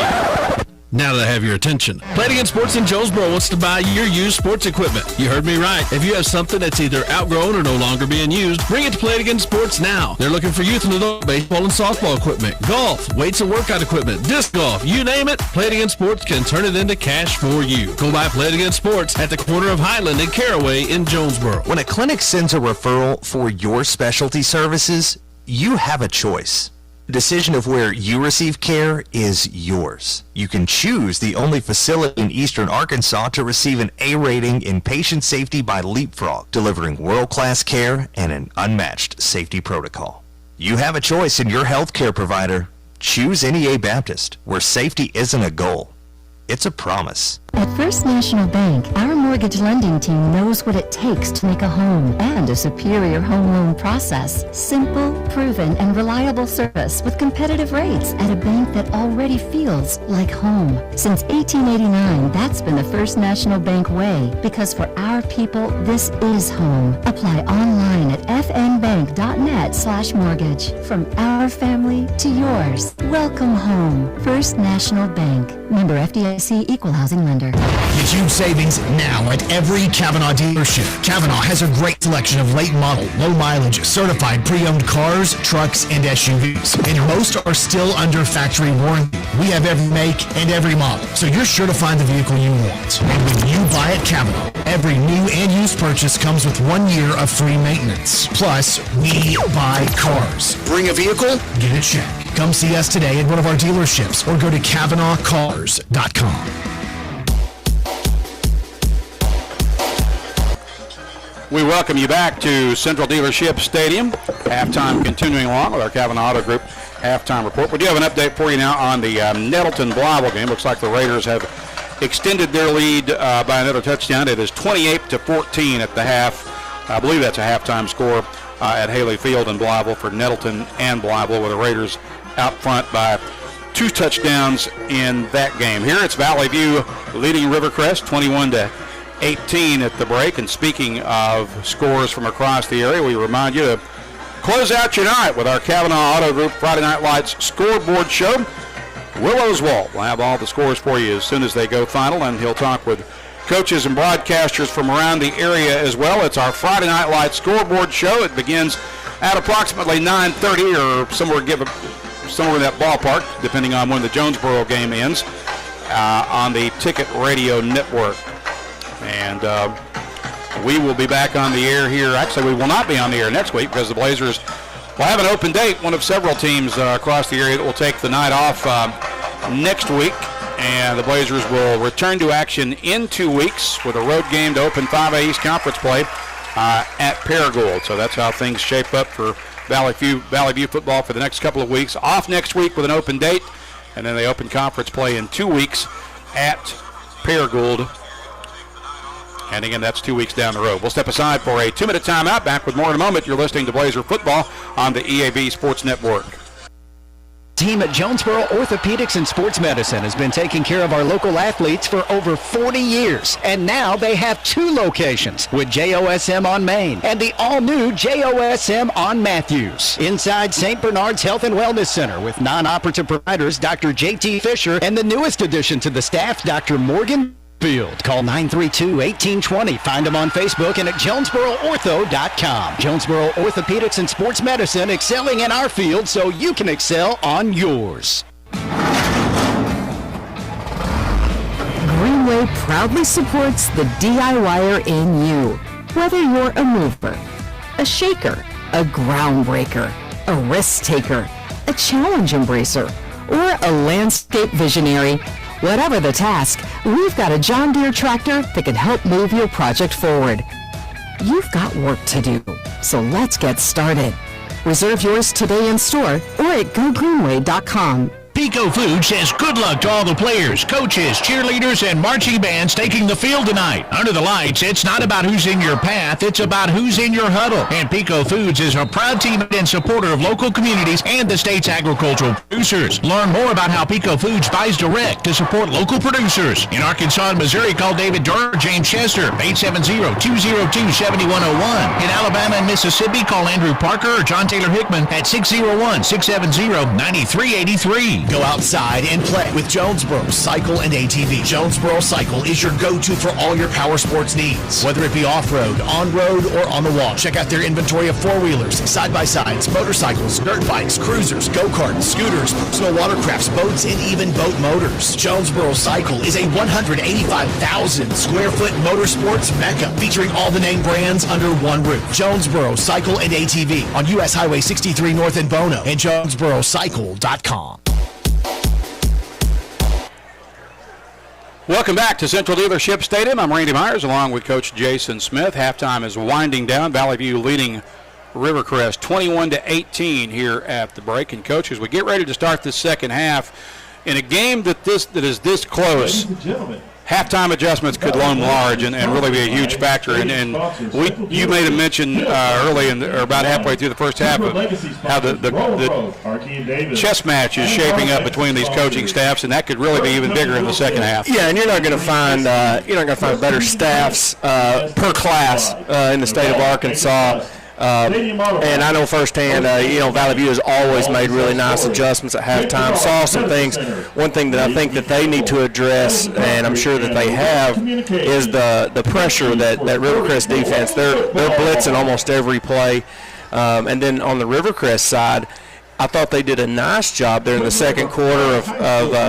Now that I have your attention, Play It Again Sports in Jonesboro wants to buy your used sports equipment. You heard me right. If you have something that's either outgrown or no longer being used, bring it to Play It Again Sports now. They're looking for youth and adult baseball and softball equipment, golf, weights and workout equipment, disc golf, you name it. Play It Again Sports can turn it into cash for you. Go by Play It Again Sports at the corner of Highland and Caraway in Jonesboro. When a clinic sends a referral for your specialty services, you have a choice. The decision of where you receive care is yours. You can choose the only facility in eastern Arkansas to receive an A rating in patient safety by Leapfrog, delivering world-class care and an unmatched safety protocol. You have a choice in your healthcare provider. Choose NEA Baptist, where safety isn't a goal. It's a promise. At First National Bank, our mortgage lending team knows what it takes to make a home and a superior home loan process. Simple, proven, and reliable service with competitive rates at a bank that already feels like home. Since 1889, that's been the First National Bank way, because for our people, this is home. Apply online at fnbank.net/mortgage. From our family to yours. Welcome home. First National Bank. Member FDIC Equal Housing Lender. Get huge savings now at every Kavanaugh dealership. Kavanaugh has a great selection of late model, low mileage, certified pre-owned cars, trucks, and SUVs. And most are still under factory warranty. We have every make and every model, so you're sure to find the vehicle you want. And when you buy at Kavanaugh, every new and used purchase comes with 1 year of free maintenance. Plus, we buy cars. Bring a vehicle, get it checked. Come see us today at one of our dealerships or go to CavanaughCars.com. We welcome you back to Central Dealership Stadium. Halftime continuing along with our Kavanaugh Auto Group halftime report. We do have an update for you now on the Nettleton-Blyville game. Looks like the Raiders have extended their lead by another touchdown. It is 28-14 at the half. I believe that's a halftime score at Haley Field in Blytheville for Nettleton and Blytheville, with the Raiders out front by 2 touchdowns in that game. Here it's Valley View leading Rivercrest 21-18 at the break. And speaking of scores from across the area, we remind you to close out your night with our Kavanaugh Auto Group Friday Night Lights scoreboard show. Will Oswald will have all the scores for you as soon as they go final, and he'll talk with coaches and broadcasters from around the area as well. It's our Friday Night Lights scoreboard show. It begins at approximately 9:30 or somewhere in that ballpark, depending on when the Jonesboro game ends, on the Ticket Radio Network. And we will be back on the air here. Actually, we will not be on the air next week because the Blazers will have an open date, one of several teams across the area that will take the night off next week. And the Blazers will return to action in 2 weeks with a road game to open 5A East Conference play at Paragould. So that's how things shape up for Valley View football for the next couple of weeks. Off next week with an open date, and then they open conference play in 2 weeks at Paragould. And again, that's 2 weeks down the road. We'll step aside for a 2-minute timeout. Back with more in a moment. You're listening to Blazer Football on the EAB Sports Network. Team at Jonesboro Orthopedics and Sports Medicine has been taking care of our local athletes for over 40 years. And now they have 2 locations with JOSM on Main and the all-new JOSM on Matthews. Inside St. Bernard's Health and Wellness Center with non-operative providers Dr. J.T. Fisher and the newest addition to the staff, Dr. Morgan Field. Call 932-1820. Find them on Facebook and at JonesboroOrtho.com. Jonesboro Orthopedics and Sports Medicine, excelling in our field so you can excel on yours. Greenway proudly supports the DIYer in you. Whether you're a mover, a shaker, a groundbreaker, a risk taker, a challenge embracer, or a landscape visionary, whatever the task, we've got a John Deere tractor that can help move your project forward. You've got work to do, so let's get started. Reserve yours today in store or at gogreenway.com. Pico Food says good luck to all the players, coaches, cheerleaders, and marching bands taking the field tonight. Under the lights, it's not about who's in your path, it's about who's in your huddle. And Pico Foods is a proud team and supporter of local communities and the state's agricultural producers. Learn more about how Pico Foods buys direct to support local producers. In Arkansas and Missouri, call David Durr or James Chester, 870-202-7101. In Alabama and Mississippi, call Andrew Parker or John Taylor Hickman at 601-670-9383. Go outside and play with Jonesboro Cycle and ATV. Jonesboro Cycle is your go-to for all your power sports needs, whether it be off-road, on-road, or on the wall. Check out their inventory of four-wheelers, side-by-sides, motorcycles, dirt bikes, cruisers, go-karts, scooters, personal watercrafts, boats, and even boat motors. Jonesboro Cycle is a 185,000 square foot motorsports mecca featuring all the name brands under one roof. Jonesboro Cycle and ATV on U.S. Highway 63 North in Bono and JonesboroCycle.com. Welcome back to Central Dealership Stadium. I'm Randy Myers along with Coach Jason Smith. Halftime is winding down. Valley View leading Rivercrest 21-18 here at the break. And Coach, as we get ready to start this second half, in a game that is this close, halftime adjustments could loom large and really be a huge factor. And you made a mention early or about halfway through the first half of how the chess match is shaping up between these coaching staffs, and that could really be even bigger in the second half. Yeah, and you're not going to find better staffs per class in the state of Arkansas. And I know firsthand, Valley View has always made really nice adjustments at halftime. Saw some things. One thing that I think that they need to address, and I'm sure that they have, is the pressure that Rivercrest defense. They're blitzing almost every play. And then on the Rivercrest side, I thought they did a nice job there in the second quarter of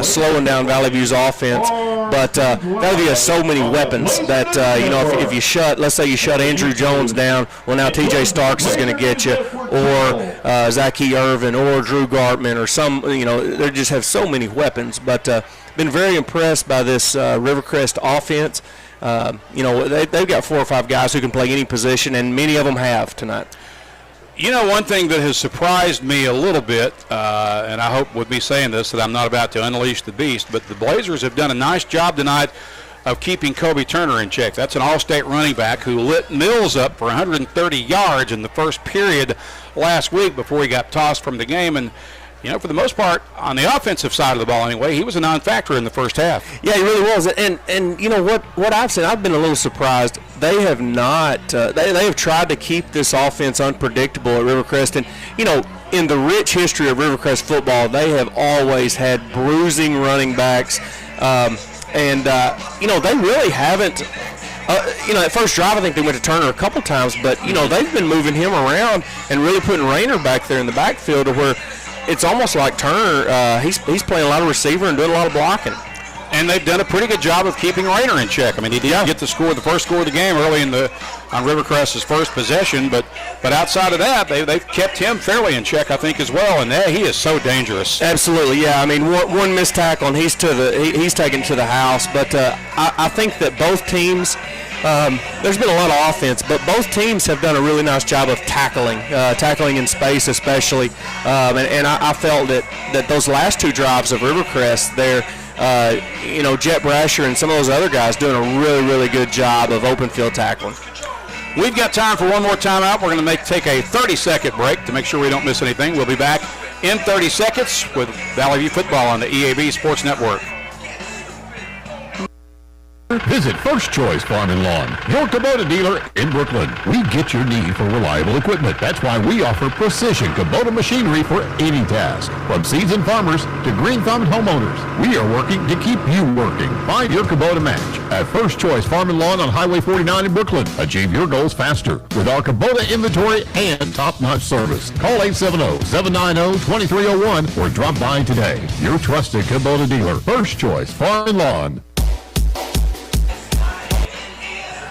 slowing down Valley View's offense. But Valley View has so many weapons that, if you let's say you shut Andrew Jones down, well, now T.J. Starks is going to get you, or Zachy Irvin, or Drew Gartman, or they just have so many weapons. But been very impressed by this Rivercrest offense. They've got 4 or 5 guys who can play any position, and many of them have tonight. You know, one thing that has surprised me a little bit, and I hope with me saying this that I'm not about to unleash the beast, but the Blazers have done a nice job tonight of keeping Kobe Turner in check. That's an all-state running back who lit Mills up for 130 yards in the first period last week before he got tossed from the game. And, you know, for the most part, on the offensive side of the ball anyway, he was a non-factor in the first half. Yeah, he really was. And you know what I've said, I've been a little surprised. They have not. They have tried to keep this offense unpredictable at Rivercrest, and you know, in the rich history of Rivercrest football, they have always had bruising running backs, and you know, they really haven't. You know, that first drive, I think they went to Turner a couple times, but you know, they've been moving him around and really putting Rayner back there in the backfield to where it's almost like Turner. He's playing a lot of receiver and doing a lot of blocking. And they've done a pretty good job of keeping Rayner in check. I mean, he didn't get the first score of the game early on Rivercrest's first possession, but outside of that, they've kept him fairly in check, I think, as well. And he is so dangerous. Absolutely, yeah. I mean, one missed tackle and he's taken to the house. But I think that both teams. There's been a lot of offense, but both teams have done a really nice job of tackling in space especially. And I felt that those last two drives of Rivercrest there, you know, Jet Brasher and some of those other guys doing a really, really good job of open field tackling. We've got time for one more timeout. We're going to take a 30-second break to make sure we don't miss anything. We'll be back in 30 seconds with Valley View Football on the EAB Sports Network. Visit First Choice Farm and Lawn, your Kubota dealer in Brooklyn. We get your need for reliable equipment. That's why we offer precision Kubota machinery for any task. From seasoned farmers to green-thumbed homeowners, we are working to keep you working. Find your Kubota match at First Choice Farm and Lawn on Highway 49 in Brooklyn. Achieve your goals faster with our Kubota inventory and top-notch service. Call 870-790-2301 or drop by today. Your trusted Kubota dealer, First Choice Farm and Lawn.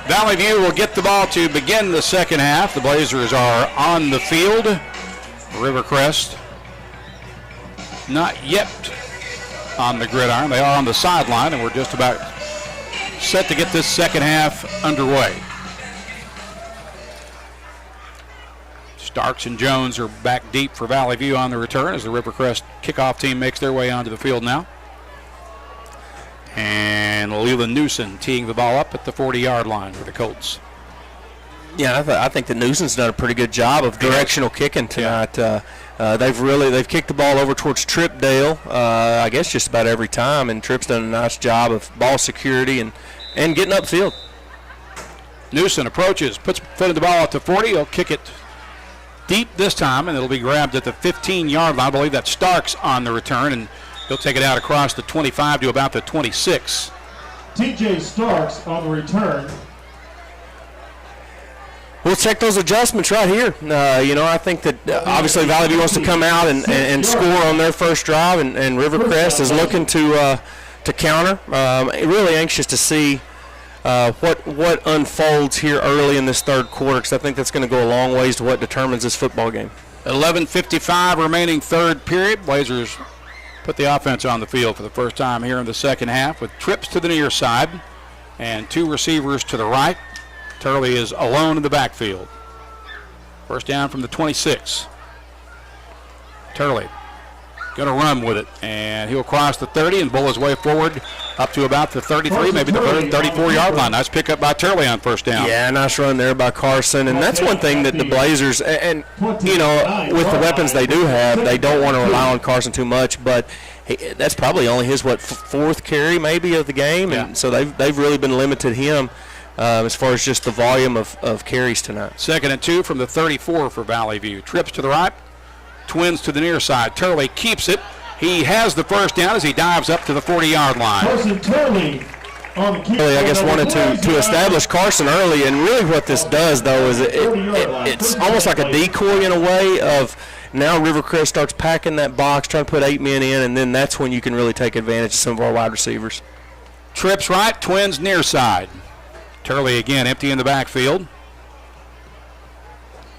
Valley View will get the ball to begin the second half. The Blazers are on the field. Rivercrest not yet on the gridiron. They are on the sideline, and we're just about set to get this second half underway. Starks and Jones are back deep for Valley View on the return as the Rivercrest kickoff team makes their way onto the field now. And Leland Newsom teeing the ball up at the 40-yard line for the Colts. Yeah, I think that Newsom's done a pretty good job of directional kicking tonight. They've kicked the ball over towards Trippdale, I guess just about every time, and Tripp's done a nice job of ball security and getting upfield. Newsom approaches, puts foot in the ball at the 40. He'll kick it deep this time, and it'll be grabbed at the 15-yard line. I believe that's Starks on the return, and he'll take it out across the 25 to about the 26. TJ Starks on the return. We'll check those adjustments right here. You know, I think that obviously Valley View wants to come out and score on their first drive, and Rivercrest is looking to counter. Really anxious to see what unfolds here early in this third quarter, because I think that's going to go a long ways to what determines this football game. 11:55 remaining third period. Blazers put the offense on the field for the first time here in the second half with trips to the near side and two receivers to the right. Turley is alone in the backfield. First down from the 26. Turley going to run with it, and he'll cross the 30 and bull his way forward up to about the 33, maybe the 34-yard line. Nice pickup by Turley on first down. Yeah, nice run there by Carson, and that's one thing that the Blazers, and you know, with the weapons they do have, they don't want to rely on Carson too much, but that's probably only his, fourth carry maybe of the game, and so they've really been limited him as far as just the volume of carries tonight. 2nd and 2 from the 34 for Valley View. Trips to the right. Twins to the near side. Turley keeps it. He has the first down as he dives up to the 40-yard line. Turley on the kick. Really, I guess wanted to establish Carson early, and really what this does, though, is it's almost like a decoy in a way of now Rivercrest starts packing that box, trying to put 8 men in, and then that's when you can really take advantage of some of our wide receivers. Trips right, Twins near side. Turley again empty in the backfield.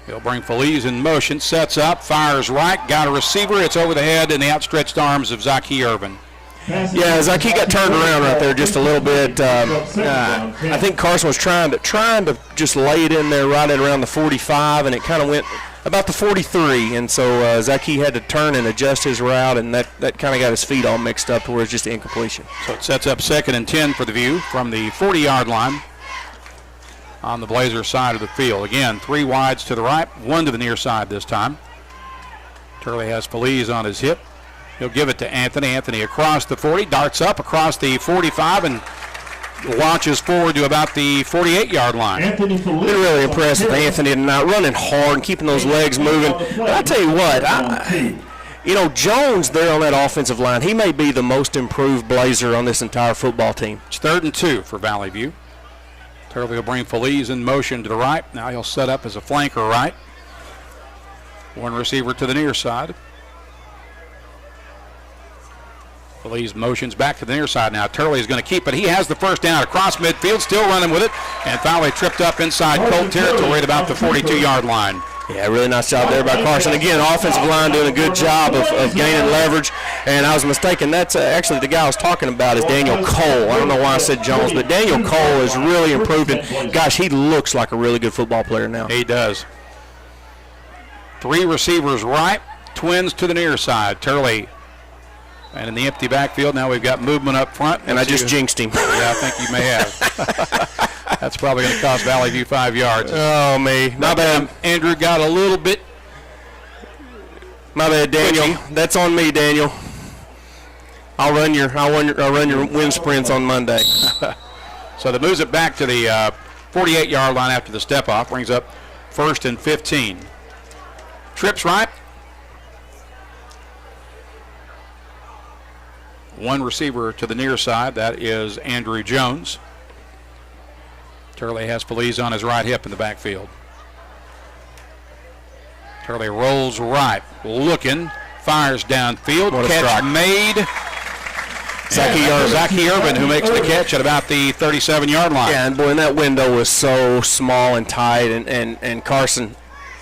He'll bring Feliz in motion, sets up, fires right, got a receiver. It's over the head in the outstretched arms of Zaki Irvin. Yeah, Zaki got turned around right there just a little bit. I think Carson was trying to just lay it in there right at around the 45, and it kind of went about the 43, and so Zaki had to turn and adjust his route, and that kind of got his feet all mixed up to where it's just an incompletion. So it sets up 2nd and 10 for the View from the 40-yard line on the Blazers side of the field. Again, 3 wides to the right, 1 to the near side this time. Turley has Feliz on his hip. He'll give it to Anthony. Anthony across the 40, darts up across the 45, and launches forward to about the 48-yard line. Been really impressed with Anthony tonight, running hard and keeping those legs moving. But I tell you what, Jones there on that offensive line, he may be the most improved Blazer on this entire football team. It's 3rd and 2 for Valley View. Turley will bring Feliz in motion to the right. Now he'll set up as a flanker right. 1 receiver to the near side. Feliz motions back to the near side now. Turley is going to keep it. He has the first down across midfield, still running with it, and finally tripped up inside Colt territory at about the 42-yard line. Yeah, really nice job there by Carson. Again, offensive line doing a good job of gaining leverage. And I was mistaken. That's actually the guy I was talking about is Daniel Cole. I don't know why I said Jones, but Daniel Cole has really improved. And, gosh, he looks like a really good football player now. He does. 3 receivers right, Twins to the near side. Turley. And in the empty backfield, now we've got movement up front. And I just jinxed him. Yeah, I think you may have. That's probably going to cost Valley View 5 yards. Oh, me. My bad. Andrew got a little bit. My bad, Daniel. That's on me, Daniel. I'll run your wind sprints on Monday. So that moves it back to the 48-yard line after the step off. Brings up 1st and 15. Trips right. 1 receiver to the near side. That is Andrew Jones. Turley has Feliz on his right hip in the backfield. Turley rolls right, looking, fires downfield. Catch made. Zaki Urban, who makes the catch at about the 37-yard line. Yeah, and boy, and that window was so small and tight, and Carson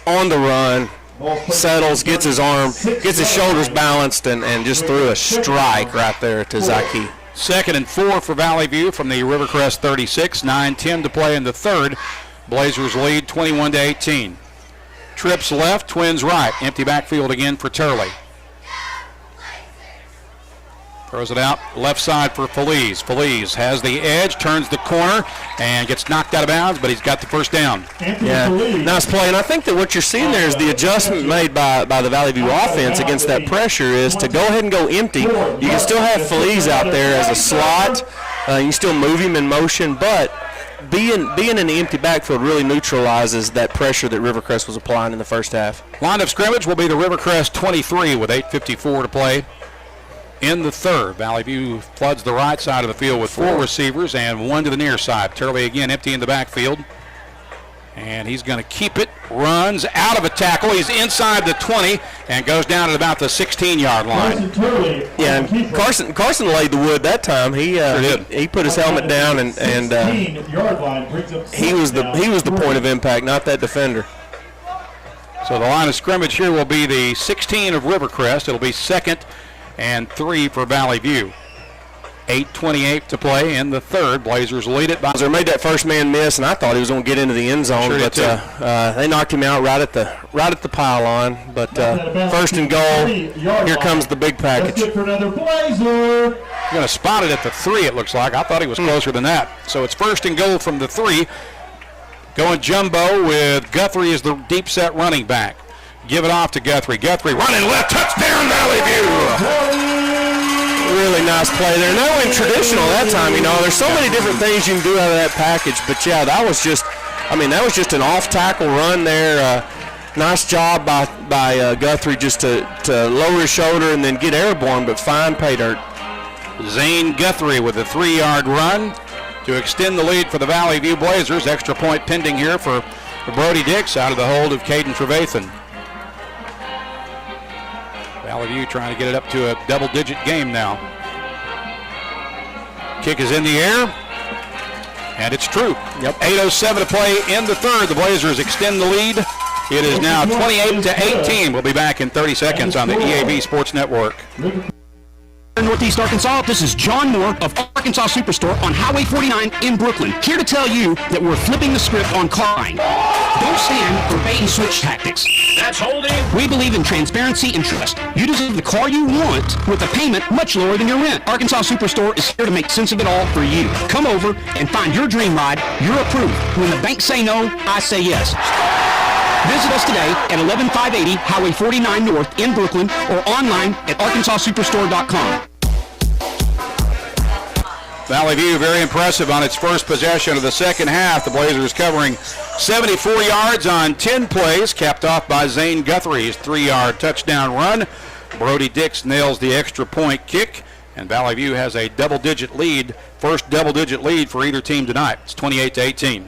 on the run. Settles, gets his shoulders balanced, and just threw a strike right there to Zaki. 2nd and 4 for Valley View from the Rivercrest 36. 9-10 to play in the 3rd. Blazers lead 21-18. Trips left, Twins right. Empty backfield again for Turley. Throws it out left side for Feliz. Feliz has the edge, turns the corner, and gets knocked out of bounds, but he's got the first down. Yeah, nice play. And I think that what you're seeing there is the adjustment made by the Valley View offense against that pressure is to go ahead and go empty. You can still have Feliz out there as a slot. You can still move him in motion, but being in the empty backfield really neutralizes that pressure that Rivercrest was applying in the first half. Line of scrimmage will be the Rivercrest 23 with 8:54 to play. In the 3rd, Valley View floods the right side of the field with 4 receivers and 1 to the near side. Turley again empty in the backfield. And he's going to keep it, runs out of a tackle. He's inside the 20 and goes down at about the 16-yard line. Yeah, and Carson laid the wood that time. He put his helmet down and he was the point of impact, not that defender. So the line of scrimmage here will be the 16 of Rivercrest. It'll be 2nd and 3 for Valley View. 8:28 to play in the 3rd. Blazers lead it by. They made that first man miss, and I thought he was going to get into the end zone, but they knocked him out right at the pylon. But 1st and goal. Here comes the big package. You're going to spot it at the 3. It looks like. I thought he was closer than that. So it's 1st and goal from the 3. Going jumbo with Guthrie as the deep set running back. Give it off to Guthrie. Guthrie running left, touchdown Valley View. Really nice play there. And that went traditional that time, There's so many different things you can do out of that package. But, yeah, that was just an off-tackle run there. Nice job by Guthrie just to lower his shoulder and then get airborne, but fine pay dirt. Zane Guthrie with a 3-yard run to extend the lead for the Valley View Blazers. Extra point pending here for Brody Dix out of the hold of Caden Trevathan. Valley View trying to get it up to a double-digit game now. Kick is in the air, and it's true. 8:07 to play in the 3rd. The Blazers extend the lead. It is now 28-18. We'll be back in 30 seconds on the EAB Sports Network. And Northeast Arkansas, this is John Moore of Arkansas Superstore on Highway 49 in Brooklyn, here to tell you that we're flipping the script on car buying. Don't stand for bait and switch tactics. That's holding. We believe in transparency and trust. You deserve the car you want with a payment much lower than your rent. Arkansas Superstore is here to make sense of it all for you. Come over and find your dream ride. You're approved. When the banks say no, I say yes. Visit us today at 11580 Highway 49 North in Brooklyn or online at arkansassuperstore.com. Valley View very impressive on its first possession of the second half. The Blazers covering 74 yards on 10 plays, capped off by Zane Guthrie's 3-yard touchdown run. Brody Dix nails the extra point kick, and Valley View has a double-digit lead, first double-digit lead for either team tonight. It's 28-18.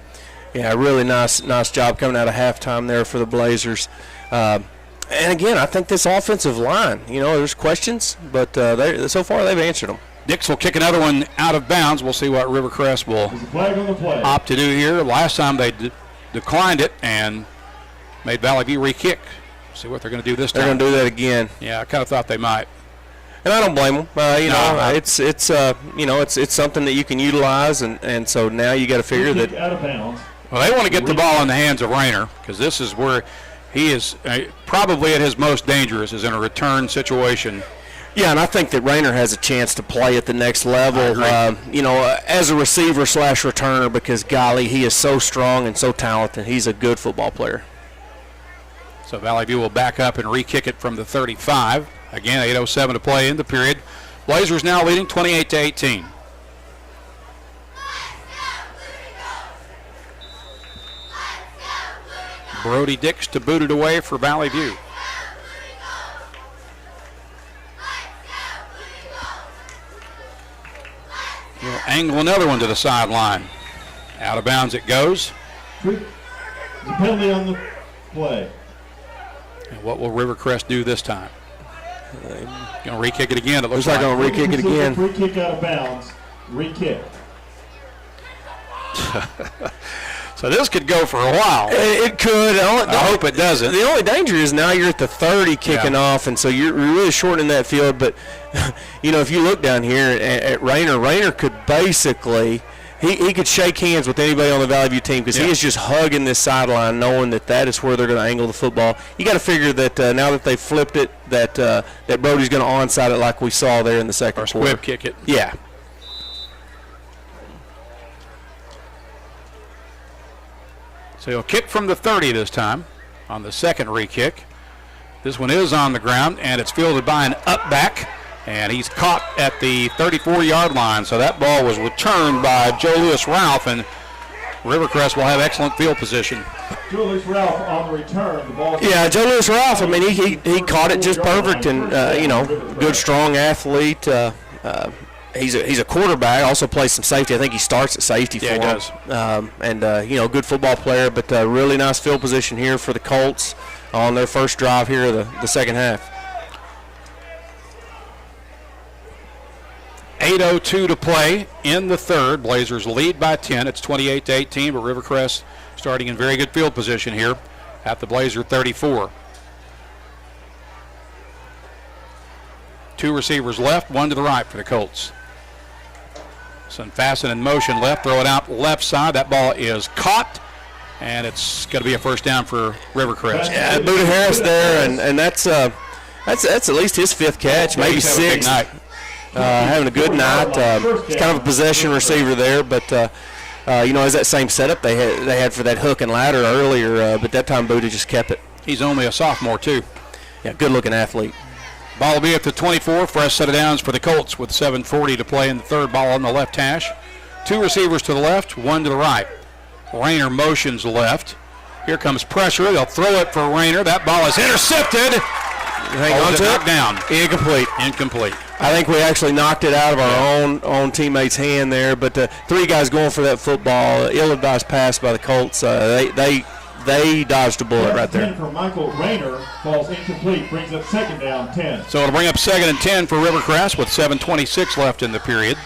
Yeah, really nice job coming out of halftime there for the Blazers. And again, I think this offensive line, there's questions, but so far they've answered them. Dix will kick another one out of bounds. We'll see what Rivercrest will opt to do here. Last time they declined it and made Valley View re-kick. See what they're going to do this time. They're going to do that again. Yeah, I kind of thought they might. And I don't blame them. It's something that you can utilize, and so now you got to figure that. Out of bounds. Well, they want to get the ball in the hands of Rayner, because this is where he is probably at his most dangerous, is in a return situation. Yeah, and I think that Rayner has a chance to play at the next level, as a receiver/returner, because, golly, he is so strong and so talented. He's a good football player. So Valley View will back up and re-kick it from the 35. Again, 8:07 to play in the period. Blazers now leading 28-18. Brody Dix to boot it away for Valley View. He'll angle another one to the sideline. Out of bounds it goes. The penalty on the play. And what will Rivercrest do this time? Going to re-kick it again. It looks like going to re-kick it again. Free kick out of bounds. Re-kick. So this could go for a while. It could. I hope it doesn't. The only danger is now you're at the 30 kicking off, and so you're really shortening that field. But, if you look down here at Rayner could basically – he could shake hands with anybody on the Valley View team, because he is just hugging this sideline knowing that is where they're going to angle the football. You got to figure that now that they've flipped it, that Brody's going to onside it like we saw there in the second quarter. Squib kick it. Yeah. So he'll kick from the 30 this time on the second re-kick. This one is on the ground, and it's fielded by an up back, and he's caught at the 34-yard line. So that ball was returned by Joe Lewis Ralph, and Rivercrest will have excellent field position. Joe Lewis Ralph on the return. The ball. Yeah, Joe Lewis Ralph, I mean, he caught it just perfect, and, good, strong athlete. He's a quarterback, also plays some safety. I think he starts at safety for him. Yeah, he does. Good football player, but really nice field position here for the Colts on their first drive here of the second half. 8:02 to play in the third. Blazers lead by 10. It's 28-18, but Rivercrest starting in very good field position here at the Blazer 34. Two receivers left, one to the right for the Colts. Sunfasten in motion left, throw it out left side. That ball is caught, and it's going to be a first down for Rivercrest. Yeah, Buda Harris there, and that's at least his fifth catch, maybe sixth. Having a good night. He's kind of a possession receiver there, but is that same setup they had for that hook and ladder earlier, but that time Buda just kept it. He's only a sophomore too. Yeah, good-looking athlete. Ball will be at the 24. Fresh set of downs for the Colts with 7:40 to play in the third. Ball on the left hash. Two receivers to the left, one to the right. Rayner motions left. Here comes pressure. They'll throw it for Rayner. That ball is intercepted. Hang on to it. Down. Incomplete. I think we actually knocked it out of our own teammate's hand there, but three guys going for that football. Ill-advised pass by the Colts. They dodged a bullet right there. 10 for Michael Rayner falls incomplete, brings up second down 10. So it'll bring up second and 10 for Rivercrest with 7:26 left in the period.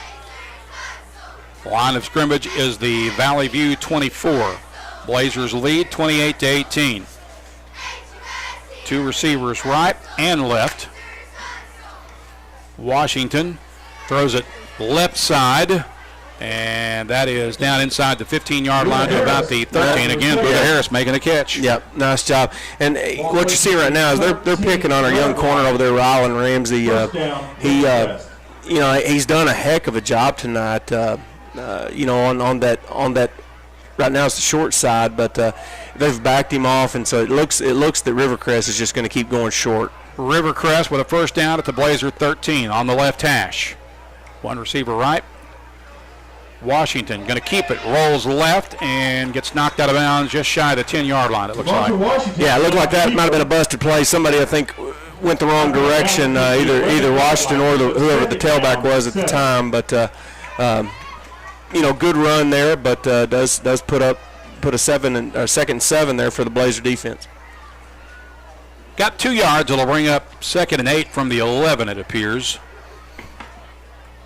Line of scrimmage is the Valley View 24. Blazers lead 28-18. Two receivers right and left. Washington Throws it left side, and that is down inside the 15-yard line to about the 13. Again, Buda Harris making a catch. Yep, nice job. And what you see right now is they're picking on our young corner over there, Rylan Ramsey. He's done a heck of a job tonight. On that. Right now it's the short side, but they've backed him off, and so it looks that Rivercrest is just going to keep going short. Rivercrest with a first down at the Blazer 13 on the left hash. One receiver right. Washington going to keep it, rolls left, and gets knocked out of bounds just shy of the 10-yard line, it looks like. Yeah, it looked like that might have been a busted play. Somebody, I think, went the wrong direction, either Washington or whoever the tailback was at the time. But, good run there, but does put a second and 7 there for the Blazer defense. Got 2 yards. It'll bring up 2nd and 8 from the 11, it appears,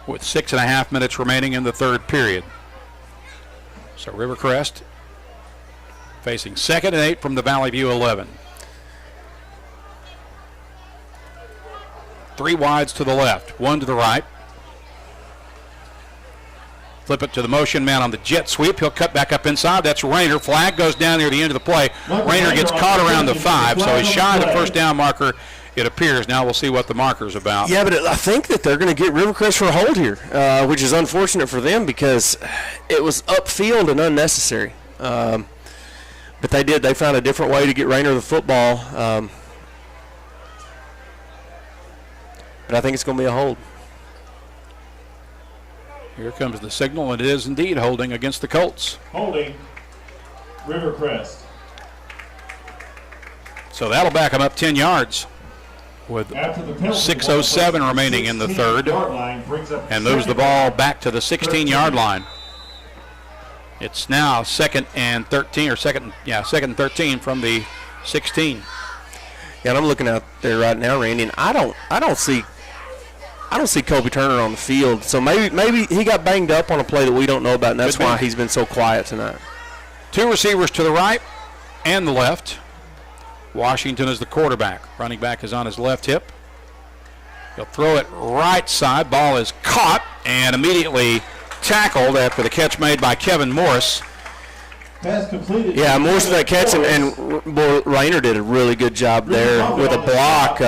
with 6.5 minutes remaining in the third period. So Rivercrest facing 2nd and 8 from the Valley View 11. 3 wides to the left, 1 to the right. Flip it to the motion man on the jet sweep. He'll cut back up inside. That's Rayner. Flag goes down near the end of the play. Rayner gets caught around the 5, so he's shy of the first down marker, it appears. Now we'll see what the marker's about. Yeah, but I think that they're going to get Rivercrest for a hold here, which is unfortunate for them because it was upfield and unnecessary. But they found a different way to get Rayner the football. But I think it's going to be a hold. Here comes the signal, and it is indeed holding against the Colts. Holding Rivercrest. So that'll back them up 10 yards with 6:07 remaining in the third, and moves the ball back to the 16-yard line. It's now 2nd and 13 from the 16. Yeah, and I'm looking out there right now, Randy, and I don't see Kobe Turner on the field. So maybe he got banged up on a play that we don't know about, and that's why he's been so quiet tonight. 2 receivers to the right and the left. Washington is the quarterback. Running back is on his left hip. He'll throw it right side. Ball is caught and immediately tackled after the catch made by Kevin Morris. Pass completed. Yeah, Morris did that catch, and Rayner did a really good job there with a block,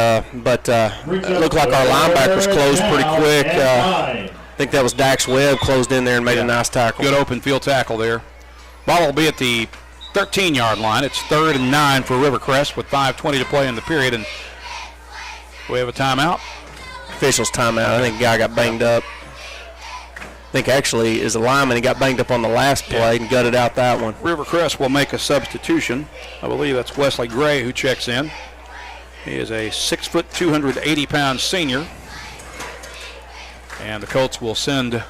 but it looked like our linebackers closed pretty quick. I think that was Dax Webb closed in there and made a nice tackle. Good open field tackle there. Ball will be at the 13-yard line. It's 3rd and 9 for Rivercrest with 5:20 to play in the period, and we have a timeout. Officials timeout. I think the guy got banged up. I think actually is a lineman. He got banged up on the last play and gutted out that one. Rivercrest will make a substitution. I believe that's Wesley Gray who checks in. He is a 6', 280-pound senior. And the Colts will send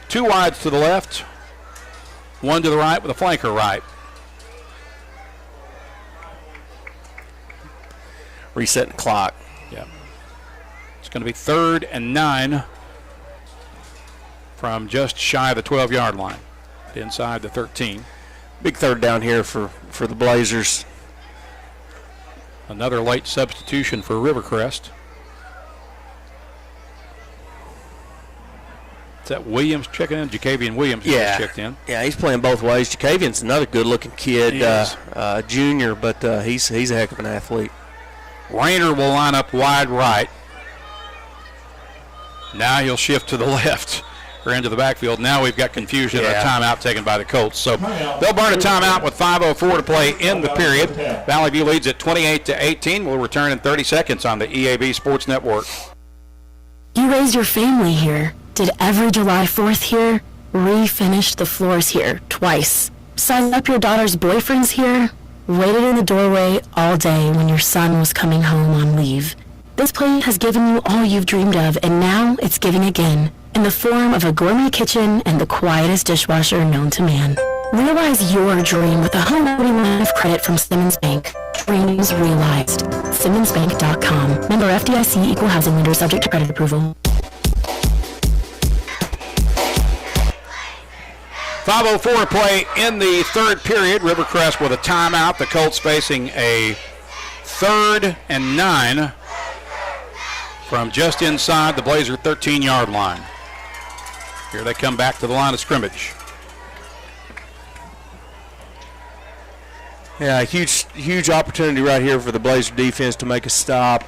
2 wides to the left, 1 to the right with a flanker right. Resetting clock. Yeah. It's going to be 3rd and 9 from just shy of the 12-yard line, inside the 13. Big third down here for the Blazers. Another late substitution for Rivercrest. Is that Williams checking in? Jacavian Williams yeah. checked in. Yeah, he's playing both ways. Jacavian's another good-looking kid, junior, but he's a heck of an athlete. Rayner will line up wide right. Now he'll shift to the left or into the backfield. Now we've got confusion and a timeout taken by the Colts. So they'll burn a timeout with 5:04 to play in the period. Valley View leads at 28-18. We'll return in 30 seconds on the EAB Sports Network. You raised your family here. Did every July 4th here. Refinished the floors here twice. Sized up your daughter's boyfriends here. Waited in the doorway all day when your son was coming home on leave. This place has given you all you've dreamed of, and now it's giving again, in the form of a gourmet kitchen and the quietest dishwasher known to man. Realize your dream with a home equity line of credit from Simmons Bank. Dreams realized. SimmonsBank.com. Member FDIC, equal housing lender, subject to credit approval. 5:04 to play in the third period. Rivercrest with a timeout. The Colts facing a 3rd and 9 from just inside the Blazer 13-yard line. Here they come back to the line of scrimmage. Yeah, huge opportunity right here for the Blazer defense to make a stop.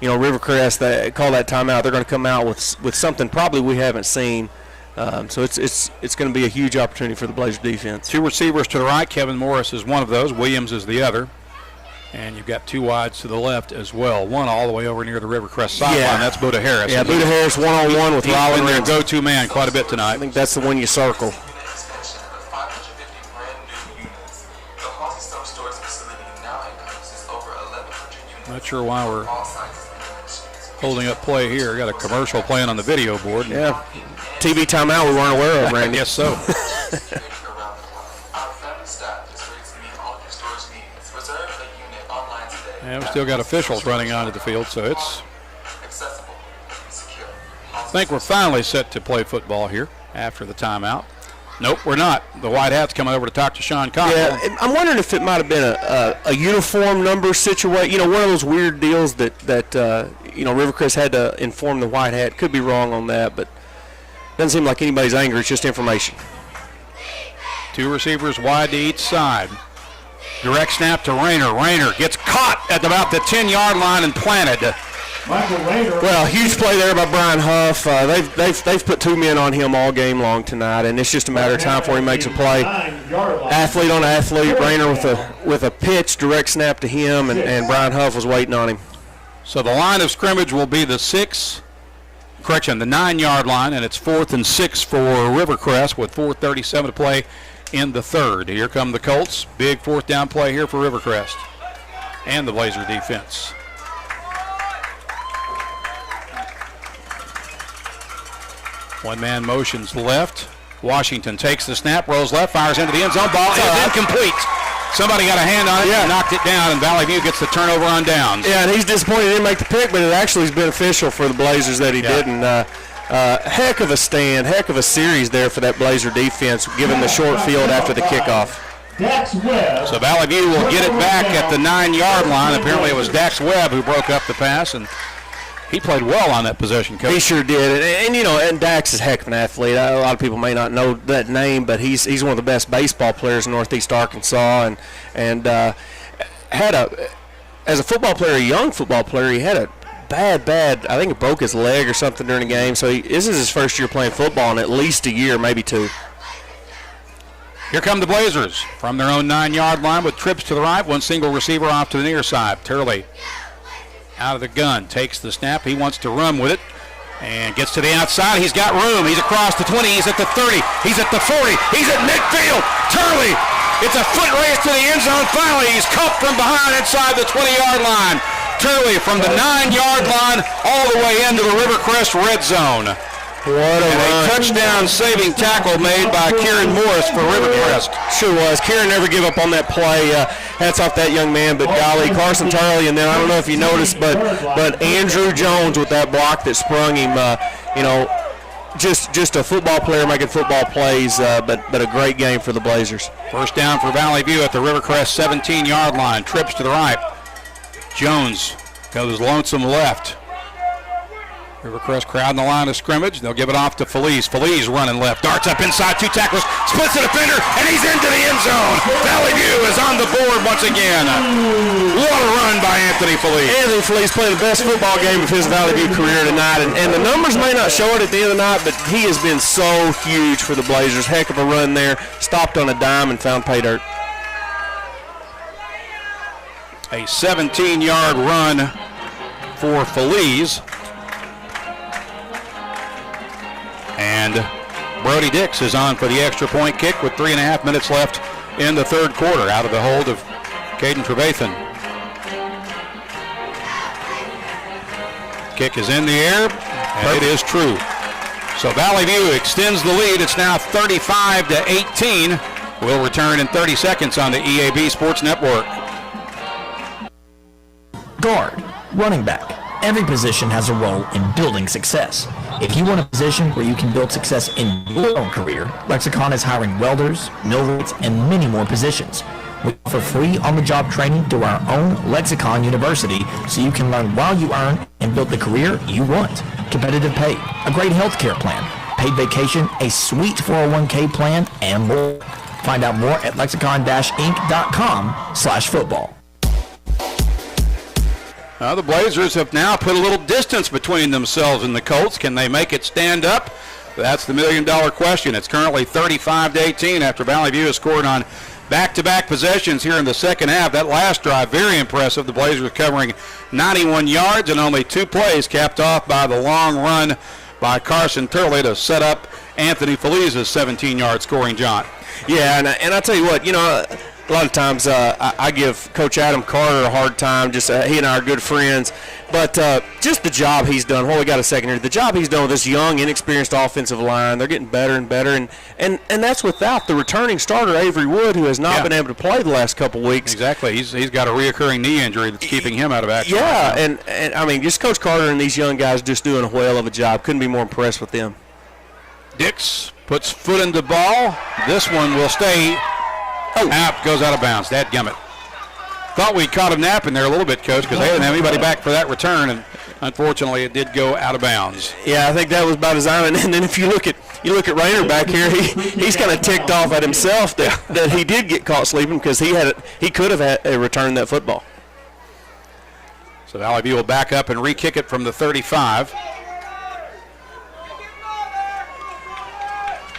Rivercrest, they call that timeout. They're going to come out with something probably we haven't seen. So it's going to be a huge opportunity for the Blazer defense. Two receivers to the right. Kevin Morris is one of those. Williams is the other. And you've got two wides to the left as well. One all the way over near the Rivercrest sideline. Yeah. That's Buda Harris. Yeah, Buda Harris one-on-one with Riley. He's been their go-to man quite a bit tonight. I think that's the one you circle. Not sure why we're holding up play here. Got a commercial playing on the video board. Yeah, TV timeout we weren't aware of, Randy. I guess so. And we still got officials running onto the field, so it's. I think we're finally set to play football here after the timeout. Nope, we're not. The White Hat's coming over to talk to Sean Cockrell. Yeah, I'm wondering if it might have been a uniform number situation. One of those weird deals that Rivercrest had to inform the White Hat. Could be wrong on that, but doesn't seem like anybody's angry. It's just information. Two receivers wide to each side. Direct snap to Rayner. Rayner gets caught at about the 10-yard line and planted. Well, huge play there by Brian Huff. They've put two men on him all game long tonight, and it's just a matter of time before he makes a play. Athlete on athlete. Rayner with a pitch, direct snap to him, and Brian Huff was waiting on him. So the line of scrimmage will be the 9-yard line, and it's 4th and 6 for Rivercrest with 4:37 to play in the third. Here come the Colts. Big fourth down play here for Rivercrest and the Blazer defense. One man motions left. Washington takes the snap, rolls left, fires into the end zone. Ball is incomplete. Somebody got a hand on it and knocked it down, and Valley View gets the turnover on downs. Yeah, and he's disappointed he didn't make the pick, but it actually is beneficial for the Blazers that he didn't. Heck of a stand, heck of a series there for that Blazer defense, given the short field after the kickoff. So Valley View will get it back at the 9-yard line. Apparently it was Dax Webb who broke up the pass, and he played well on that possession, Coach. He sure did, and Dax is a heck of an athlete. A lot of people may not know that name, but he's one of the best baseball players in Northeast Arkansas, and as a football player, a young football player, he had a bad. I think it broke his leg or something during the game. So this is his first year playing football in at least a year, maybe two. Here come the Blazers from their own 9-yard line with trips to the right, one single receiver off to the near side. Turley out of the gun, takes the snap. He wants to run with it and gets to the outside. He's got room. He's across the 20. He's at the 30. He's at the 40. He's at midfield. Turley, it's a foot race to the end zone. Finally, he's cuffed from behind inside the 20-yard line. Turley from the 9-yard line all the way into the Rivercrest red zone. What a touchdown-saving tackle made by Kieran Morris for Rivercrest. Sure was. Kieran never give up on that play. Hats off that young man. But golly, Carson Turley, and then I don't know if you noticed, but Andrew Jones with that block that sprung him. Just a football player making football plays, but a great game for the Blazers. First down for Valley View at the Rivercrest 17-yard line. Trips to the right. Jones goes lonesome left. Rivercrest crowd in the line of scrimmage. They'll give it off to Felice. Felice running left. Darts up inside, two tacklers. Splits the defender, and he's into the end zone. Valley View is on the board once again. What a run by Anthony Felice. Anthony Felice played the best football game of his Valley View career tonight. And the numbers may not show it at the end of the night, but he has been so huge for the Blazers. Heck of a run there. Stopped on a dime and found pay dirt. A 17-yard run for Felice. And Brody Dix is on for the extra point kick with 3.5 minutes left in the third quarter out of the hold of Caden Trevathan. Kick is in the air, and it is true. So Valley View extends the lead. It's now 35-18. We'll return in 30 seconds on the EAB Sports Network. Guard, running back. Every position has a role in building success. If you want a position where you can build success in your own career, Lexicon is hiring welders, millwrights, and many more positions. We offer free on-the-job training through our own Lexicon University so you can learn while you earn and build the career you want. Competitive pay, a great health care plan, paid vacation, a sweet 401k plan, and more. Find out more at lexicon-inc.com/football. The Blazers have now put a little distance between themselves and the Colts. Can they make it stand up? That's the million-dollar question. It's currently 35-18 after Valley View has scored on back-to-back possessions here in the second half. That last drive, very impressive. The Blazers covering 91 yards and only 2 plays, capped off by the long run by Carson Turley to set up Anthony Feliza's 17-yard scoring jaunt. Yeah, and I tell you what, a lot of times I give Coach Adam Carter a hard time. Just he and I are good friends. But just the job he's done, we got a second here, the job he's done with this young, inexperienced offensive line, they're getting better and better. And that's without the returning starter, Avery Wood, who has not been able to play the last couple weeks. Exactly. He's got a reoccurring knee injury that's keeping him out of action. Yeah, and I mean, just Coach Carter and these young guys just doing a whale of a job. Couldn't be more impressed with them. Dix puts foot in the ball. This one will stay. Goes out of bounds. Dadgummit. Thought we caught him napping there a little bit, Coach, because they didn't have anybody back for that return, and unfortunately it did go out of bounds. Yeah, I think that was by design. And then if you look at Rayner back here, he's kind of ticked off at himself that he did get caught sleeping because he could have returned that football. So Valley View will back up and re-kick it from the 35.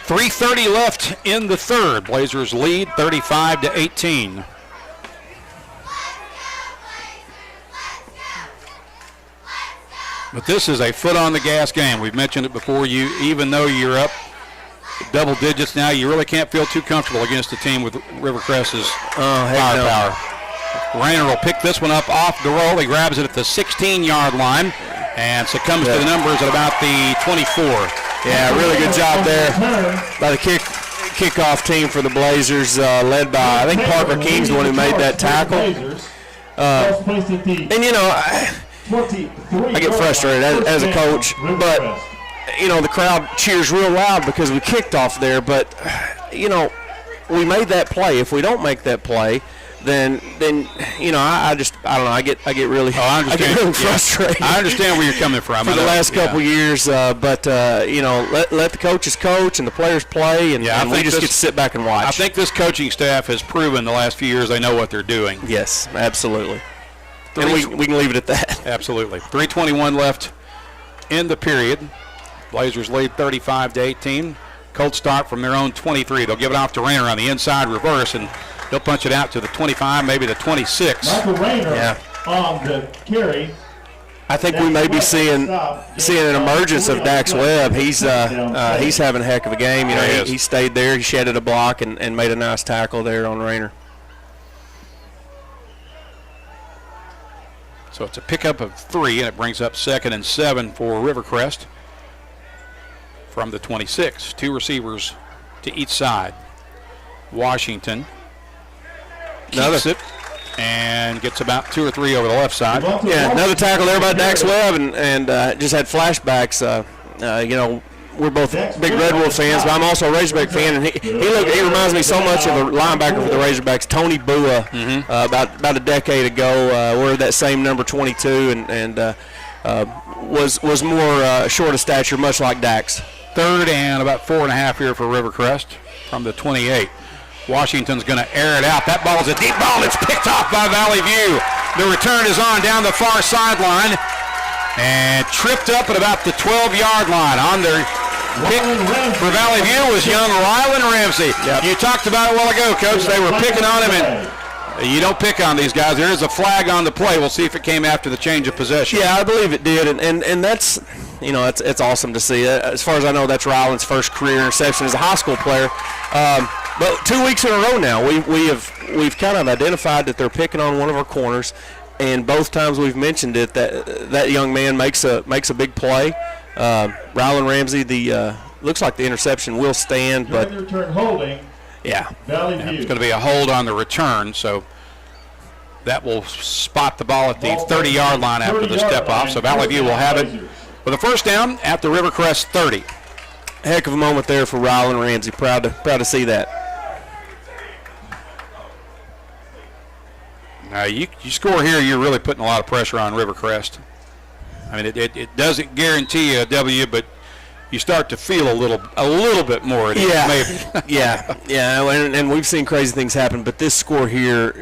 3:30 left in the third. Blazers lead 35-18. But this is a foot on the gas game. We've mentioned it before. Even though you're up double digits now, you really can't feel too comfortable against a team with Rivercrest's firepower. Rayner will pick this one up off the roll. He grabs it at the 16-yard line and succumbs to the numbers at about the 24. Yeah, really good job there by the kickoff team for the Blazers, led by, I think, Parker King's the one who made that tackle. And, I get frustrated as a coach, but, the crowd cheers real loud because we kicked off there. But, we made that play. If we don't make that play, then I don't know. I get really frustrated. I understand where you're coming from for the last couple years, but let the coaches coach and the players play, and we just get to sit back and watch. I think this coaching staff has proven the last few years they know what they're doing. Yes, absolutely. And we can leave it at that. Absolutely. 3:21 left in the period. Blazers lead 35-18. Colts start from their own 23. They'll give it off to Rayner on the inside reverse, and he'll punch it out to the 25, maybe the 26. Michael Rayner on the carry. I think we may be seeing an emergence of Dax Webb. He's having a heck of a game. He stayed there. He shedded a block and made a nice tackle there on Rayner. So it's a pickup of 3, and it brings up 2nd and 7 for Rivercrest from the 26. 2 receivers to each side. Washington keeps it and gets about 2 or 3 over the left side. Yeah, another tackle there by Dax Webb, and just had flashbacks. We're both big Red Wolf fans, but I'm also a Razorback fan, and he reminds me so much of a linebacker for the Razorbacks, Tony Bua, about a decade ago. Wore that same number 22, and was more short of stature, much like Dax. 3rd and about 4.5 here for Rivercrest from the 28. Washington's going to air it out. That ball is a deep ball. It's picked off by Valley View. The return is on down the far sideline and tripped up at about the 12-yard line. On their pick for Valley View was young Rylan Ramsey. Yep. You talked about it a while ago, Coach. They were picking on him, and you don't pick on these guys. There is a flag on the play. We'll see if it came after the change of possession. Yeah, I believe it did, and that's it's awesome to see. As far as I know, that's Rylan's first career interception as a high school player. But 2 weeks in a row now, we've kind of identified that they're picking on one of our corners, and both times we've mentioned it that young man makes a big play. Rylan Ramsey, looks like the interception will stand, but return holding. Yeah, it's going to be a hold on the return, so that will spot the ball at the 30-yard line after the step off. So Valley View will have it with a first down at the Rivercrest 30. Heck of a moment there for Rylan Ramsey. Proud to see that. You score here, you're really putting a lot of pressure on Rivercrest. I mean, it doesn't guarantee you a W, but you start to feel a little bit more. Yeah, maybe. yeah. And we've seen crazy things happen, but this score here,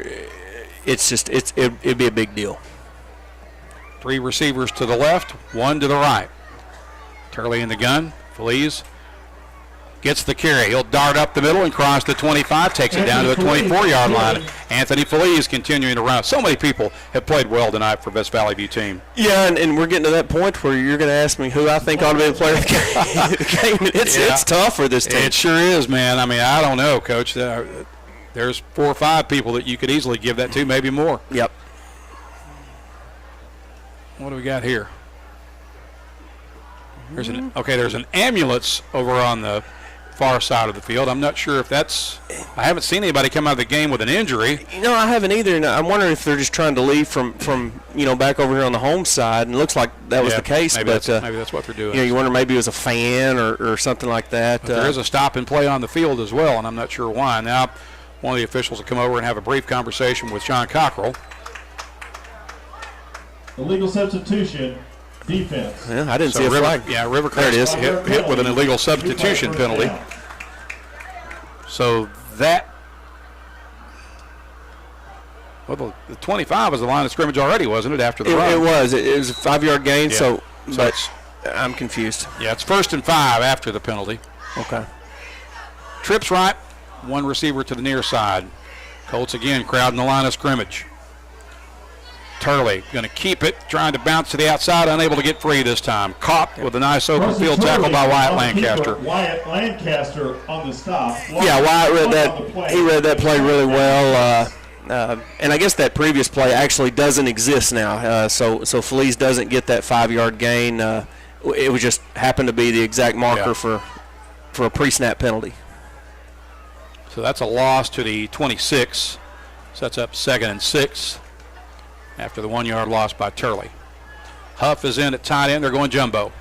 it'd be a big deal. 3 receivers to the left, 1 to the right. Turley in the gun. Feliz gets the carry. He'll dart up the middle and cross the 25, takes it down to the 24-yard line. Anthony Feliz continuing to run. So many people have played well tonight for West Valley View team. Yeah, and we're getting to that point where you're going to ask me who I think ought to be the player of the game. It's tough for this team. It sure is, man. I mean, I don't know, Coach. There's 4 or 5 people that you could easily give that to, maybe more. Yep. What do we got here? There's an ambulance over on the far side of the field. I'm not sure if that's – I haven't seen anybody come out of the game with an injury. No, I haven't either. And I'm wondering if they're just trying to leave from back over here on the home side. And it looks like that was the case. Maybe that's what they're doing. You wonder maybe it was a fan or something like that. But there is a stop and play on the field as well, and I'm not sure why. Now, one of the officials will come over and have a brief conversation with Sean Cockrell. Illegal substitution, defense. Yeah, I didn't see a flag. Yeah, Rivercrest there it is. hit with an illegal substitution penalty. So that, well, the 25 was the line of scrimmage already, wasn't it, after the run? It was. It was a 5-yard gain, but I'm confused. Yeah, it's 1st and 5 after the penalty. Okay. Trips right, 1 receiver to the near side. Colts again crowding the line of scrimmage. Turley going to keep it, trying to bounce to the outside, unable to get free this time. Caught with a nice open field tackle by Wyatt Lancaster. Wyatt Lancaster on the stop. Yeah, Wyatt read that. He read that play really well. And I guess that previous play actually doesn't exist now. So Feliz doesn't get that 5-yard gain. It would just happen to be the exact marker for a pre-snap penalty. So that's a loss to the 26. Sets up 2nd and 6. After the 1-yard loss by Turley. Huff is in at tight end. They're going jumbo.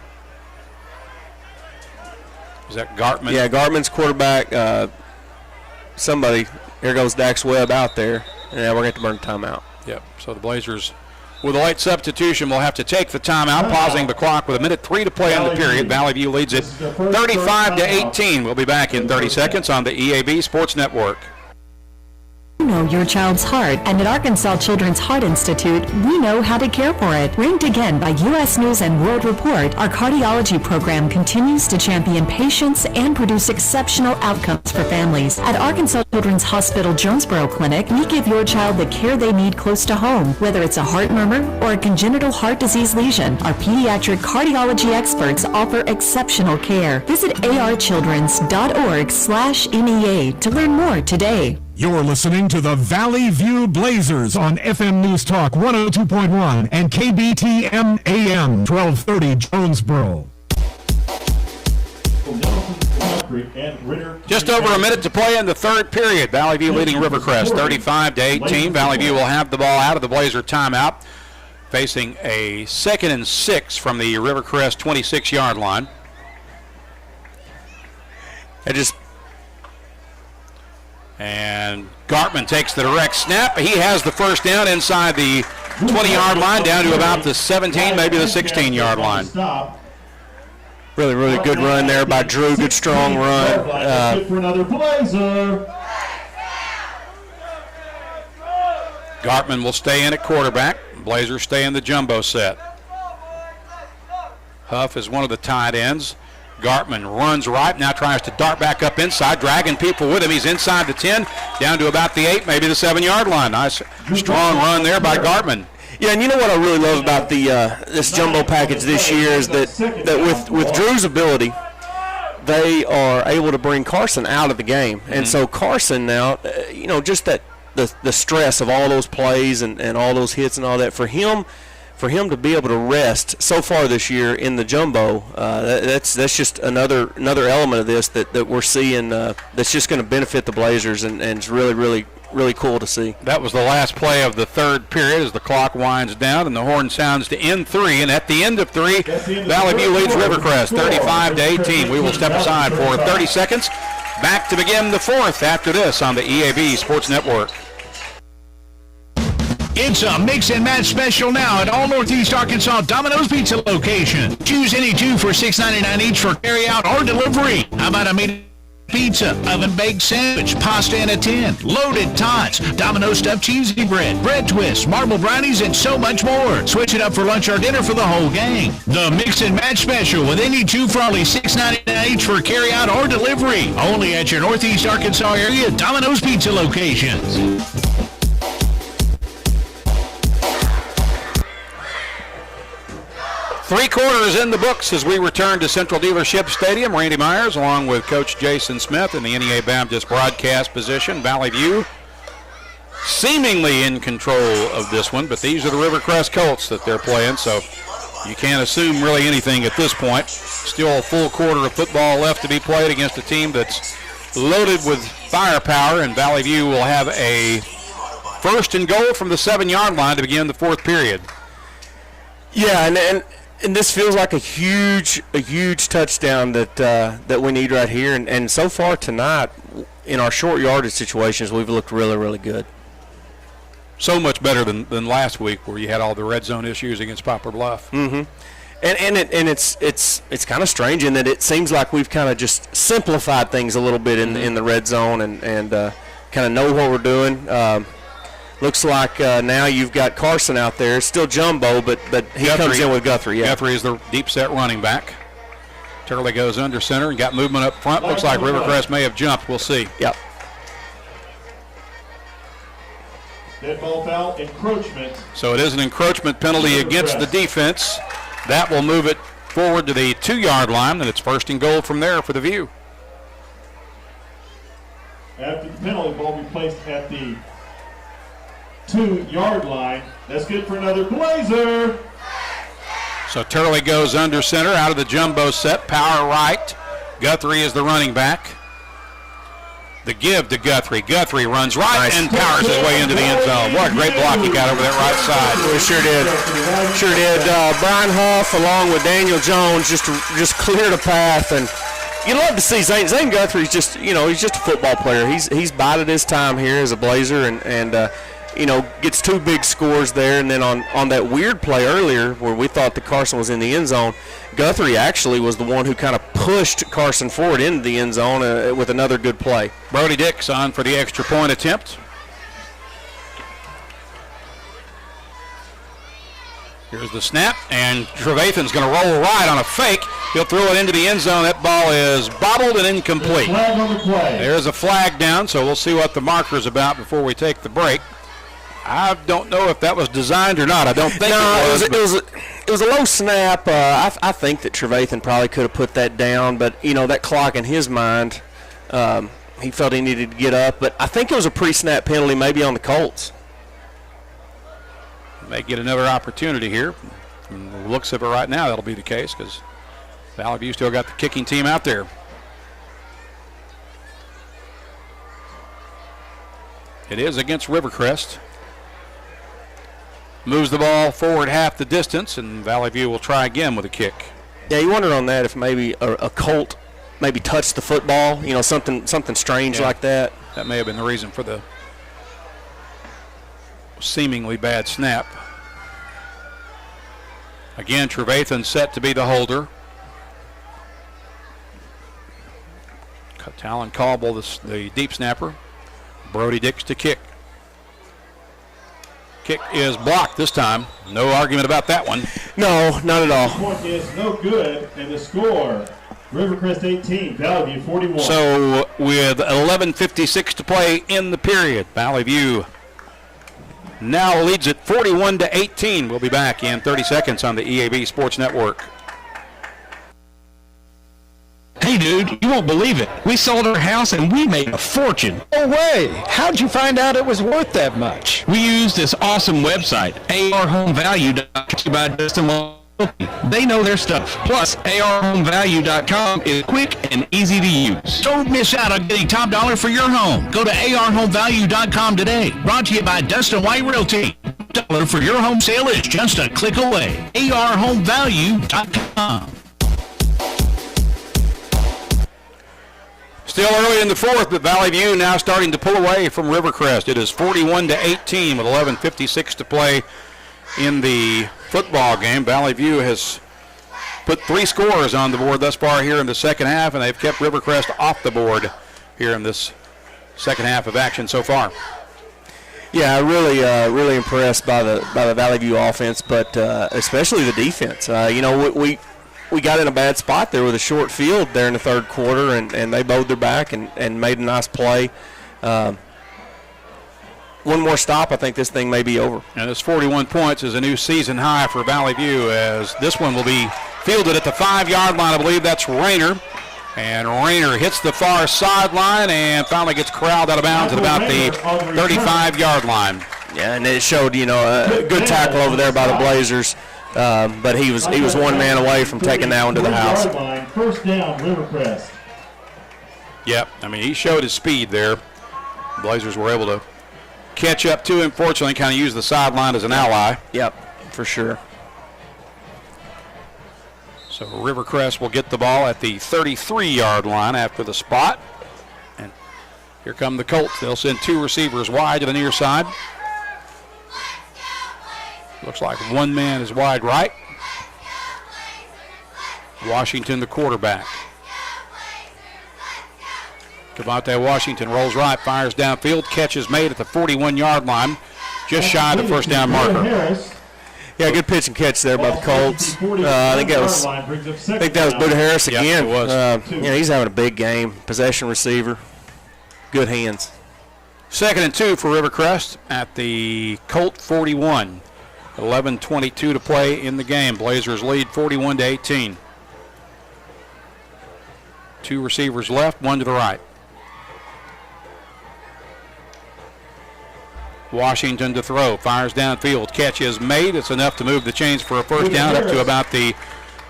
Is that Gartman? Yeah, Gartman's quarterback. Somebody, here goes Dax Webb out there. And we're going to burn the timeout. Yep, so the Blazers, with a late substitution, will have to take the timeout, pausing the clock with 1:03 to play in the period. Valley View leads it 35-18. We'll be back in 30 seconds on the EAB Sports Network. You know your child's heart, and at Arkansas Children's Heart Institute, we know how to care for it. Ranked again by U.S. News and World Report, our cardiology program continues to champion patients and produce exceptional outcomes for families. At Arkansas Children's Hospital Jonesboro Clinic, we give your child the care they need close to home. Whether it's a heart murmur or a congenital heart disease lesion, our pediatric cardiology experts offer exceptional care. Visit archildrens.org/NEA to learn more today. You're listening to the Valley View Blazers on FM News Talk 102.1 and KBTM AM 1230 Jonesboro. Just over a minute to play in the third period. Valley View leading Rivercrest 35-18. Valley View will have the ball out of the Blazer timeout, facing a 2nd and 6 from the Rivercrest 26-yard line. And Gartman takes the direct snap. He has the first down inside the 20-yard line, down to about the 17, maybe the 16-yard line. Really, really good run there by Drew. Good, strong run. For another Blazer. Gartman will stay in at quarterback. Blazers stay in the jumbo set. Huff is one of the tight ends. Gartman runs right, now tries to dart back up inside, dragging people with him. He's inside the 10, down to about the 8, maybe the 7-yard line. Nice, strong run there by Gartman. Yeah, and you know what I really love about the this jumbo package this year is that with Drew's ability, they are able to bring Carson out of the game. Mm-hmm. And so Carson now, just that the stress of all those plays and all those hits and all that, for him to be able to rest so far this year in the jumbo, that's just another element of this that we're seeing that's just going to benefit the Blazers, and it's really, really, really cool to see. That was the last play of the third period as the clock winds down and the horn sounds to end 3. And at the end of 3, Valley View leads Rivercrest 35-18. We will step aside for 30 seconds. Back to begin the fourth after this on the EAB Sports Network. It's a mix and match special now at all Northeast Arkansas Domino's Pizza locations. Choose any two for $6.99 each for carry-out or delivery. How about a medium pizza, oven-baked sandwich, pasta in a tin, loaded tots, Domino's stuffed cheesy bread twists, marble brownies, and so much more. Switch it up for lunch or dinner for the whole gang. The mix and match special with any two for only $6.99 each for carry-out or delivery. Only at your Northeast Arkansas area Domino's Pizza locations. Three-quarters in the books as we return to Central Dealership Stadium. Randy Myers along with Coach Jason Smith in the NEA Baptist broadcast position. Valley View seemingly in control of this one, but these are the Rivercrest Colts that they're playing, so you can't assume really anything at this point. Still a full quarter of football left to be played against a team that's loaded with firepower, and Valley View will have a first and goal from the 7-yard line to begin the fourth period. Yeah, and this feels like a huge touchdown that we need right here. And so far tonight, in our short yardage situations, we've looked really, really good. So much better than last week where you had all the red zone issues against Poplar Bluff. Mm-hmm. And it's kind of strange in that it seems like we've kind of just simplified things a little bit in the red zone and kind of know what we're doing. Looks like now you've got Carson out there. Still jumbo, but he comes in with Guthrie. Yeah. Guthrie is the deep set running back. Turley goes under center and got movement up front. Looks like Rivercrest may have jumped. We'll see. Yep. Dead ball foul, encroachment. So it is an encroachment penalty against the defense. That will move it forward to the 2-yard line, and it's first and goal from there for the View. After the penalty, ball be placed at the 2-yard line. That's good for another Blazer. So Turley goes under center out of the jumbo set. Power right. Guthrie is the running back. The give to Guthrie. Guthrie runs right and powers his way into the end zone. What a great block he got over that right side. We sure did. Sure did. Brian Huff along with Daniel Jones just cleared a path, and you love to see Zane Guthrie's just, he's just a football player. He's bided his time here as a Blazer and gets 2 big scores there. And then on that weird play earlier where we thought that Carson was in the end zone, Guthrie actually was the one who kind of pushed Carson forward into the end zone with another good play. Brody Dix on for the extra point attempt. Here's the snap, and Trevathan's going to roll right on a fake. He'll throw it into the end zone. That ball is bobbled and incomplete. Flag on the play. There's a flag down, so we'll see what the marker's about before we take the break. I don't know if that was designed or not. I don't think it was a low snap. I think that Trevathan probably could have put that down, but that clock in his mind, he felt he needed to get up. But I think it was a pre-snap penalty, maybe on the Colts. May get another opportunity here. From the looks of it right now, that'll be the case because Valley View still got the kicking team out there. It is against Rivercrest. Moves the ball forward half the distance, and Valley View will try again with a kick. Yeah, you wondered on that if maybe a Colt maybe touched the football, something strange like that. That may have been the reason for the seemingly bad snap. Again, Trevathan set to be the holder. Talon Caldwell, the deep snapper. Brody Dix to kick. Kick is blocked this time. No argument about that one. No, not at all. The point is no good, and the score, Rivercrest 18, Valley View 41. So with 11:56 to play in the period, Valley View now leads it 41-18. We'll be back in 30 seconds on the EAB Sports Network. Hey, dude, you won't believe it. We sold our house and we made a fortune. No way. How'd you find out it was worth that much? We used this awesome website, arhomevalue.com by Justin Wilkie. They know their stuff. Plus, arhomevalue.com is quick and easy to use. Don't miss out on getting top dollar for your home. Go to arhomevalue.com today. Brought to you by Dustin White Realty. Dollar for your home sale is just a click away. arhomevalue.com. Still early in the fourth, but Valley View now starting to pull away from Rivercrest. It is 41-18 with 11:56 to play in the football game. Valley View has put 3 scores on the board thus far here in the second half, and they've kept Rivercrest off the board here in this second half of action so far. Yeah, really impressed by the Valley View offense, but especially the defense. We got in a bad spot there with a short field there in the third quarter, and they bowed their back and made a nice play. One more stop, I think this thing may be over. And this 41 points is a new season high for Valley View, as this one will be fielded at the 5-yard line. I believe that's Rayner. And Rayner hits the far sideline and finally gets corralled out of bounds at about the 35-yard line. Yeah, and it showed, a good tackle over there by the Blazers. But he was one man away from taking that one to the house. First down, Rivercrest. Yep, he showed his speed there. The Blazers were able to catch up to him. Fortunately, kind of used the sideline as an ally. Yep, for sure. So Rivercrest will get the ball at the 33-yard line after the spot. And here come the Colts. They'll send 2 receivers wide to the near side. Looks like one man is wide right. Washington, the quarterback. Cavante Washington rolls right, fires downfield, catch is made at the 41-yard line, just shy of the first down marker. Yeah, good pitch and catch there by the Colts. I think that was Buda Harris again. Yep, it was. He's having a big game. Possession receiver, good hands. 2nd and 2 for Rivercrest at the Colt 41. 11:22 to play in the game. Blazers lead 41-18. 2 receivers left, 1 to the right. Washington to throw, fires downfield, catch is made. It's enough to move the chains for a first down up to about the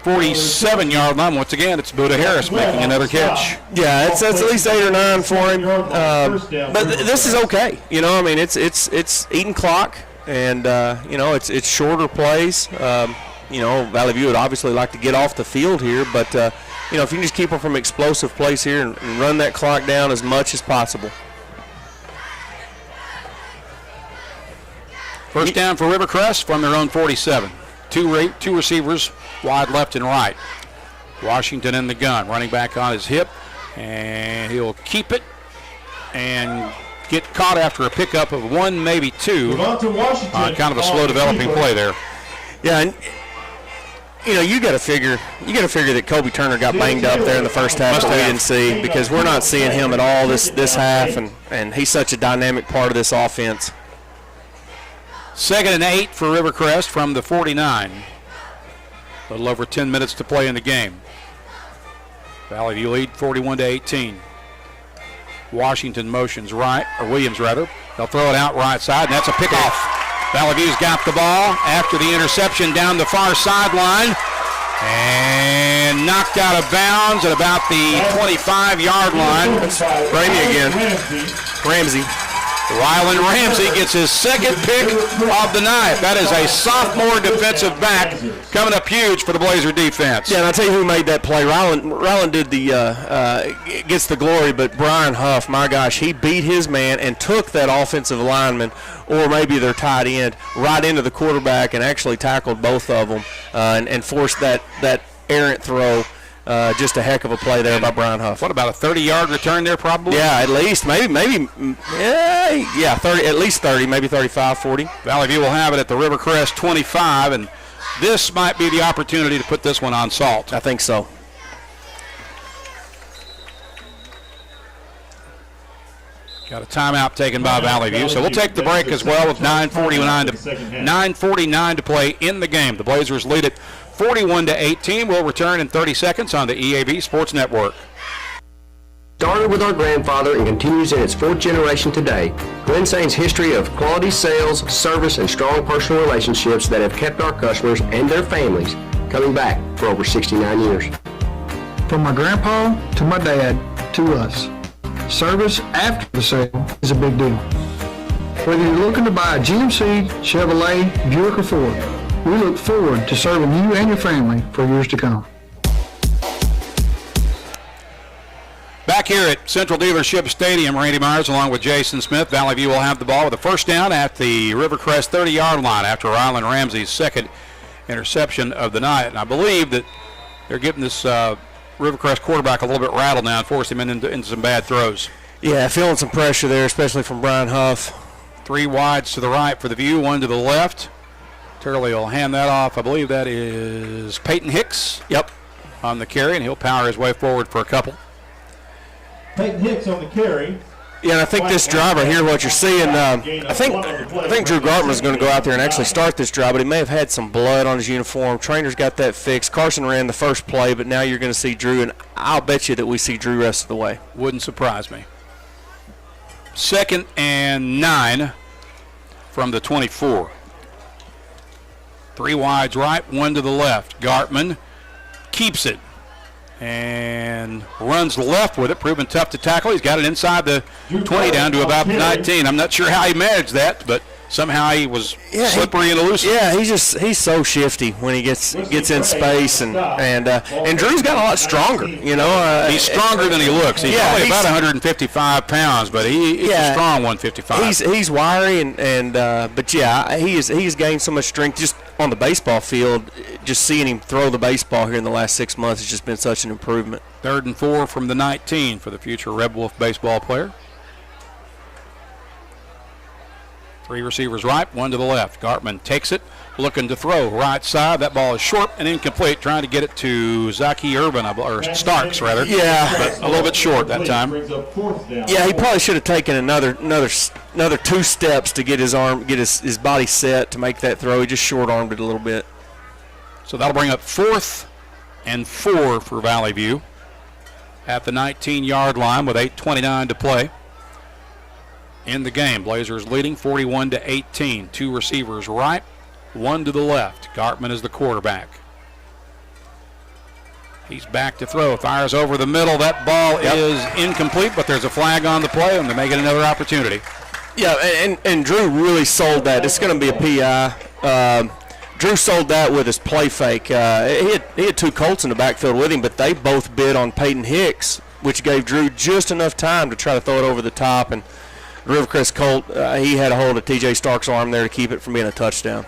47-yard line. Once again, it's Buda Harris making another catch. Yeah, it's at least 8 or 9 for him. But this is okay. It's eating clock, and it's shorter plays. Valley View would obviously like to get off the field here, but if you can just keep them from explosive plays here and run that clock down as much as possible. First down for Rivercrest from their own 47. Two receivers wide left and right. Washington in the gun, running back on his hip, and he'll keep it and get caught after a pickup of 1, maybe 2. Kind of a slow developing play there. Yeah, and you got to figure that Kobe Turner got banged up there in the first half that we didn't see, because we're not seeing him at all this half, and he's such a dynamic part of this offense. 2nd and 8 for Rivercrest from the 49. A little over 10 minutes to play in the game. Valley View lead 41-18. Washington motions right, or Williams rather. They'll throw it out right side, and that's a pickoff. Valley View's got the ball after the interception down the far sideline and knocked out of bounds at about the 25-yard line. Ramey again. Ramsey. Rylan Ramsey gets his 2nd pick of the night. That is a sophomore defensive back coming up huge for the Blazer defense. Yeah, and I'll tell you who made that play. Rylan did gets the glory, but Brian Huff, my gosh, he beat his man and took that offensive lineman, or maybe their tight end, right into the quarterback and actually tackled both of them and forced that errant throw. Just a heck of a play there by Brian Huff. What, about a 30-yard return there probably? Yeah, at least. Maybe 30, at least 30, maybe 35, 40. Valley View will have it at the Rivercrest 25, and this might be the opportunity to put this one on salt. I think so. Got a timeout taken by Valley View, so we'll take the break as well with 9:49 to play in the game. The Blazers lead it 41-18. We'll return in 30 seconds on the EAB Sports Network. Started with our grandfather and continues in its 4th generation today. Glen Sane's history of quality sales, service, and strong personal relationships that have kept our customers and their families coming back for over 69 years. From my grandpa to my dad to us, service after the sale is a big deal. Whether you're looking to buy a GMC, Chevrolet, Buick, or Ford, we look forward to serving you and your family for years to come. Back here at Central Dealership Stadium, Randy Myers along with Jason Smith. Valley View will have the ball with a first down at the Rivercrest 30-yard line after Rylan Ramsey's second interception of the night. And I believe that they're getting this Rivercrest quarterback a little bit rattled now and forcing him into some bad throws. Yeah, feeling some pressure there, especially from Brian Huff. 3 wides to the right for the View, 1 to the left. Turley will hand that off. I believe that is Peyton Hicks. Yep. On the carry, and he'll power his way forward for a couple. Peyton Hicks on the carry. Yeah, and I think this drive right here, what you're seeing, I think Drew Gartman is going to go out there and actually start this drive, but he may have had some blood on his uniform. Trainer's got that fixed. Carson ran the first play, but now you're going to see Drew, and I'll bet you that we see Drew rest of the way. Wouldn't surprise me. 2nd and 9 from the 24. 3 wides right, 1 to the left. Gartman keeps it and runs left with it, proving tough to tackle. He's got it inside the 20 down to about 19. I'm not sure how he managed that, but somehow he was slippery and elusive. Yeah, he's so shifty when he gets in space, and Drew's got a lot stronger. You know, he's stronger than he looks. He's only about 155 pounds, but he's a strong 155. He's wiry, but he's gained so much strength just on the baseball field. Just seeing him throw the baseball here in the last 6 months has just been such an improvement. 3rd and 4 from the 19 for the future Red Wolf baseball player. 3 receivers right, 1 to the left. Gartman takes it, looking to throw right side. That ball is short and incomplete, trying to get it to Zaki Urban, or Starks rather. Yeah, but a little bit short that time. Yeah, he probably should have taken another 2 steps to get his body set to make that throw. He just short-armed it a little bit. So that'll bring up 4th and 4 for Valley View at the 19-yard line with 8:29 to play in the game. Blazers leading 41-18. 2 receivers right, 1 to the left. Gartman is the quarterback. He's back to throw, fires over the middle. That ball is incomplete, but there's a flag on the play, and they may get another opportunity. Yeah, and Drew really sold that. It's going to be a PI. Drew sold that with his play fake. He had 2 Colts in the backfield with him, but they both bid on Peyton Hicks, which gave Drew just enough time to try to throw it over the top. And Rivercrest Colt, he had a hold of T.J. Stark's arm there to keep it from being a touchdown.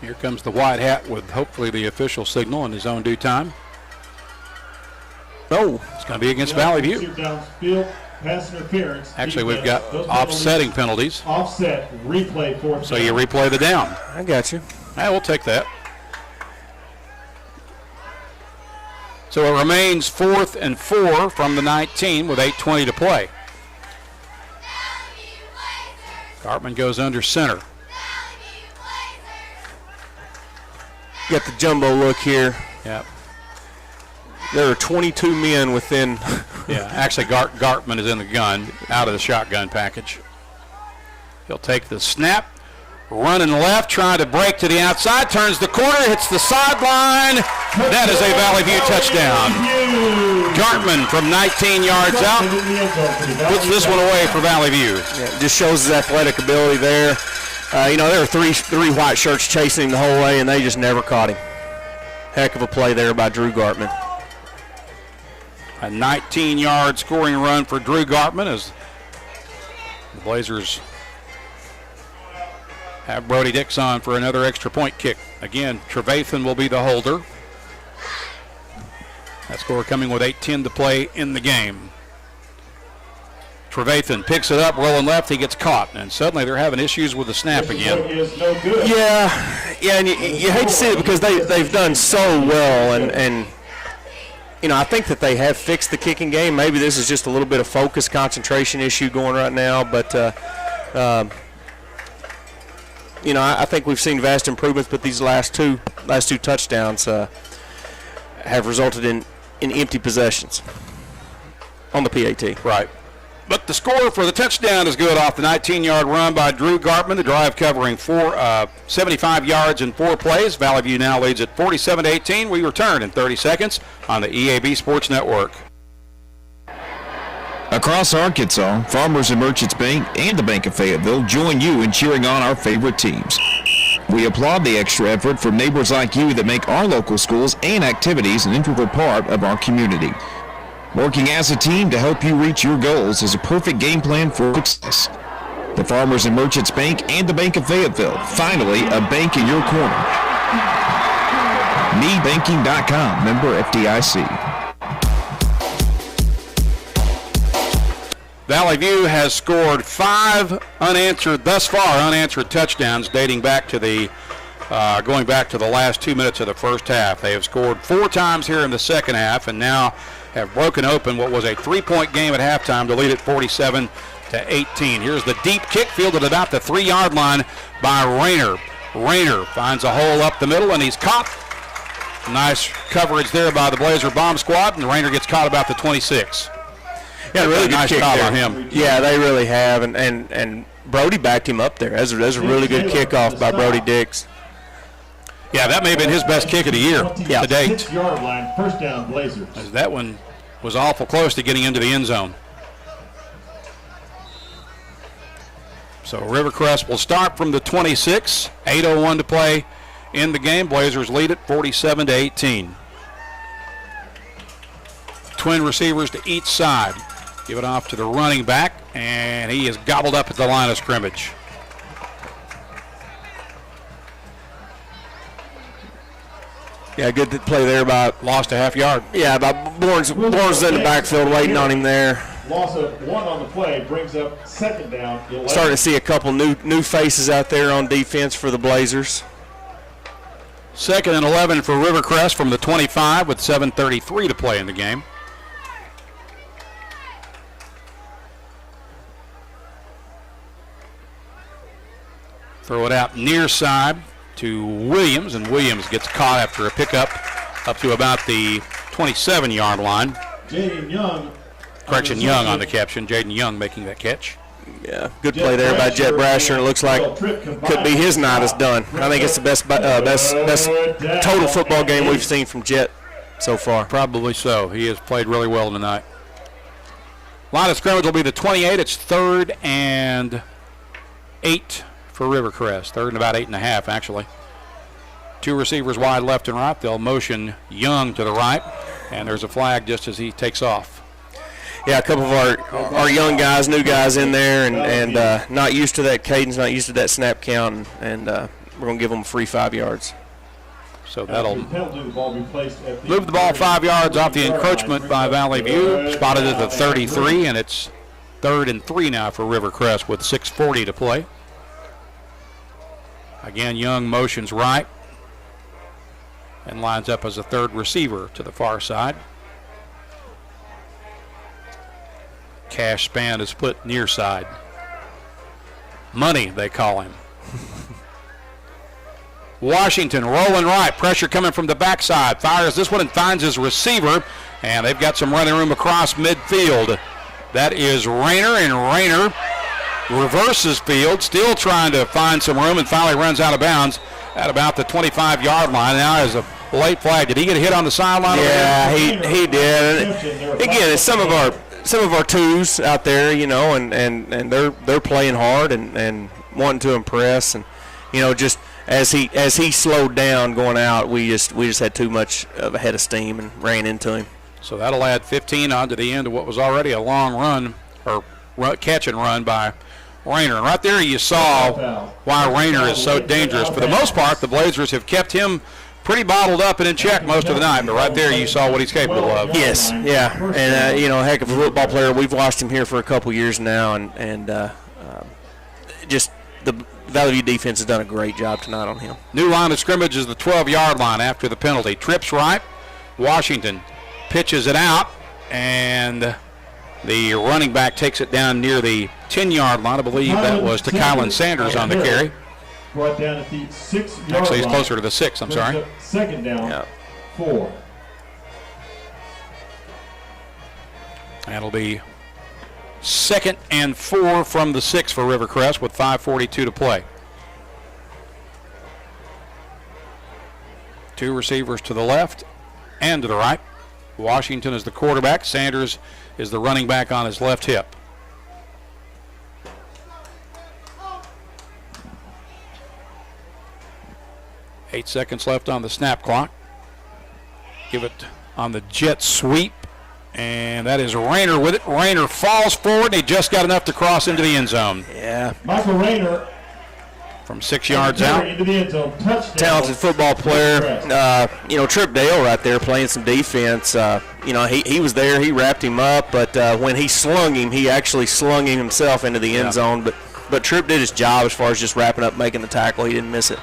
Here comes the white hat with hopefully the official signal in his own due time. No. It's going to be against Valley View. Pass interference. Actually, we've got offsetting penalties. Offset, replay, 4th. So you replay the down. I got you. We'll take that. So it remains 4th and 4 from the 19 with 8:20 to play. Gartman goes under center. Got the jumbo look here. Yep. There are 22 men within. Yeah, actually Gartman is in the gun, out of the shotgun package. He'll take the snap, running left, trying to break to the outside, turns the corner, hits the sideline. That is a Valley View touchdown. Gartman from 19 yards out puts this one away for Valley View. Yeah, just shows his athletic ability there. There were three white shirts chasing him the whole way, and they just never caught him. Heck of a play there by Drew Gartman. A 19-yard scoring run for Drew Gartman as the Blazers have Brody Dix on for another extra point kick. Again, Trevathan will be the holder. That score coming with 8:10 to play in the game. Trevathan picks it up, rolling left, he gets caught, and suddenly they're having issues with the snap again. Yeah, and you hate to see it because they've done so well, and I think that they have fixed the kicking game. Maybe this is just a little bit of focus, concentration issue going right now, but I think we've seen vast improvements, but these last two touchdowns have resulted in empty possessions on the PAT. Right. But the score for the touchdown is good off the 19-yard run by Drew Gartman. The drive covering 75 yards in 4 plays. Valley View now leads at 47-18. We return in 30 seconds on the EAB Sports Network. Across Arkansas, Farmers and Merchants Bank and the Bank of Fayetteville join you in cheering on our favorite teams. We applaud the extra effort from neighbors like you that make our local schools and activities an integral part of our community. Working as a team to help you reach your goals is a perfect game plan for success. The Farmers and Merchants Bank and the Bank of Fayetteville. Finally, a bank in your corner. MeBanking.com, member FDIC. Valley View has scored 5 unanswered touchdowns dating back to going back to the last 2 minutes of the first half. They have scored 4 times here in the second half and now have broken open what was a 3-point game at halftime to lead it 47-18. Here's the deep kick fielded about the 3-yard line by Rayner. Rayner finds a hole up the middle and he's caught. Nice coverage there by the Blazer bomb squad, and Rayner gets caught about the 26. Yeah, really good nice kick call there. on him. Yeah, they really have, and Brody backed him up there. That's a really good kickoff by Brody Diggs. Yeah, that may have been his best kick of the year to date. 6-yard line, first down, Blazers. As that one was awful close to getting into the end zone. So Rivercrest will start from the 26. 8:01 to play in the game. Blazers lead it 47-18. Twin receivers to each side. Give it off to the running back, and he is gobbled up at the line of scrimmage. Yeah, good play there by. Lost a half yard. Yeah, by Bourne's in the backfield waiting on him there. Loss of 1 on the play brings up second down. 11. Starting to see a couple new faces out there on defense for the Blazers. 2nd and 11 for Rivercrest from the 25 with 7:33 to play in the game. Throw it out near side to Williams, and Williams gets caught after a pickup up to about the 27-yard line. Jaden Young. Correction, Young on the caption. Jaden Young making that catch. Yeah, good play there by Jet Brasher. It looks like could be his night is done. I think it's the best total football game we've seen from Jet so far. Probably so. He has played really well tonight. Line of scrimmage will be the 28. It's 3rd and 8 for Rivercrest. 3rd and about 8.5 actually. 2 receivers wide left and right. They'll motion Young to the right, and there's a flag just as he takes off. Yeah, a couple of our young guys, new guys in there, and not used to that cadence, not used to that snap count, and we're going to give them a free 5 yards. So that'll move the ball 5 yards off the encroachment by Valley View. Spotted at the 33, and it's 3rd and 3 now for Rivercrest with 6:40 to play. Again, Young motions right and lines up as a 3rd receiver to the far side. Cash span is split near side. Money, they call him. Washington rolling right. Pressure coming from the backside. Fires this one and finds his receiver. And they've got some running room across midfield. That is Rayner, and Rayner reverses field, still trying to find some room, and finally runs out of bounds at about the 25-yard line. Now is a late flag. Did he get a hit on the sideline? Yeah, he did. Again, it's some of our twos out there, you know, and they're playing hard and wanting to impress, and you know, just as he slowed down going out, we just had too much of a head of steam and ran into him. So that'll add 15 on to the end of what was already a long run, or catch and run by Rayner. And right there you saw why Rayner is so dangerous. For the most part, the Blazers have kept him pretty bottled up and in check most of the night, but right there you saw what he's capable of. Yes, yeah, and you know, a heck of a football player. We've watched him here for a couple years now, and just the Valley View defense has done a great job tonight on him. New line of scrimmage is the 12-yard line after the penalty. Trips right. Washington pitches it out, and the running back takes it down near the 10-yard line. I believe that was to Kylan Sanders on the carry. Brought down at the 6-yard Actually, he's line. closer to the 6, I'm sorry. Second down, 4. That'll be 2nd and 4 from the 6 for Rivercrest with 5:42 to play. 2 receivers to the left and to the right. Washington is the quarterback. Sanders is the running back on his left hip. 8 seconds left on the snap clock. Give it on the jet sweep, and that is Rayner with it. Rayner falls forward, and he just got enough to cross into the end zone. Yeah. Michael Rayner from 6 yards out. into the end zone. Touchdown. Talented football player. Trip Dale right there playing some defense. He was there. He wrapped him up, but when he slung him, he actually slung him himself into the end zone. But Tripp did his job as far as just wrapping up, making the tackle. He didn't miss it.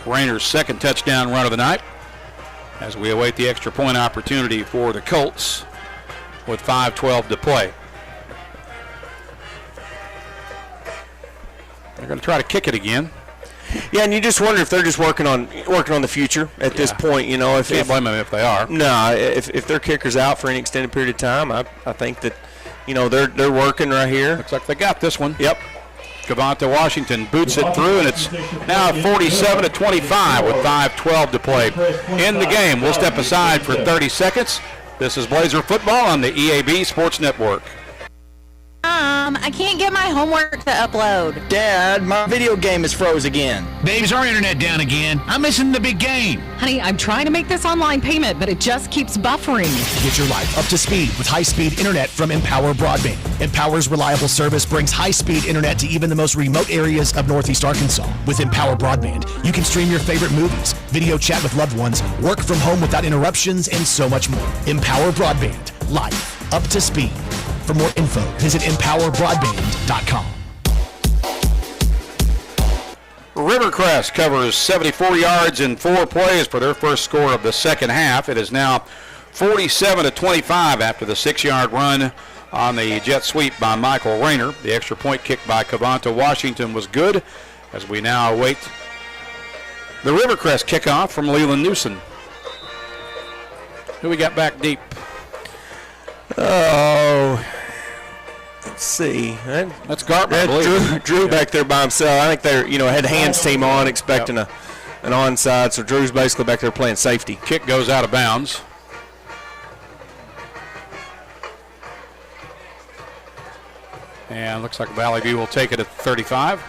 Rayner's second touchdown run of the night as we await the extra point opportunity for the Colts with 5:12 to play. They're going to try to kick it again. Yeah, and you just wonder if they're just working on the future at this point. Can't blame them if they are. No, if their kicker's out for any extended period of time, I think that they're working right here. Looks like they got this one. Yep. Cavante Washington boots it through, and it's now 47-25 with 5:12 to play in the game. We'll step aside for 30 seconds. This is Blazer football on the EAB Sports Network. I can't get my homework to upload. Dad, my video game is froze again. Babe, is our internet down again? I'm missing the big game. Honey, I'm trying to make this online payment, but it just keeps buffering. Get your life up to speed with high-speed internet from Empower Broadband. Empower's reliable service brings high-speed internet to even the most remote areas of Northeast Arkansas. With Empower Broadband, you can stream your favorite movies, video chat with loved ones, work from home without interruptions, and so much more. Empower Broadband. Life up to speed. For more info, visit empowerbroadband.com. Rivercrest covers 74 yards in 4 plays for their first score of the second half. It is now 47-25 after the 6-yard run on the jet sweep by Michael Rayner. The extra point kick by Cavante Washington was good, as we now await the Rivercrest kickoff from Leland Newsom. Who we got back deep? Oh, let's see. That's Gartman. Drew back there by himself. I think they're had the hands team on, expecting an onside. So Drew's basically back there playing safety. Kick goes out of bounds. And looks like Valley View will take it at 35.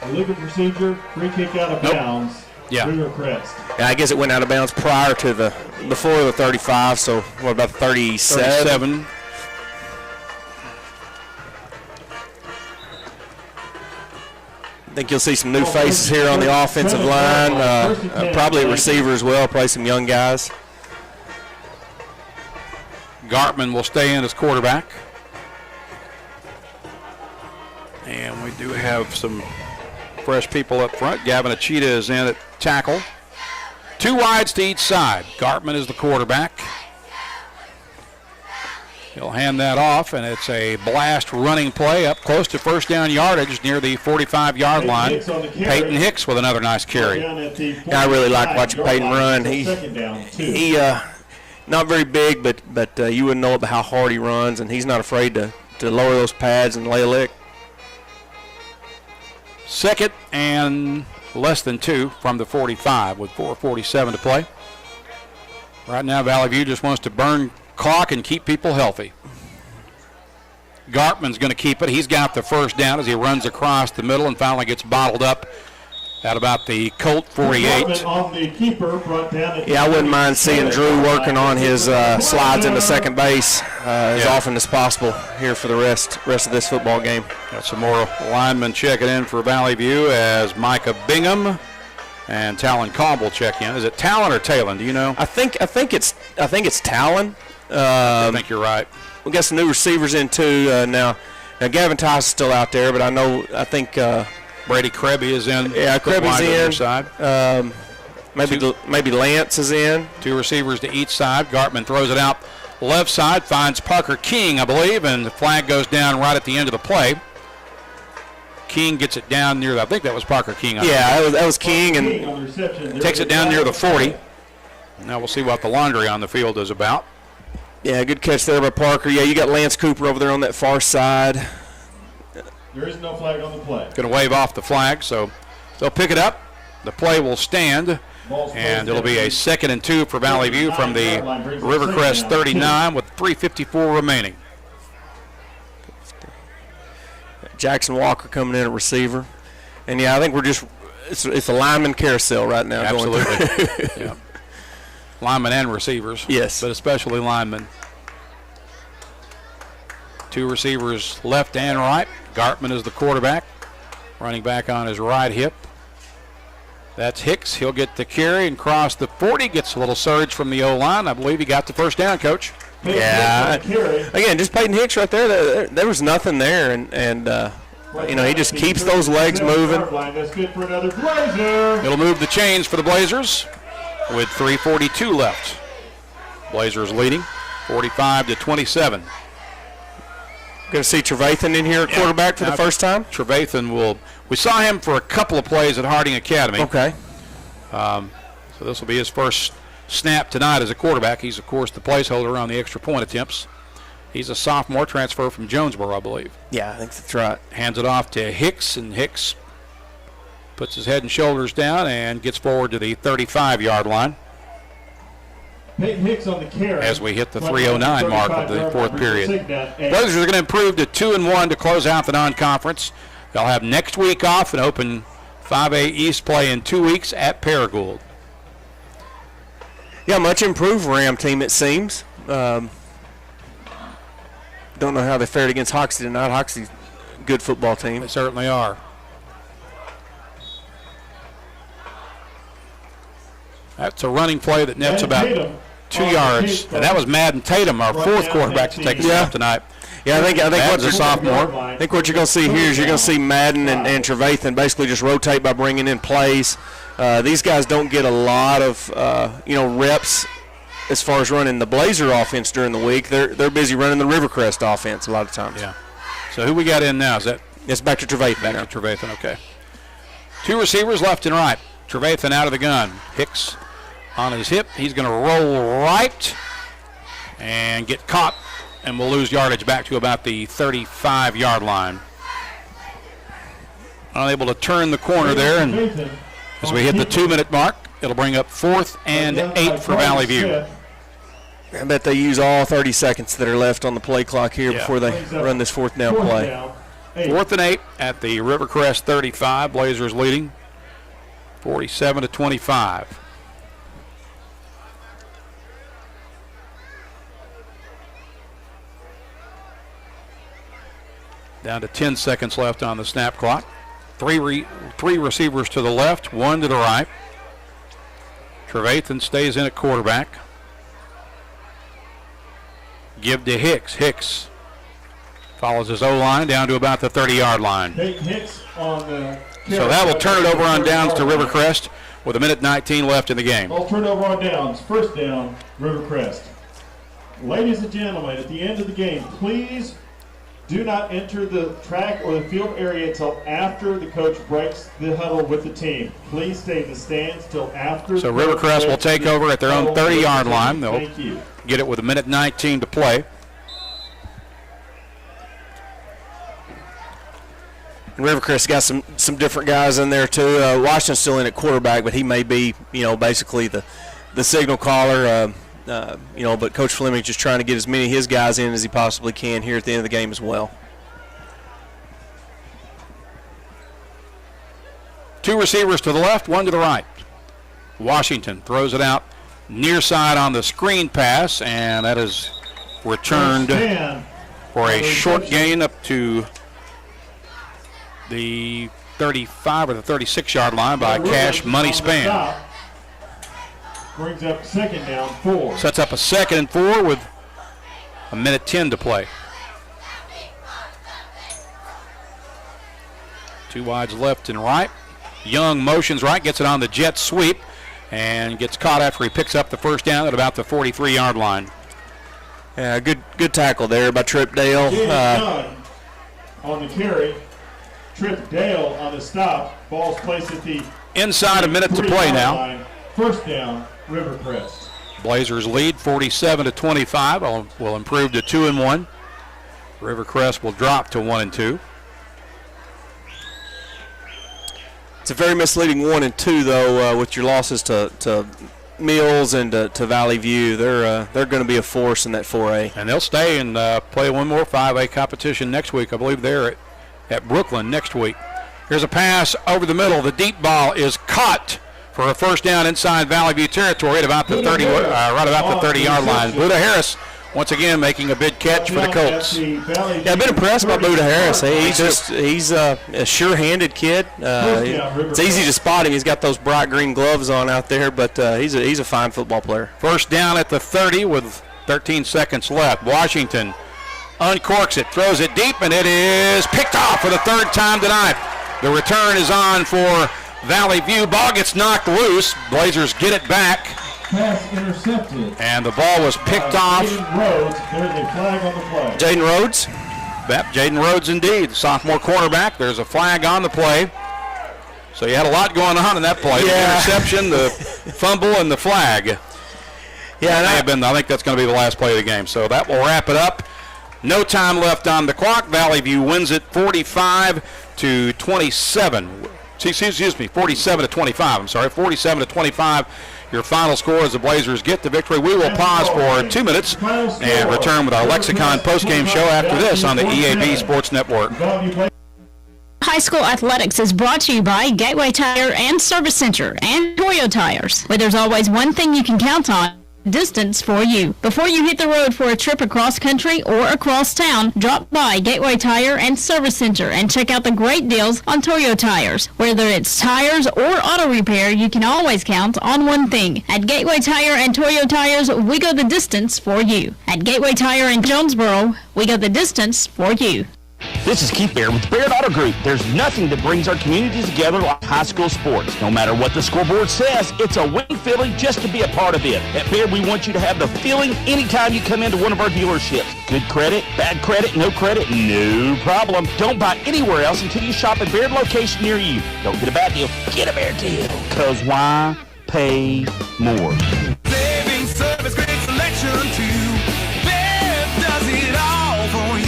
Illegal procedure, free kick out of bounds. Yeah. Rivercrest. Yeah, I guess it went out of bounds prior to before the 35. So what about 37? I think you'll see some new faces here on the offensive line. Probably a receiver as well. Play some young guys. Gartman will stay in as quarterback. And we do have some fresh people up front. Gavin Achita is in at tackle. 2 wides to each side. Gartman is the quarterback. He'll hand that off, and it's a blast running play up close to first down yardage near the 45-yard line. Peyton Hicks with another nice carry. I really like watching Peyton run. He not very big, but you wouldn't know about how hard he runs, and he's not afraid to lower those pads and lay a lick. Second and less than 2 from the 45 with 4:47 to play. Right now, Valley View just wants to burn clock and keep people healthy. Gartman's going to keep it. He's got the first down as he runs across the middle and finally gets bottled up at about the Colt 48. On the keeper, brought down at I wouldn't mind seeing Drew working on his slides into second base as often as possible here for the rest of this football game. Got some more linemen checking in for Valley View as Micah Bingham and Talon Cobb will check in. Is it Talon or Talon? Do you know? I think it's Talon. I think you're right. We got some new receivers in too now. Now Gavin Tice is still out there, but I think Brady Krebby is in. Yeah, Krebby's in. Side. Maybe Lance is in. 2 receivers to each side. Gartman throws it out left side, finds Parker King, I believe, and the flag goes down right at the end of the play. King gets it down near, I think that was Parker King. That was King, and takes it down near the 40. Now we'll see what the laundry on the field is about. Yeah, good catch there by Parker. Yeah, you got Lance Cooper over there on that far side. There is no flag on the play. Going to wave off the flag, so they'll pick it up. The play will stand, and it'll be a 2nd and 2 for Valley View from the Rivercrest 39 with 3:54 remaining. Jackson Walker coming in at receiver. And, I think we're just it's a lineman carousel right now. Absolutely. Yeah. Linemen and receivers. Yes. But especially linemen. 2 receivers left and right. Gartman is the quarterback. Running back on his right hip. That's Hicks. He'll get the carry and cross the 40. Gets a little surge from the O-line. I believe he got the first down, Coach. Yeah. Again, just Peyton Hicks right there. There was nothing there. And he just keeps those legs moving. That's good for another Blazer. It'll move the chains for the Blazers with 3:42 left. Blazers leading 45-27. Going to see Trevathan in here at quarterback for the first time? Trevathan we saw him for a couple of plays at Harding Academy. Okay. So this will be his first snap tonight as a quarterback. He's, of course, the placeholder on the extra point attempts. He's a sophomore transfer from Jonesboro, I believe. Yeah, I think that's right. Hands it off to Hicks, and Hicks puts his head and shoulders down and gets forward to the 35-yard line. Peyton Hicks on the carry. As we hit the 3:09 mark of the fourth period. Blazers are going to improve to 2-1 to close out the non-conference. They'll have next week off and open 5A East play in 2 weeks at Paragould. Yeah, much improved Ram team, it seems. Don't know how they fared against Hoxie tonight. Hoxie's a good football team. They certainly are. That's a running play that nets about 2 yards. And that was Madden Tatum, our fourth quarterback to take a snap tonight. Yeah, I think Madden's a sophomore. I think what you're going to see here is you're going to see Madden and Trevathan basically just rotate by bringing in plays. These guys don't get a lot of reps as far as running the Blazer offense during the week. They're busy running the Rivercrest offense a lot of times. Yeah. So who we got in now? It's back to Trevathan. Back to Trevathan, okay. 2 receivers left and right. Trevathan out of the gun. Hicks on his hip. He's going to roll right and get caught, and we'll lose yardage back to about the 35-yard line. Unable to turn the corner there, and as we hit the 2-minute mark, it'll bring up 4th and 8 for Valley View. I bet they use all 30 seconds that are left on the play clock here before they run this 4th down play. 4th and 8 at the Rivercrest 35. Blazers leading 47-25. Down to 10 seconds left on the snap clock. Three receivers to the left, 1 to the right. Trevathan stays in at quarterback. Give to Hicks. Hicks follows his O-line down to about the 30-yard line. Hicks on the so that will turn it over on downs to Rivercrest with 1:19 left in the game. All turnover on downs. First down, Rivercrest. Ladies and gentlemen, at the end of the game, please do not enter the track or the field area until after the coach breaks the huddle with the team. Please stay in the stands till after. So Rivercrest will take over at their own 30-yard line. They'll get it with 1:19 to play. And Rivercrest got some different guys in there too. Washington's still in at quarterback, but he may be, basically the signal caller. But Coach Fleming's just trying to get as many of his guys in as he possibly can here at the end of the game as well. 2 receivers to the left, 1 to the right. Washington throws it out near side on the screen pass, and that is returned for a short gain up to the 35 or the 36-yard line by Cash Money Span. Brings up 2nd down, 4. Sets up a 2nd and 4 with 1:10 to play. 2 wides left and right. Young motions right, gets it on the jet sweep, and gets caught after he picks up the first down at about the 43-yard line. Yeah, good tackle there by Trip Dale. On the carry. Trip Dale on the stop. Ball's placed at the inside a minute to play now. Line. First down, Rivercrest. Blazers lead 47-25. Will improve to 2-1. Rivercrest will drop to 1-2. It's a very misleading 1-2 though, with your losses to Mills and to Valley View. They're going to be a force in that 4A. And they'll stay and play one more 5A competition next week. I believe they're at Brooklyn next week. Here's a pass over the middle. The deep ball is caught for a first down inside Valley View territory at about the 30, right about the 30-yard line. Buda Harris once again making a big catch for the Colts. Yeah, I've been impressed by Buda Harris. He's a sure-handed kid. It's easy to spot him. He's got those bright green gloves on out there, but he's a fine football player. First down at the 30 with 13 seconds left. Washington uncorks it, throws it deep, and it is picked off for the third time tonight. The return is on for Valley View. Ball gets knocked loose. Blazers get it back. Pass intercepted. And the ball was picked off. Jaden Rhodes. There's a flag on the play. Jaden Rhodes? Yep, Jaden Rhodes indeed. Sophomore cornerback. There's a flag on the play. So you had a lot going on in that play. Yeah. The interception, the fumble, and the flag. Yeah, I think that's going to be the last play of the game. So that will wrap it up. No time left on the clock. Valley View wins it 45-27. Excuse me, 47-25. I'm sorry, 47-25. Your final score as the Blazers get the victory. We will pause for 2 minutes and return with our Lexicon postgame show after this on the EAB Sports Network. High school athletics is brought to you by Gateway Tire and Service Center and Toyo Tires, where there's always one thing you can count on: distance for you. Before you hit the road for a trip across country or across town, drop by Gateway Tire and Service Center and check out the great deals on Toyo Tires. Whether it's tires or auto repair, you can always count on one thing. At Gateway Tire and Toyo Tires, we go the distance for you. At Gateway Tire in Jonesboro, we go the distance for you. This is Keith Baird with Baird Auto Group. There's nothing that brings our communities together like high school sports. No matter what the scoreboard says, it's a winning feeling just to be a part of it. At Baird, we want you to have the feeling anytime you come into one of our dealerships. Good credit, bad credit, no problem. Don't buy anywhere else until you shop at Baird location near you. Don't get a bad deal, get a Baird deal. Because why pay more? Saving service, great selection too. Baird does it all for you.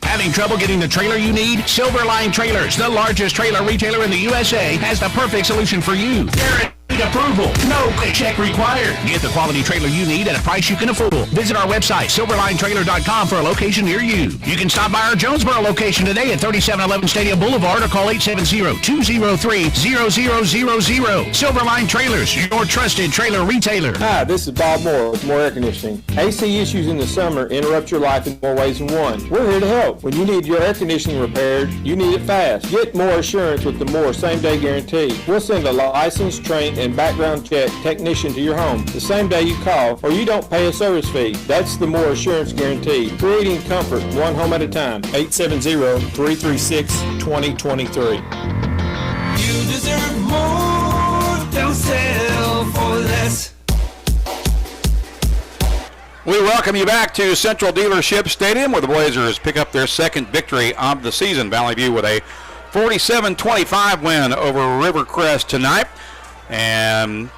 Having trouble getting the trailer you need? Silverline Trailers, the largest trailer retailer in the USA, has the perfect solution for you. Guaranteed approval. No check required. Get the quality trailer you need at a price you can afford. Visit our website, silverlinetrailer.com, for a location near you. You can stop by our Jonesboro location today at 3711 Stadium Boulevard or call 870-203-0000. Silverline Trailers, your trusted trailer retailer. Hi, this is Bob Moore with Moore Air Conditioning. AC issues in the summer interrupt your life in more ways than one. We're here to help. When you need your air conditioning repaired, you need it fast. Get more assurance with the Moore same-day guarantee. We'll send a licensed, trained, and background check technician to your home the same day you call, or you don't pay a service fee. That's the Moore Assurance Guarantee, creating comfort one home at a time. 870-336-2023. You deserve more. Don't settle for less. We welcome you back to Central Dealership Stadium, where the Blazers pick up their second victory of the season. Valley View with a 47-25 win over Rivercrest tonight, and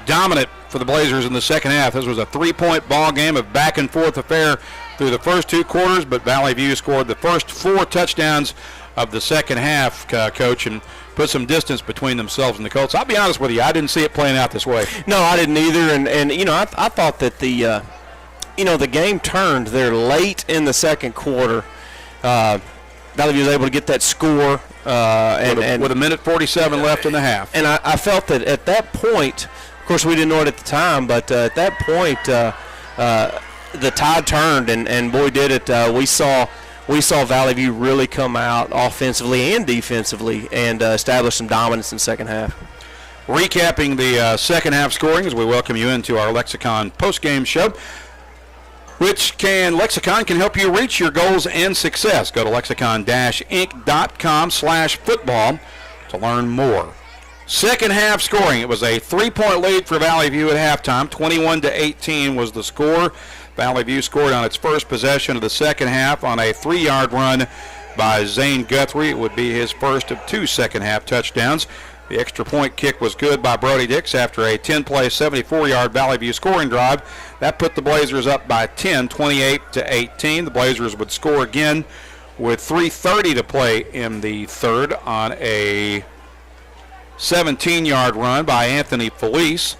dominant for the Blazers in the second half. This was a 3-point ball game of back-and-forth affair through the first two quarters, but Valley View scored the first 4 touchdowns of the second half, Coach, and put some distance between themselves and the Colts. I'll be honest with you, I didn't see it playing out this way. No, I didn't either, and you know, I thought that the game turned there late in the second quarter. Valley View was able to get that score. With a minute 47 left in the half. And I felt that at that point, of course we didn't know it at the time, but at that point the tide turned, and boy did it. We saw Valley View really come out offensively and defensively and establish some dominance in the second half. Recapping the second half scoring as we welcome you into our Lexicon postgame show, Lexicon can help you reach your goals and success. Go to lexicon-inc.com/football to learn more. Second half scoring, it was a 3-point lead for Valley View at halftime. 21-18 was the score. Valley View scored on its first possession of the second half on a 3-yard run by Zane Guthrie. It would be his first of 2 second half touchdowns. The extra point kick was good by Brody Dix after a 10-play, 74-yard Valley View scoring drive. That put the Blazers up by 10, 28-18. The Blazers would score again with 3:30 to play in the third on a 17-yard run by Anthony Felice.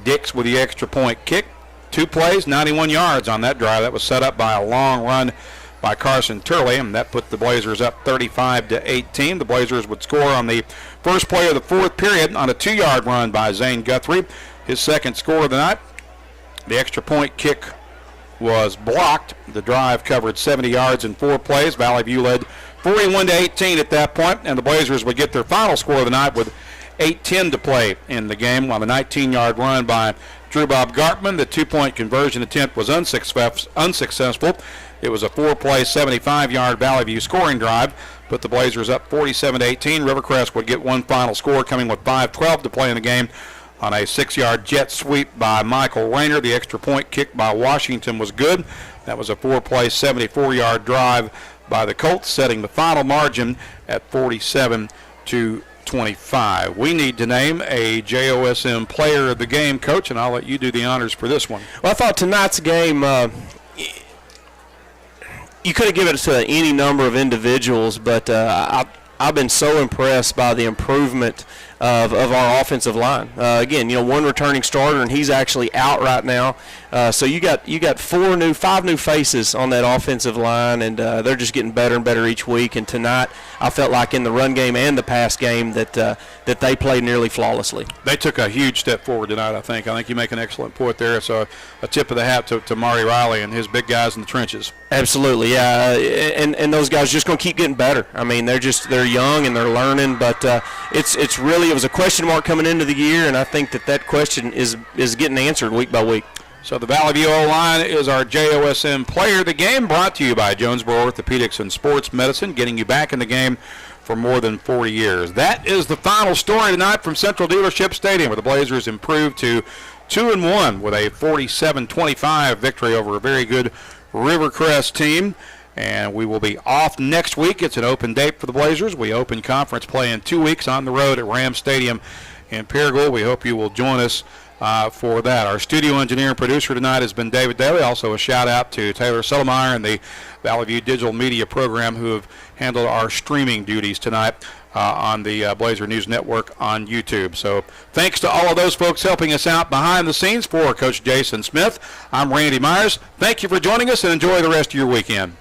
Dix with the extra point kick. 2 plays, 91 yards on that drive. That was set up by a long run by Carson Turley, and that put the Blazers up 35-18. The Blazers would score on the first play of the fourth period on a 2-yard run by Zane Guthrie, his second score of the night. The extra point kick was blocked. The drive covered 70 yards in 4 plays. Valley View led 41-18 at that point, and the Blazers would get their final score of the night with 8:10 to play in the game on the 19-yard run by Drew Bob Gartman. The 2-point conversion attempt was unsuccessful. It was a 4-play, 75-yard Valley View scoring drive, put the Blazers up 47-18. Rivercrest would get one final score, coming with 5:12 to play in the game on a 6-yard jet sweep by Michael Rayner. The extra point kick by Washington was good. That was a 4-play, 74-yard drive by the Colts, setting the final margin at 47-25. We need to name a JOSM player of the game, Coach, and I'll let you do the honors for this one. Well, I thought tonight's game, you could have given it to any number of individuals, but I've been so impressed by the improvement of our offensive line. Again, one returning starter, and he's actually out right now. So you got 5 new faces on that offensive line, and they're just getting better and better each week. And tonight, I felt like in the run game and the pass game that they played nearly flawlessly. They took a huge step forward tonight, I think. I think you make an excellent point there. So a tip of the hat to Mari Riley and his big guys in the trenches. Absolutely, yeah. And those guys just going to keep getting better. I mean, they're young and they're learning, but it's really, it was a question mark coming into the year, and I think that question is getting answered week by week. So the Valley View O-line is our JOSM player of the game, brought to you by Jonesboro Orthopedics and Sports Medicine, getting you back in the game for more than 40 years. That is the final story tonight from Central Dealership Stadium, where the Blazers improved to 2-1 with a 47-25 victory over a very good Rivercrest team. And we will be off next week. It's an open date for the Blazers. We open conference play in 2 weeks on the road at Ram Stadium in Paragould. We hope you will join us for that. Our studio engineer and producer tonight has been David Daly. Also a shout out to Taylor Settlemeyer and the Valley View Digital Media Program, who have handled our streaming duties tonight on the Blazer News Network on YouTube. So thanks to all of those folks helping us out behind the scenes. For Coach Jason Smith, I'm Randy Myers. Thank you for joining us, and enjoy the rest of your weekend.